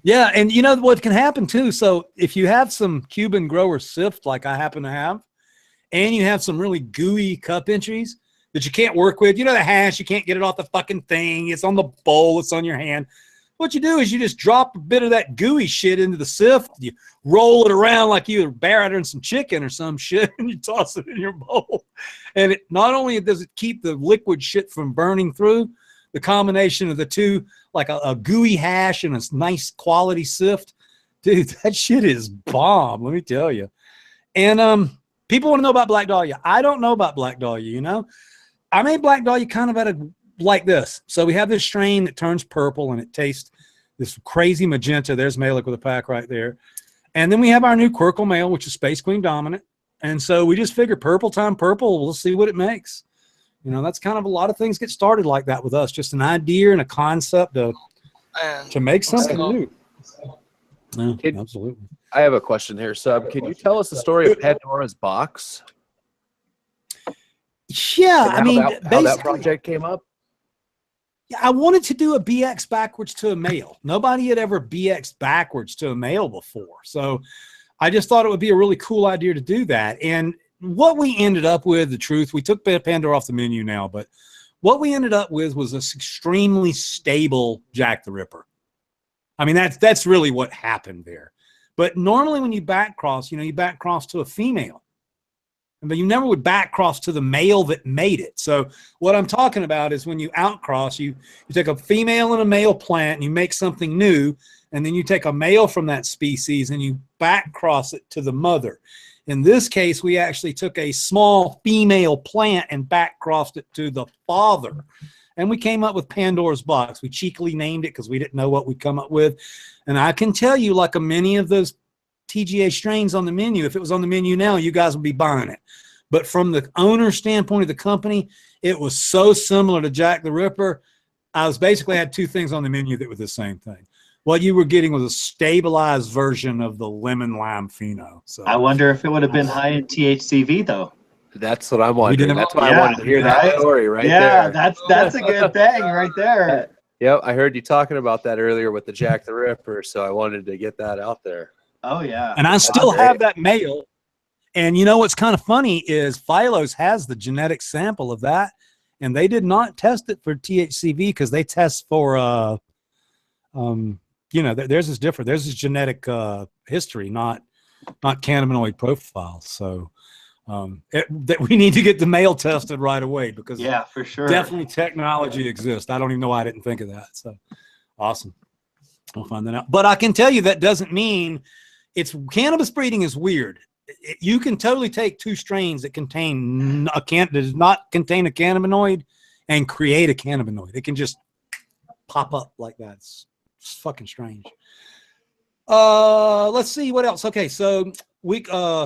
Yeah, and you know what can happen too? So if you have some Cuban grower sift like I happen to have, and you have some really gooey cup entries that you can't work with, you know, the hash, you can't get it off the fucking thing. It's on the bowl. It's on your hand. What you do is you just drop a bit of that gooey shit into the sift. You roll it around like you were battering some chicken or some shit, and you toss it in your bowl. And it not only does it keep the liquid shit from burning through, the combination of the two, like a gooey hash and a nice quality sift, dude, that shit is bomb, let me tell you. And people want to know about Black Dahlia. I don't know about Black Dahlia, you know. I made Black Dahlia kind of like this. So we have this strain that turns purple, and it tastes this crazy magenta. There's Malik with a pack right there. And then we have our new Quirkle male, which is Space Queen dominant. And so we just figure purple time purple, we'll see what it makes. You know, that's kind of a lot of things get started like that with us. Just an idea and a concept to make something new. No, absolutely. I have a question here, Sub. Can you tell us the story of Pandora's box? Yeah, And I mean, how that basically, project came up? yeah, I wanted to do a BX backwards to a male. Nobody had ever BX backwards to a male before. So I just thought it would be a really cool idea to do that. And what we ended up with, the truth, we took Pandora off the menu now, but what we ended up with was this extremely stable Jack the Ripper. I mean, that's really what happened there. But normally when you back cross, you back cross to a female. But you never would back cross to the male that made it. So what I'm talking about is when you outcross, you take a female and a male plant and you make something new, and then you take a male from that species and you back cross it to the mother. In this case, we actually took a small female plant and back crossed it to the father. And we came up with Pandora's box. We cheekily named it because we didn't know what we'd come up with. And I can tell you, like many of those TGA strains on the menu, if it was on the menu now, you guys would be buying it. But from the owner's standpoint of the company, it was so similar to Jack the Ripper. I was basically had two things on the menu that were the same thing. What you were getting was a stabilized version of the lemon lime pheno. So I wonder if it would have been high in THCV though. That's what I'm wondering. That's why I wanted to hear right? that story right yeah, there. that's a good thing right there. Yep, I heard you talking about that earlier with the Jack the Ripper, so I wanted to get that out there. Oh yeah. And I still have that male. And you know what's kind of funny is Philo's has the genetic sample of that, and they did not test it for THCV because they test for theirs is different. Theirs is genetic history, not cannabinoid profile. So that we need to get the male tested right away because yeah, for sure. Definitely technology exists. I don't even know why I didn't think of that. So awesome. We'll find that out. But I can tell you that doesn't mean cannabis breeding is weird. You can totally take two strains that does not contain a cannabinoid and create a cannabinoid. It can just pop up like that. It's fucking strange. Let's see what else. Okay, so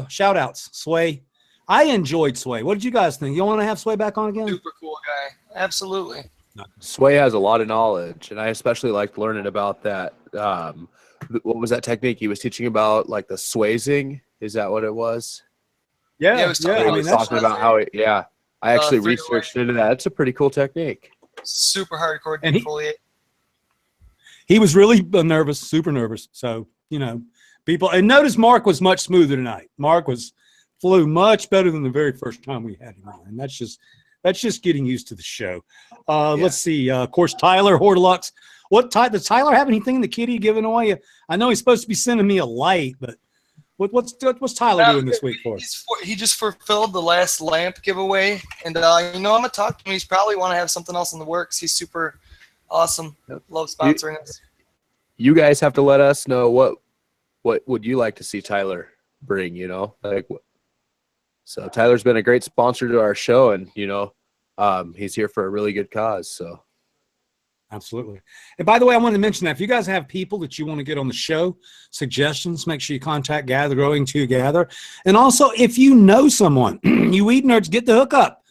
shout outs. Sway. I enjoyed Sway. What did you guys think? You want to have Sway back on again? Super cool guy. Absolutely. Sway has a lot of knowledge, and I especially liked learning about that. What was that technique he was teaching about, like the swayzing? Is that what it was? Yeah, He was talking about how it. Yeah, I actually researched into that. It's a pretty cool technique. Super hardcore And defoliate. he was really nervous, super nervous. So people and notice Mark was much smoother tonight. Mark flew much better than the very first time we had him on, and that's just getting used to the show. Let's see. Of course, Tyler Hordelux. Does Tyler have anything in the kitty giving away? I know he's supposed to be sending me a light, but what's Tyler doing this week for us? He just fulfilled the last lamp giveaway, and I'm gonna talk to him. He's probably want to have something else in the works. He's super awesome. Love sponsoring us. You guys have to let us know what would you like to see Tyler bring. So Tyler's been a great sponsor to our show, and he's here for a really good cause. So. Absolutely. And by the way, I wanted to mention that if you guys have people that you want to get on the show, suggestions, make sure you contact Gather Growing Together. And also, if you know someone, you weed nerds, get the hookup.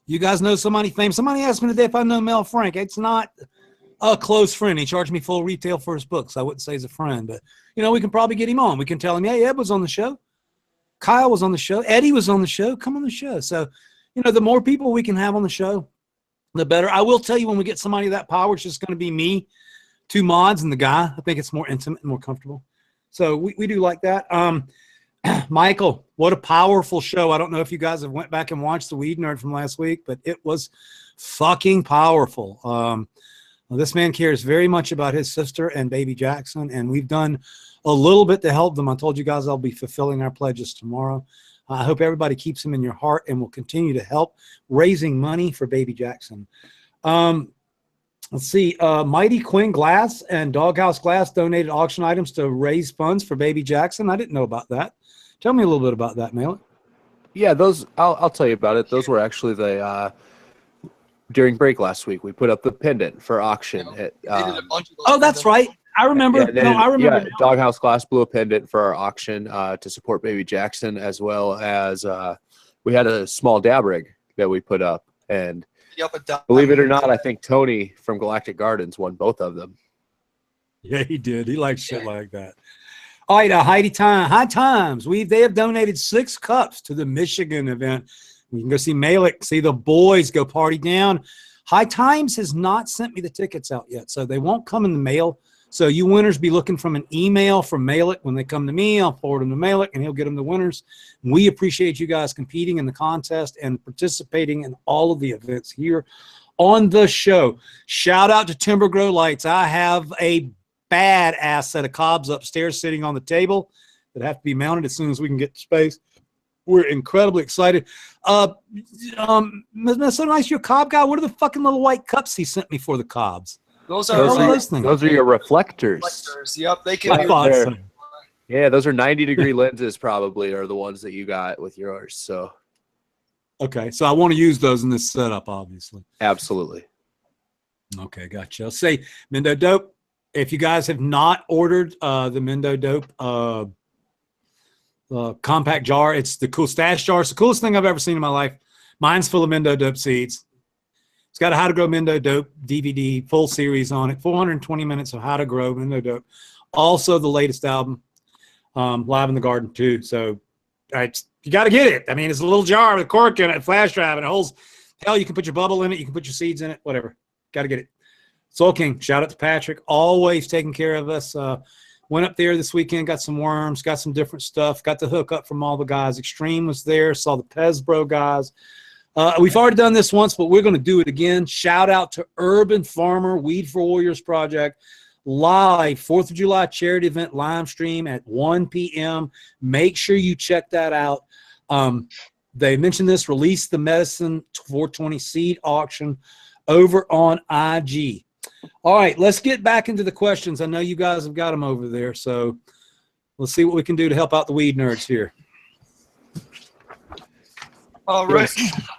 You guys know somebody famous. Somebody asked me today if I know Mel Frank. It's not a close friend. He charged me full retail for his books. I wouldn't say he's a friend, but we can probably get him on. We can tell him, hey, Ed was on the show. Kyle was on the show. Eddie was on the show. Come on the show. So, the more people we can have on the show, the better. I will tell you, when we get somebody of that power, it's just going to be me, 2 mods, and the guy. I think it's more intimate and more comfortable. So we do like that. Michael, what a powerful show. I don't know if you guys have went back and watched the Weed Nerd from last week, but it was fucking powerful. This man cares very much about his sister and baby Jackson, and we've done a little bit to help them. I told you guys I'll be fulfilling our pledges tomorrow. I hope everybody keeps him in your heart and will continue to help raising money for baby Jackson. Let's see. Mighty Quinn Glass and Doghouse Glass donated auction items to raise funds for baby Jackson. I didn't know about that. Tell me a little bit about that, Malin. Yeah, I'll tell you about it. Those were actually during break last week. We put up the pendant for auction. That's right. I remember. I remember. Yeah, Doghouse Glass blew a pendant for our auction to support baby Jackson, as well as we had a small dab rig that we put up. And believe it or not, I think Tony from Galactic Gardens won both of them. Yeah, he did. He likes shit like that. All right, High Times. They have donated 6 cups to the Michigan event. You can go see Malik, see the boys go party down. High Times has not sent me the tickets out yet, so they won't come in the mail. So you winners be looking from an email from Malik. When they come to me, I'll forward them to Malik, and he'll get them the winners. We appreciate you guys competing in the contest and participating in all of the events here on the show. Shout out to Timber Grow Lights. I have a badass set of cobs upstairs sitting on the table that have to be mounted as soon as we can get space. We're incredibly excited. So nice, your cob guy. What are the fucking little white cups he sent me for the cobs? Those are Those are your reflectors. Yep, they can. So. Yeah, those are 90-degree lenses. Probably are the ones that you got with yours. So, okay, so I want to use those in this setup, obviously. Absolutely. Okay, gotcha. I'll say Mendo Dope. If you guys have not ordered the Mendo Dope compact jar, it's the cool stash jar. It's the coolest thing I've ever seen in my life. Mine's full of Mendo Dope seeds. It's got a How to Grow Mendo Dope DVD full series on it. 420 minutes of How to Grow Mendo Dope. Also the latest album, Live in the Garden too. So you got to get it. I mean, it's a little jar with a cork in it, a flash drive, and it holds. Hell, you can put your bubble in it. You can put your seeds in it. Whatever. Got to get it. Soul King, shout out to Patrick, always taking care of us. Went up there this weekend, got some worms, got some different stuff, got the hook up from all the guys. Extreme was there, saw the Pezbro guys. We've already done this once, but we're going to do it again. Shout out to Urban Farmer Weed for Warriors Project. Live 4th of July charity event live stream at 1 p.m. Make sure you check that out. They mentioned this, release the Medicine 420 seed auction over on IG. All right, let's get back into the questions. I know you guys have got them over there, so let's see what we can do to help out the weed nerds here. All right.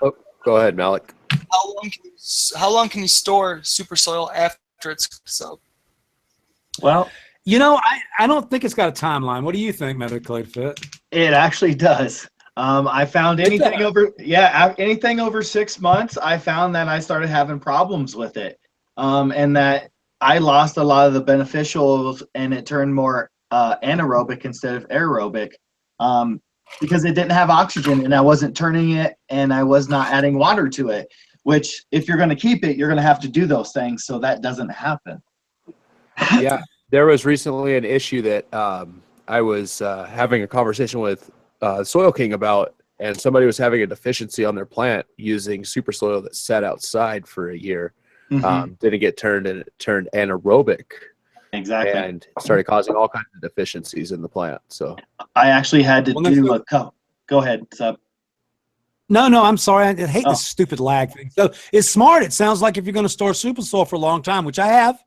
Oh, go ahead, Malik. How long can you store super soil after it's soaked? Well, you know, I don't think it's got a timeline. What do you think, Medical Fit? it actually does. I found anything over 6 months, I found that I started having problems with it. And that I lost a lot of the beneficials and it turned more anaerobic instead of aerobic because it didn't have oxygen and I wasn't turning it and I was not adding water to it, which if you're going to keep it, you're going to have to do those things so that doesn't happen. Yeah, there was recently an issue that I was having a conversation with Soil King about, and somebody was having a deficiency on their plant using super soil that sat outside for a year. Didn't get turned, and it turned anaerobic. Exactly. And started causing all kinds of deficiencies in the plant. So I actually had to do a couple. Go ahead, Sub. No, I'm sorry. I hate this stupid lag thing. So it's smart. It sounds like if you're going to store super soil for a long time, which I have,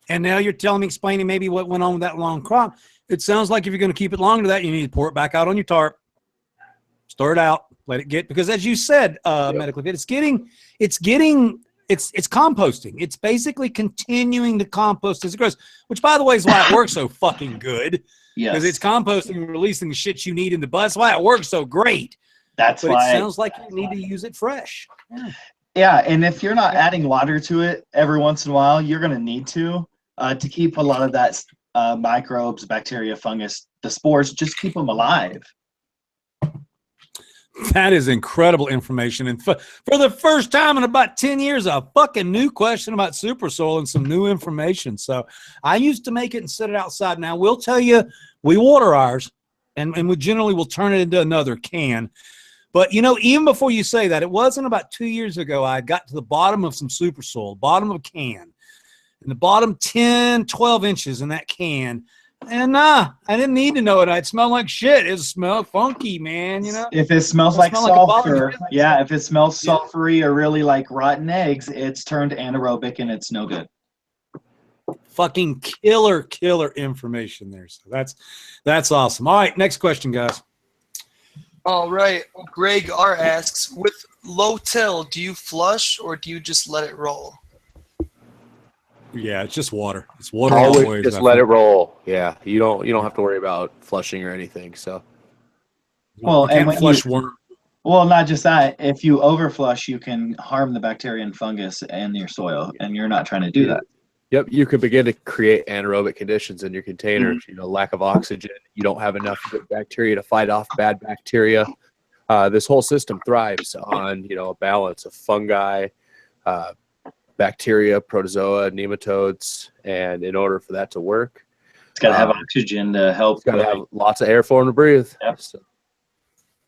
and now you're telling me, explaining maybe what went on with that long crop. It sounds like if you're going to keep it longer than that, you need to pour it back out on your tarp, store it out, let it get, because as you said, Medically Fit, it's composting. It's basically continuing to compost as it grows, which by the way is why it works so fucking good. Yes. Because it's composting and releasing the shit you need in the bud. That's why it works so great. But why it sounds like you need to use it fresh. Yeah, and if you're not adding water to it every once in a while, you're going to need to keep a lot of that microbes, bacteria, fungus, the spores, just keep them alive. That is incredible information. And for the first time in about 10 years, a fucking new question about super soil and some new information. So I used to make it and set it outside. Now, we'll tell you, we water ours, and we generally will turn it into another can. But, you know, even before you say that, it wasn't about 2 years ago I got to the bottom of some super soil, bottom of a can, and the bottom 10, 12 inches in that can. And I didn't need to know it. It smelled like shit. It smelled funky, man. You know, if it smells like sulfur, if it smells sulfury or really like rotten eggs, it's turned anaerobic and it's no good. Fucking killer information there. So that's awesome. All right, next question, guys. All right, Greg R asks, with low till, do you flush or do you just let it roll? Yeah, it's just water. It's water always. Always Just let it roll. Yeah, you don't have to worry about flushing or anything. So, well, and when flush worm. Well, not just that. If you overflush, you can harm the bacteria and fungus in your soil, and you're not trying to do that. Yep, you could begin to create anaerobic conditions in your container. You know, lack of oxygen. You don't have enough good bacteria to fight off bad bacteria. This whole system thrives on, you know, a balance of fungi, bacteria, protozoa, nematodes, and in order for that to work, It's got to have oxygen to help. it's got to have lots of air for them to breathe. Yep. So,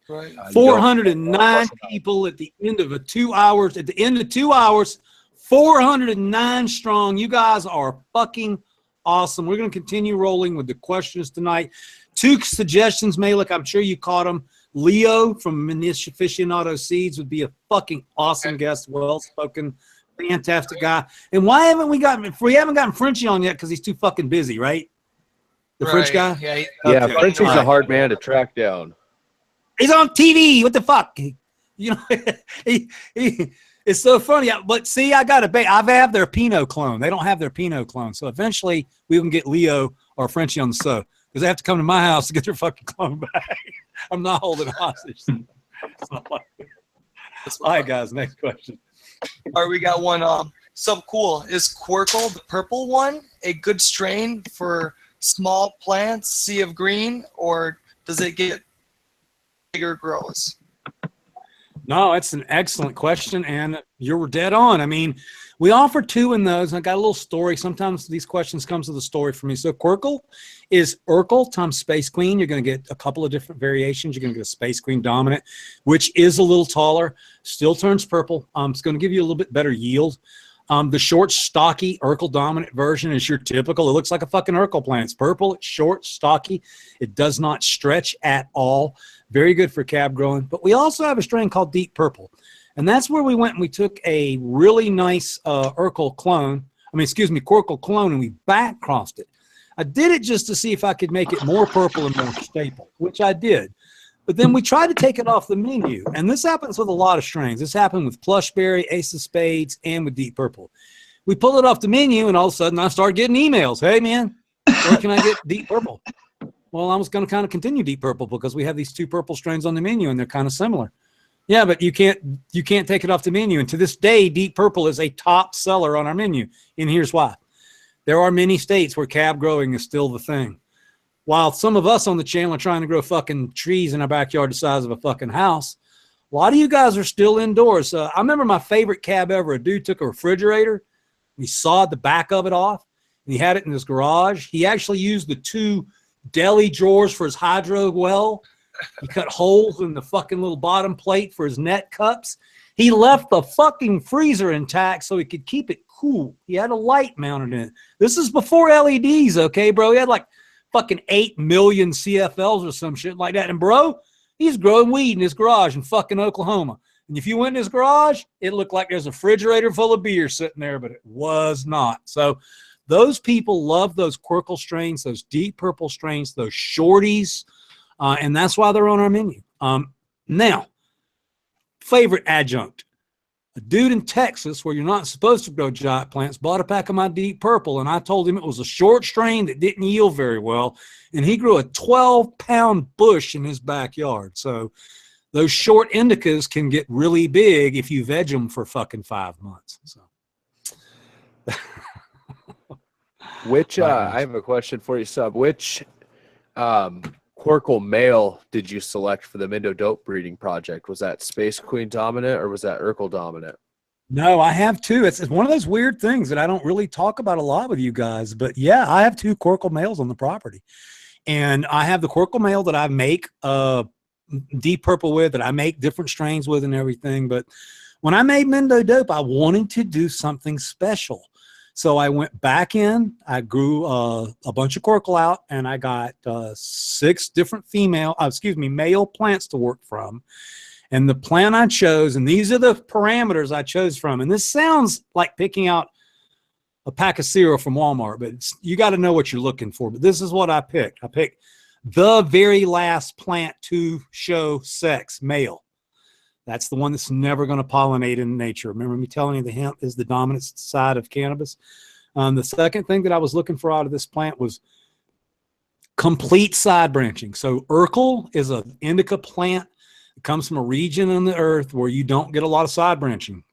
Right. you don't- 409 people at the end of 2 hours. At the end of 2 hours, 409 strong. You guys are fucking awesome. We're going to continue rolling with the questions tonight. 2 suggestions, Malik. I'm sure you caught them. Leo from Manish Aficionado Seeds would be a fucking awesome guest. Well-spoken, fantastic guy. And why haven't we gotten Frenchie on yet? Because he's too fucking busy, right? The French guy? Yeah. Yeah, Okay. Frenchie's a hard man to track down. He's on TV. What the fuck? You know, it's so funny. But see, I got I have their Pinot clone. They don't have their Pinot clone. So eventually we can get Leo or Frenchie on the show because they have to come to my house to get their fucking clone back. I'm not holding hostage. All right, guys. Next question. All right, we got one. Cool. Is Quirkle, the purple one, a good strain for small plants, sea of green, or does it get bigger grows? No, it's an excellent question, and you're dead on. I mean, we offer 2 in those, and I got a little story. Sometimes these questions comes with a story for me. So Quirkle is Urkel times Space Queen. You're going to get a couple of different variations. You're going to get a Space Queen dominant, which is a little taller, still turns purple. It's going to give you a little bit better yield. The short, stocky Urkel dominant version is your typical. It looks like a fucking Urkel plant. It's purple. It's short, stocky. It does not stretch at all. Very good for cab growing. But we also have a strain called Deep Purple. And that's where we went and we took a really nice Quirkle clone, and we back crossed it. I did it just to see if I could make it more purple and more staple, which I did. But then we tried to take it off the menu. And this happens with a lot of strains. This happened with Plushberry, Ace of Spades, and with Deep Purple. We pulled it off the menu, and all of a sudden I started getting emails. Hey, man, where can I get Deep Purple? Well, I was going to kind of continue Deep Purple because we have these 2 purple strains on the menu, and they're kind of similar. Yeah, but you can't take it off the menu. And to this day, Deep Purple is a top seller on our menu. And here's why. There are many states where cab growing is still the thing. While some of us on the channel are trying to grow fucking trees in our backyard the size of a fucking house, a lot of you guys are still indoors. I remember my favorite cab ever. A dude took a refrigerator, he sawed the back of it off, and he had it in his garage. He actually used the 2 deli drawers for his hydro well. He cut holes in the fucking little bottom plate for his net cups. He left the fucking freezer intact so he could keep it cool. He had a light mounted in it. This is before LEDs, okay, bro? He had like fucking 8 million CFLs or some shit like that. And bro, he's growing weed in his garage in fucking Oklahoma. And if you went in his garage, it looked like there's a refrigerator full of beer sitting there, but it was not. So those people love those Quirkle strains, those Deep Purple strains, those shorties, and that's why they're on our menu. Now, favorite adjunct. A dude in Texas, where you're not supposed to grow giant plants, bought a pack of my Deep Purple, and I told him it was a short strain that didn't yield very well, and he grew a 12-pound bush in his backyard. So those short indicas can get really big if you veg them for fucking 5 months. So. Which I have a question for you, Sub. Which Quirkle male did you select for the Mindo Dope breeding project? Was that Space Queen dominant or was that Urkel dominant? No, I have 2. It's one of those weird things that I don't really talk about a lot with you guys. But yeah, I have 2 Quirkle males on the property. And I have the Quirkle male that I make Deep Purple with, that I make different strains with and everything. But when I made Mindo Dope, I wanted to do something special. So I went back in, I grew a bunch of Quirkle out, and I got 6 different male plants to work from. And the plant I chose, and these are the parameters I chose from. And this sounds like picking out a pack of cereal from Walmart, but you got to know what you're looking for. But this is what I picked. I picked the very last plant to show sex, male. That's the one that's never going to pollinate in nature. Remember me telling you the hemp is the dominant side of cannabis? The second thing that I was looking for out of this plant was complete side branching. So Urkel is an indica plant. It comes from a region on the earth where you don't get a lot of side branching.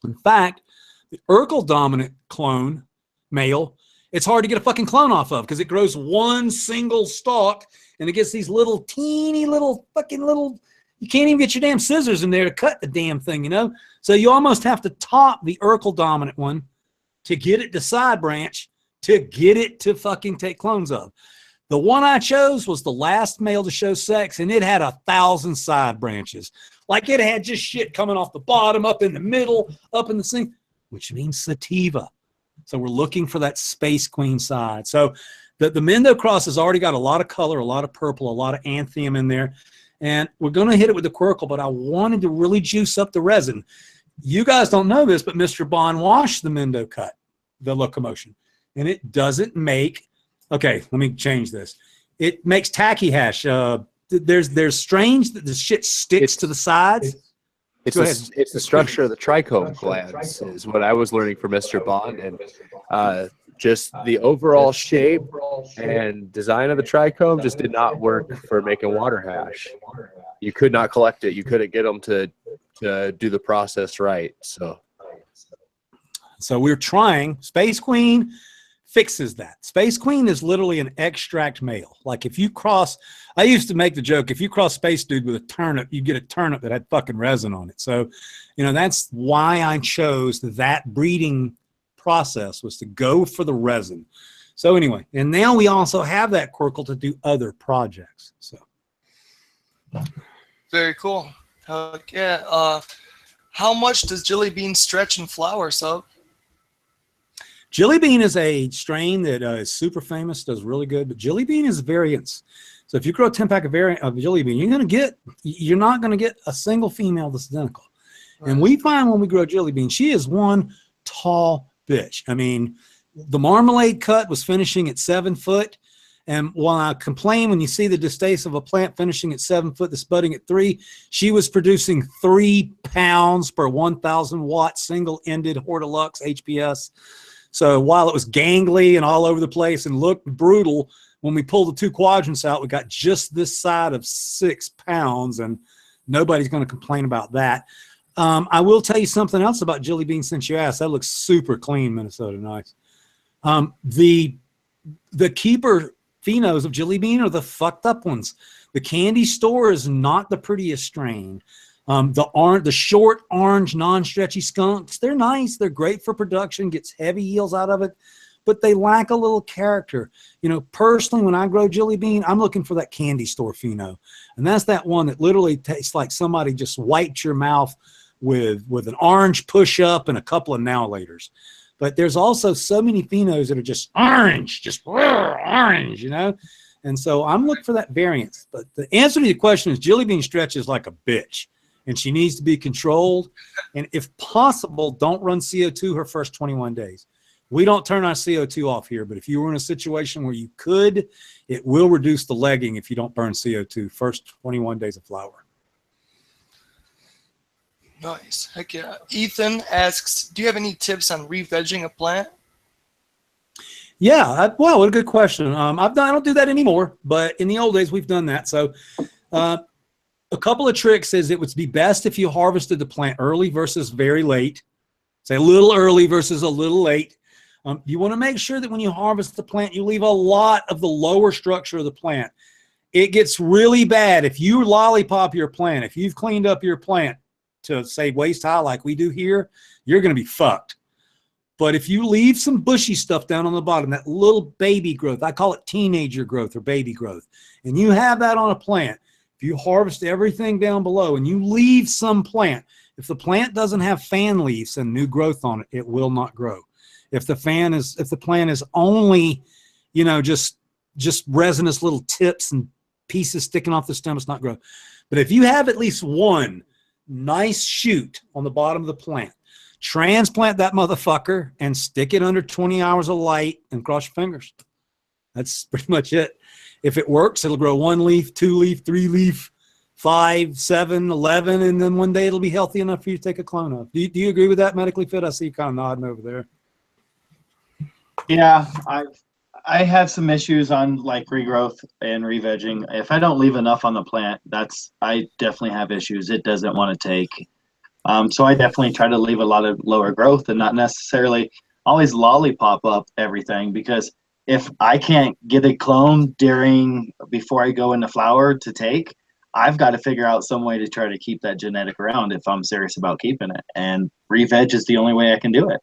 In fact, the Urkel dominant clone male, it's hard to get a fucking clone off of because it grows one single stalk and it gets these little teeny little fucking little, you can't even get your damn scissors in there to cut the damn thing, you know? So you almost have to top the Urkel dominant one to get it to side branch to get it to fucking take clones of. The one I chose was the last male to show sex, and it had 1,000 side branches. Like it had just shit coming off the bottom, up in the middle, up in the sink, which means sativa. So we're looking for that space queen side. So the Mendo cross has already got a lot of color, a lot of purple, a lot of anthium in there. And we're going to hit it with the Quirkle, but I wanted to really juice up the resin. You guys don't know this, but Mr. Bond washed the Mendo cut, the locomotion, and it doesn't make, okay, let me change this. It makes tacky hash. There's strains that the shit sticks to the sides. It's the structure of the trichome glands is what I was learning from Mr. Bond, and just the overall shape and design of the trichome just did not work for making water hash. You could not collect it. You couldn't get them to do the process right. So we're trying. Space Queen fixes that. Space Queen is literally an extract male. Like if you cross, I used to make the joke, if you cross Space Dude with a turnip, you get a turnip that had fucking resin on it. So, you know, that's why I chose that breeding process, was to go for the resin. So anyway, and now we also have that Quirkle to do other projects. So very cool. Heck yeah. How much does Jilly Bean stretch and flower, Sub? Jilly Bean is a strain that is super famous, does really good, but Jilly Bean is variants. So if you grow a 10-pack of Jilly Bean, you're not going to get a single female that's identical. Right. And we find when we grow Jilly Bean, she is one tall bitch. I mean, the marmalade cut was finishing at 7 foot. And while I complain when you see the distaste of a plant finishing at 7 foot, that's budding at 3, she was producing 3 pounds per 1,000 watt single-ended Hortilux HPS. So while it was gangly and all over the place and looked brutal, when we pulled the 2 quadrants out, we got just this side of 6 pounds, and nobody's going to complain about that. I will tell you something else about Jilly Bean since you asked. That looks super clean, Minnesota nice. The keeper phenos of Jilly Bean are the fucked up ones. The candy store is not the prettiest strain. The short orange non-stretchy skunks, they're nice. They're great for production, gets heavy yields out of it, but they lack a little character. You know, personally, when I grow Jilly Bean, I'm looking for that candy store pheno. And that's that one that literally tastes like somebody just wiped your mouth with an orange push-up and a couple of now-laters. But there's also so many phenos that are just orange, orange, you know? And so I'm looking for that variance. But the answer to your question is Jilly Bean stretches like a bitch, and she needs to be controlled. And if possible, don't run CO2 her first 21 days. We don't turn our CO2 off here, but if you were in a situation where you could, it will reduce the legging if you don't burn CO2 first 21 days of flower. Nice. Heck yeah. Ethan asks, do you have any tips on re-vegging a plant? Yeah. Wow, what a good question. I don't do that anymore, but in the old days, we've done that. So a couple of tricks is it would be best if you harvested the plant early versus very late. Say a little early versus a little late. You want to make sure that when you harvest the plant, you leave a lot of the lower structure of the plant. It gets really bad if you lollipop your plant. If you've cleaned up your plant to say waist high like we do here, you're going to be fucked. But if you leave some bushy stuff down on the bottom, that little baby growth, I call it teenager growth or baby growth, and you have that on a plant, if you harvest everything down below and you leave some plant, if the plant doesn't have fan leaves and new growth on it, it will not grow. If the plant is only, you know, just resinous little tips and pieces sticking off the stem, it's not grow. But if you have at least one nice shoot on the bottom of the plant, transplant that motherfucker and stick it under 20 hours of light and cross your fingers. That's pretty much it. If it works, it'll grow 1 leaf, 2 leaf, 3 leaf, 5, 7, 11, and then one day it'll be healthy enough for you to take a clone of. Do you agree with that, Medically Fit? I see you kind of nodding over there. Yeah, I have some issues on like regrowth and revegging. If I don't leave enough on the plant, I definitely have issues. It doesn't want to take. So I definitely try to leave a lot of lower growth and not necessarily always lollipop up everything, because if I can't get a clone before I go into flower to take, I've got to figure out some way to try to keep that genetic around if I'm serious about keeping it. And re-veg is the only way I can do it.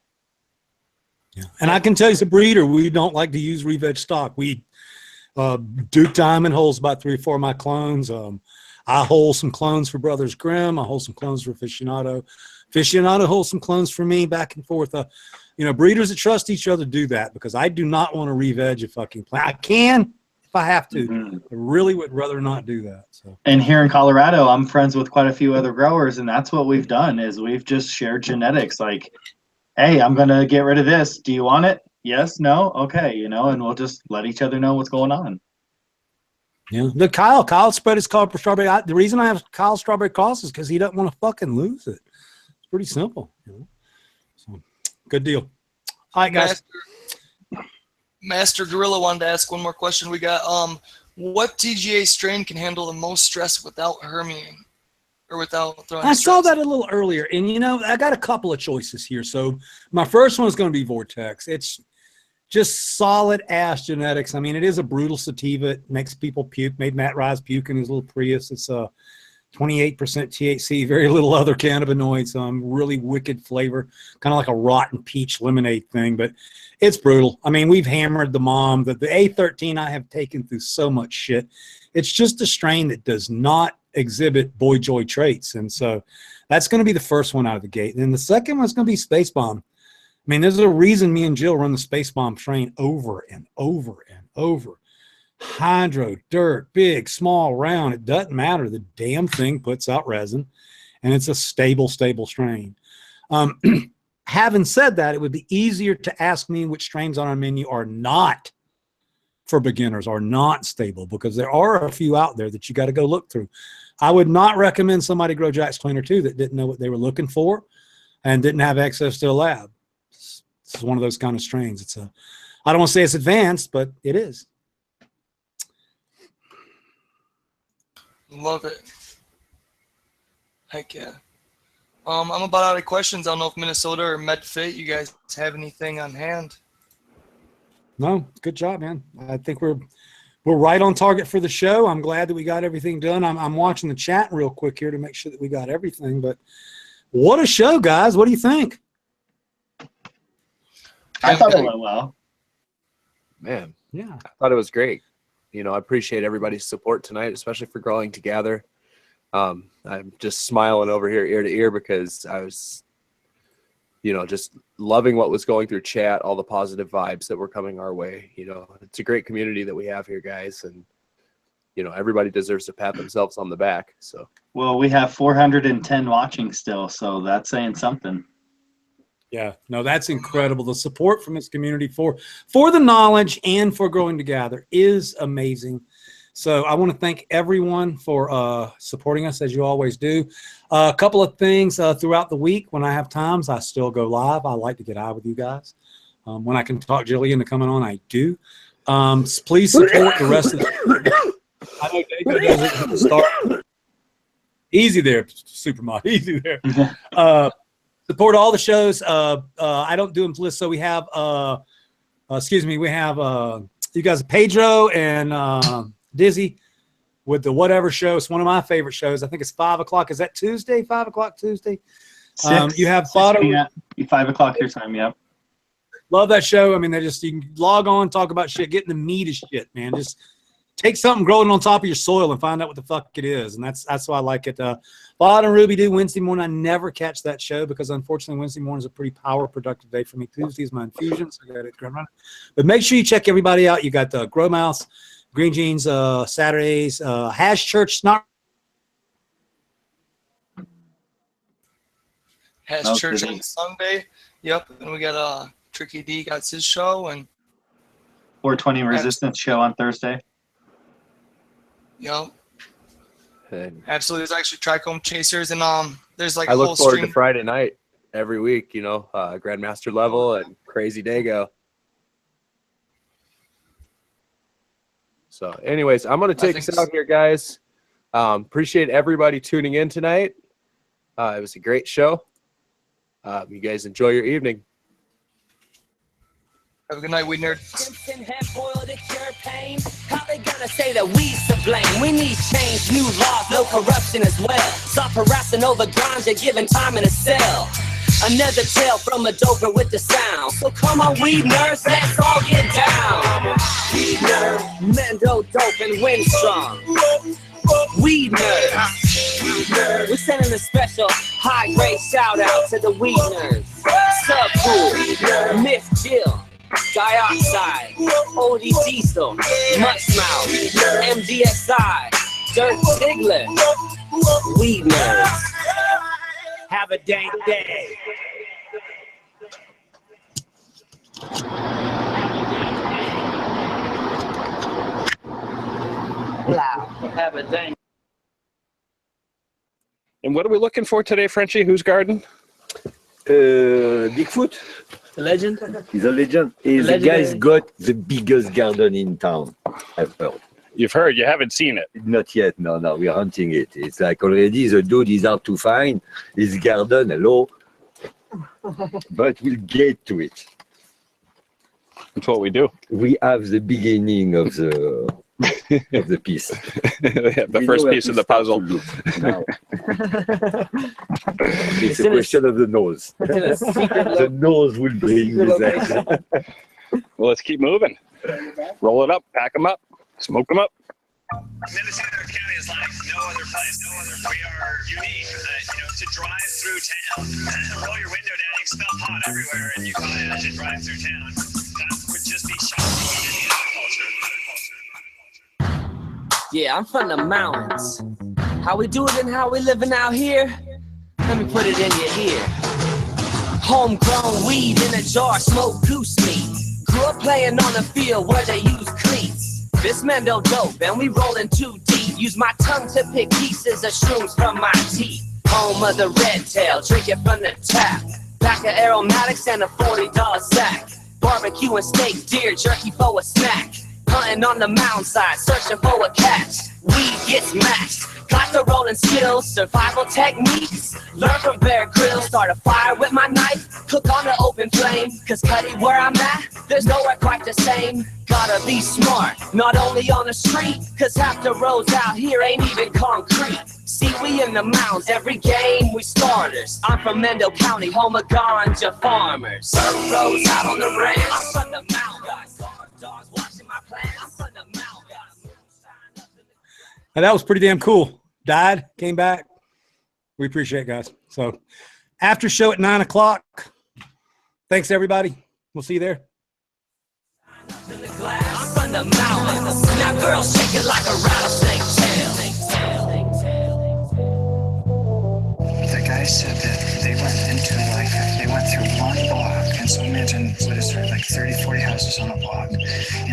Yeah. And I can tell you as a breeder, we don't like to use re-veg stock. We Duke Diamond holds about 3 or 4 of my clones. I hold some clones for Brothers Grimm. I hold some clones for Aficionado. Aficionado holds some clones for me, back and forth. You know, breeders that trust each other do that, because I do not want to re-veg a fucking plant. I can if I have to. Mm-hmm. I really would rather not do that. So. And here in Colorado, I'm friends with quite a few other growers, and that's what we've done is we've just shared genetics. Like, hey, I'm going to get rid of this. Do you want it? Yes, no, okay, you know, and we'll just let each other know what's going on. Yeah, the Kyle spread his call for strawberry. The reason I have Kyle strawberry cross is because he doesn't want to fucking lose it. It's pretty simple, you know. So, good deal. All right, guys. Master Gorilla wanted to ask one more question. We got what TGA strain can handle the most stress without herming or without throwing? I saw that a little earlier, and you know, I got a couple of choices here. So my first one is going to be Vortex. It's just solid ass genetics. I mean, it is a brutal sativa. It makes people puke. Made Matt Rise puke in his little Prius. It's 28% THC, very little other cannabinoids. Really wicked flavor, kind of like a rotten peach lemonade thing, but it's brutal. I mean, we've hammered the mom. The A13 I have taken through so much shit. It's just a strain that does not exhibit boy joy traits, and so that's going to be the first one out of the gate. And then the second one's going to be Space Bomb. I mean, there's a reason me and Jill run the Space Bomb strain over and over and over. Hydro, dirt, big, small, round, it doesn't matter. The damn thing puts out resin, and it's a stable strain. Having said that, it would be easier to ask me which strains on our menu are not for beginners, are not stable, because there are a few out there that you got to go look through. I would not recommend somebody grow Jack's Cleaner 2 that didn't know what they were looking for and didn't have access to a lab. This is one of those kind of strains. It's I don't want to say it's advanced, but it is. Love it. Heck yeah. I'm about out of questions. I don't know if Minnesota or MedFit, you guys have anything on hand? No, good job, man. I think we're right on target for the show. I'm glad that we got everything done. I'm watching the chat real quick here to make sure that we got everything. But what a show, guys. What do you think? I thought it went well. Man, yeah, I thought it was great. You know, I appreciate everybody's support tonight, especially for growing together. I'm just smiling over here ear to ear because I was, you know, just loving what was going through chat, all the positive vibes that were coming our way. You know, it's a great community that we have here, guys. And, you know, everybody deserves to pat themselves on the back. So, well, we have 410 watching still, so that's saying something. Yeah, no, that's incredible. The support from this community for the knowledge and for growing together is amazing. So I want to thank everyone for supporting us, as you always do. A couple of things throughout the week. When I have times, I still go live. I like to get out with you guys. When I can talk Jilly into coming on, I do. Please support the rest of the I know David does it at the start. Easy there, Supermod. Easy there. Support all the shows. I don't do them to list. So we have, we have you guys, Pedro and Dizzy with the Whatever Show. It's one of my favorite shows. I think it's 5 o'clock. Is that Tuesday? 5 o'clock Tuesday? You have 5 o'clock your time, yeah. Love that show. I mean, you can log on, talk about shit, get in the meat of shit, man. Just take something growing on top of your soil and find out what the fuck it is. And that's why I like it. Vaughn and Ruby do Wednesday morning. I never catch that show because unfortunately Wednesday morning is a pretty power productive day for me. Tuesday is my infusion, so I got it run. But make sure you check everybody out. You got the Grow Mouse, Green Jeans Saturdays, Hash Church, Hash Church on Sunday. Yep, and we got Tricky D got his show, and 420 Resistance show on Thursday. Yep. Absolutely. There's actually Trichome Chasers, and there's like I a whole look forward stream. to Friday night every week, you know, Grandmaster level and Crazy Dago. So anyways, I'm going to take us out here, guys. Appreciate everybody tuning in tonight. It was a great show. You guys enjoy your evening. Have a good night, weed nerd. Simpson head boiled to cure pain. How they gonna say that we's to blame? We need change, new laws, no corruption as well. Stop harassing over ganja, giving time in a cell. Another tale from a doper with the sound. So come on, weed nerds, let's all get down. Weed nerd, Mendo, dope, and win strong. Weed nerds. We're sending a special high-grade shout-out to the weed nerds. Subcool, MzJill, Dioxide, OD Diesel, Muchmouth, MDSI, Dirt Ziggler, weed nerds. Have a dank day. Have a dank. And what are we looking for today, Frenchie? Whose garden? Bigfoot. The legend? He's a legend. The guy's got the biggest garden in town, I've heard. You've heard, you haven't seen it. Not yet, no, we're hunting it. It's like already the dude is hard to find. His garden, hello. But we'll get to it. That's what we do. We have the beginning of the of the piece. The first piece of the puzzle. Now. It's a question of the nose. The nose will bring the Well, let's keep moving. Roll it up, pack them up, smoke them up. Minnesota County is like no other place. We are unique. To drive through town, roll your window down, you can smell pot everywhere, and you find as you drive through town. That would just be shocking in any other culture. Yeah, I'm from the mountains. How we do it and how we living out here? Let me put it in your ear. Homegrown weed in a jar, smoke goose meat. Grew up playing on the field where they use cleats. This Mendo dope, and we rolling too deep. Use my tongue to pick pieces of shrooms from my teeth. Home of the red tail, drink it from the tap. Pack of aromatics and a $40 sack. Barbecue and steak, deer jerky for a snack. Hunting on the mountainside, searching for a catch. Weed gets matched. Got the rolling skills, survival techniques. Learn from Bear Grylls, start a fire with my knife. Cook on the open flame, cause Cuddy where I'm at, there's nowhere quite the same. Gotta be smart, not only on the street, cause half the roads out here ain't even concrete. See, we in the mountains, every game we starters. I'm from Mendo County, home of ganja farmers. Dirt roads out on the range. I'm from the mountain guys, dogs watching my plans. I'm from the mountain guys. And that was pretty damn cool. Died, came back. We appreciate it, guys. So after show at 9 o'clock. Thanks, everybody. We'll see you there. I'm from the mountains. Now girls shake it like a rattlesnake tail. The guy said that they went through one block. And so imagine, what is there, like 30, 40 houses on a block. In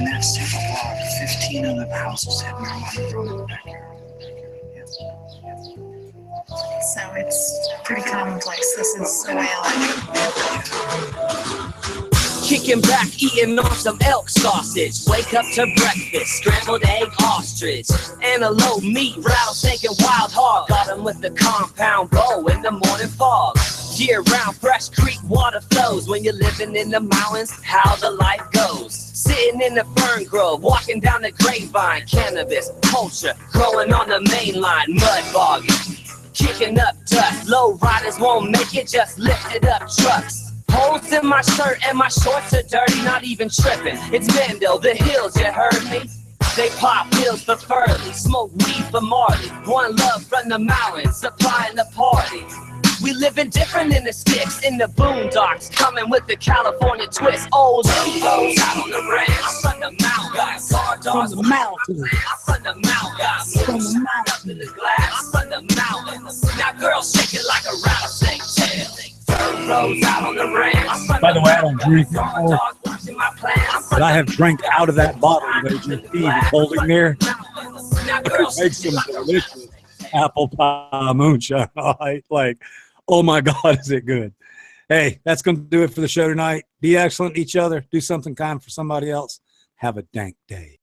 that single block, 15 of the houses had marijuana grown in the backyard. So it's pretty commonplace. This is the way I like it. Kicking back, eating on some elk sausage. Wake up to breakfast, scrambled egg ostrich. Antelope meat, rattlesnake and wild hog. Got them with the compound bow in the morning fog. Year-round fresh creek water flows. When you're living in the mountains, how the life goes. Sitting in the fern grove, walking down the grapevine. Cannabis, culture, growing on the main line. Mud bogging, kicking up dust. Low riders won't make it, just lifted up trucks. Holes in my shirt and my shorts are dirty, not even tripping. It's Mendo, the hills, you heard me? They pop pills for Furley, smoke weed for Marley. One love from the mountains, supplying the party. We living different in the sticks, in the boondocks, coming with the California twist. Old heroes out on the ranch. I'm from the mountain, guys. Dogs from the mountain. I'm from the mountain, guys. From the mountain up in the glass. I'm from the mountains. Now girls shake it like a rattlesnake tail. By the way, I don't drink anymore, but I have drank out of that bottle that Steve is holding there. I could make some delicious apple pie moonshine. Like, oh my God, is it good? Hey, that's going to do it for the show tonight. Be excellent to each other. Do something kind for somebody else. Have a dank day.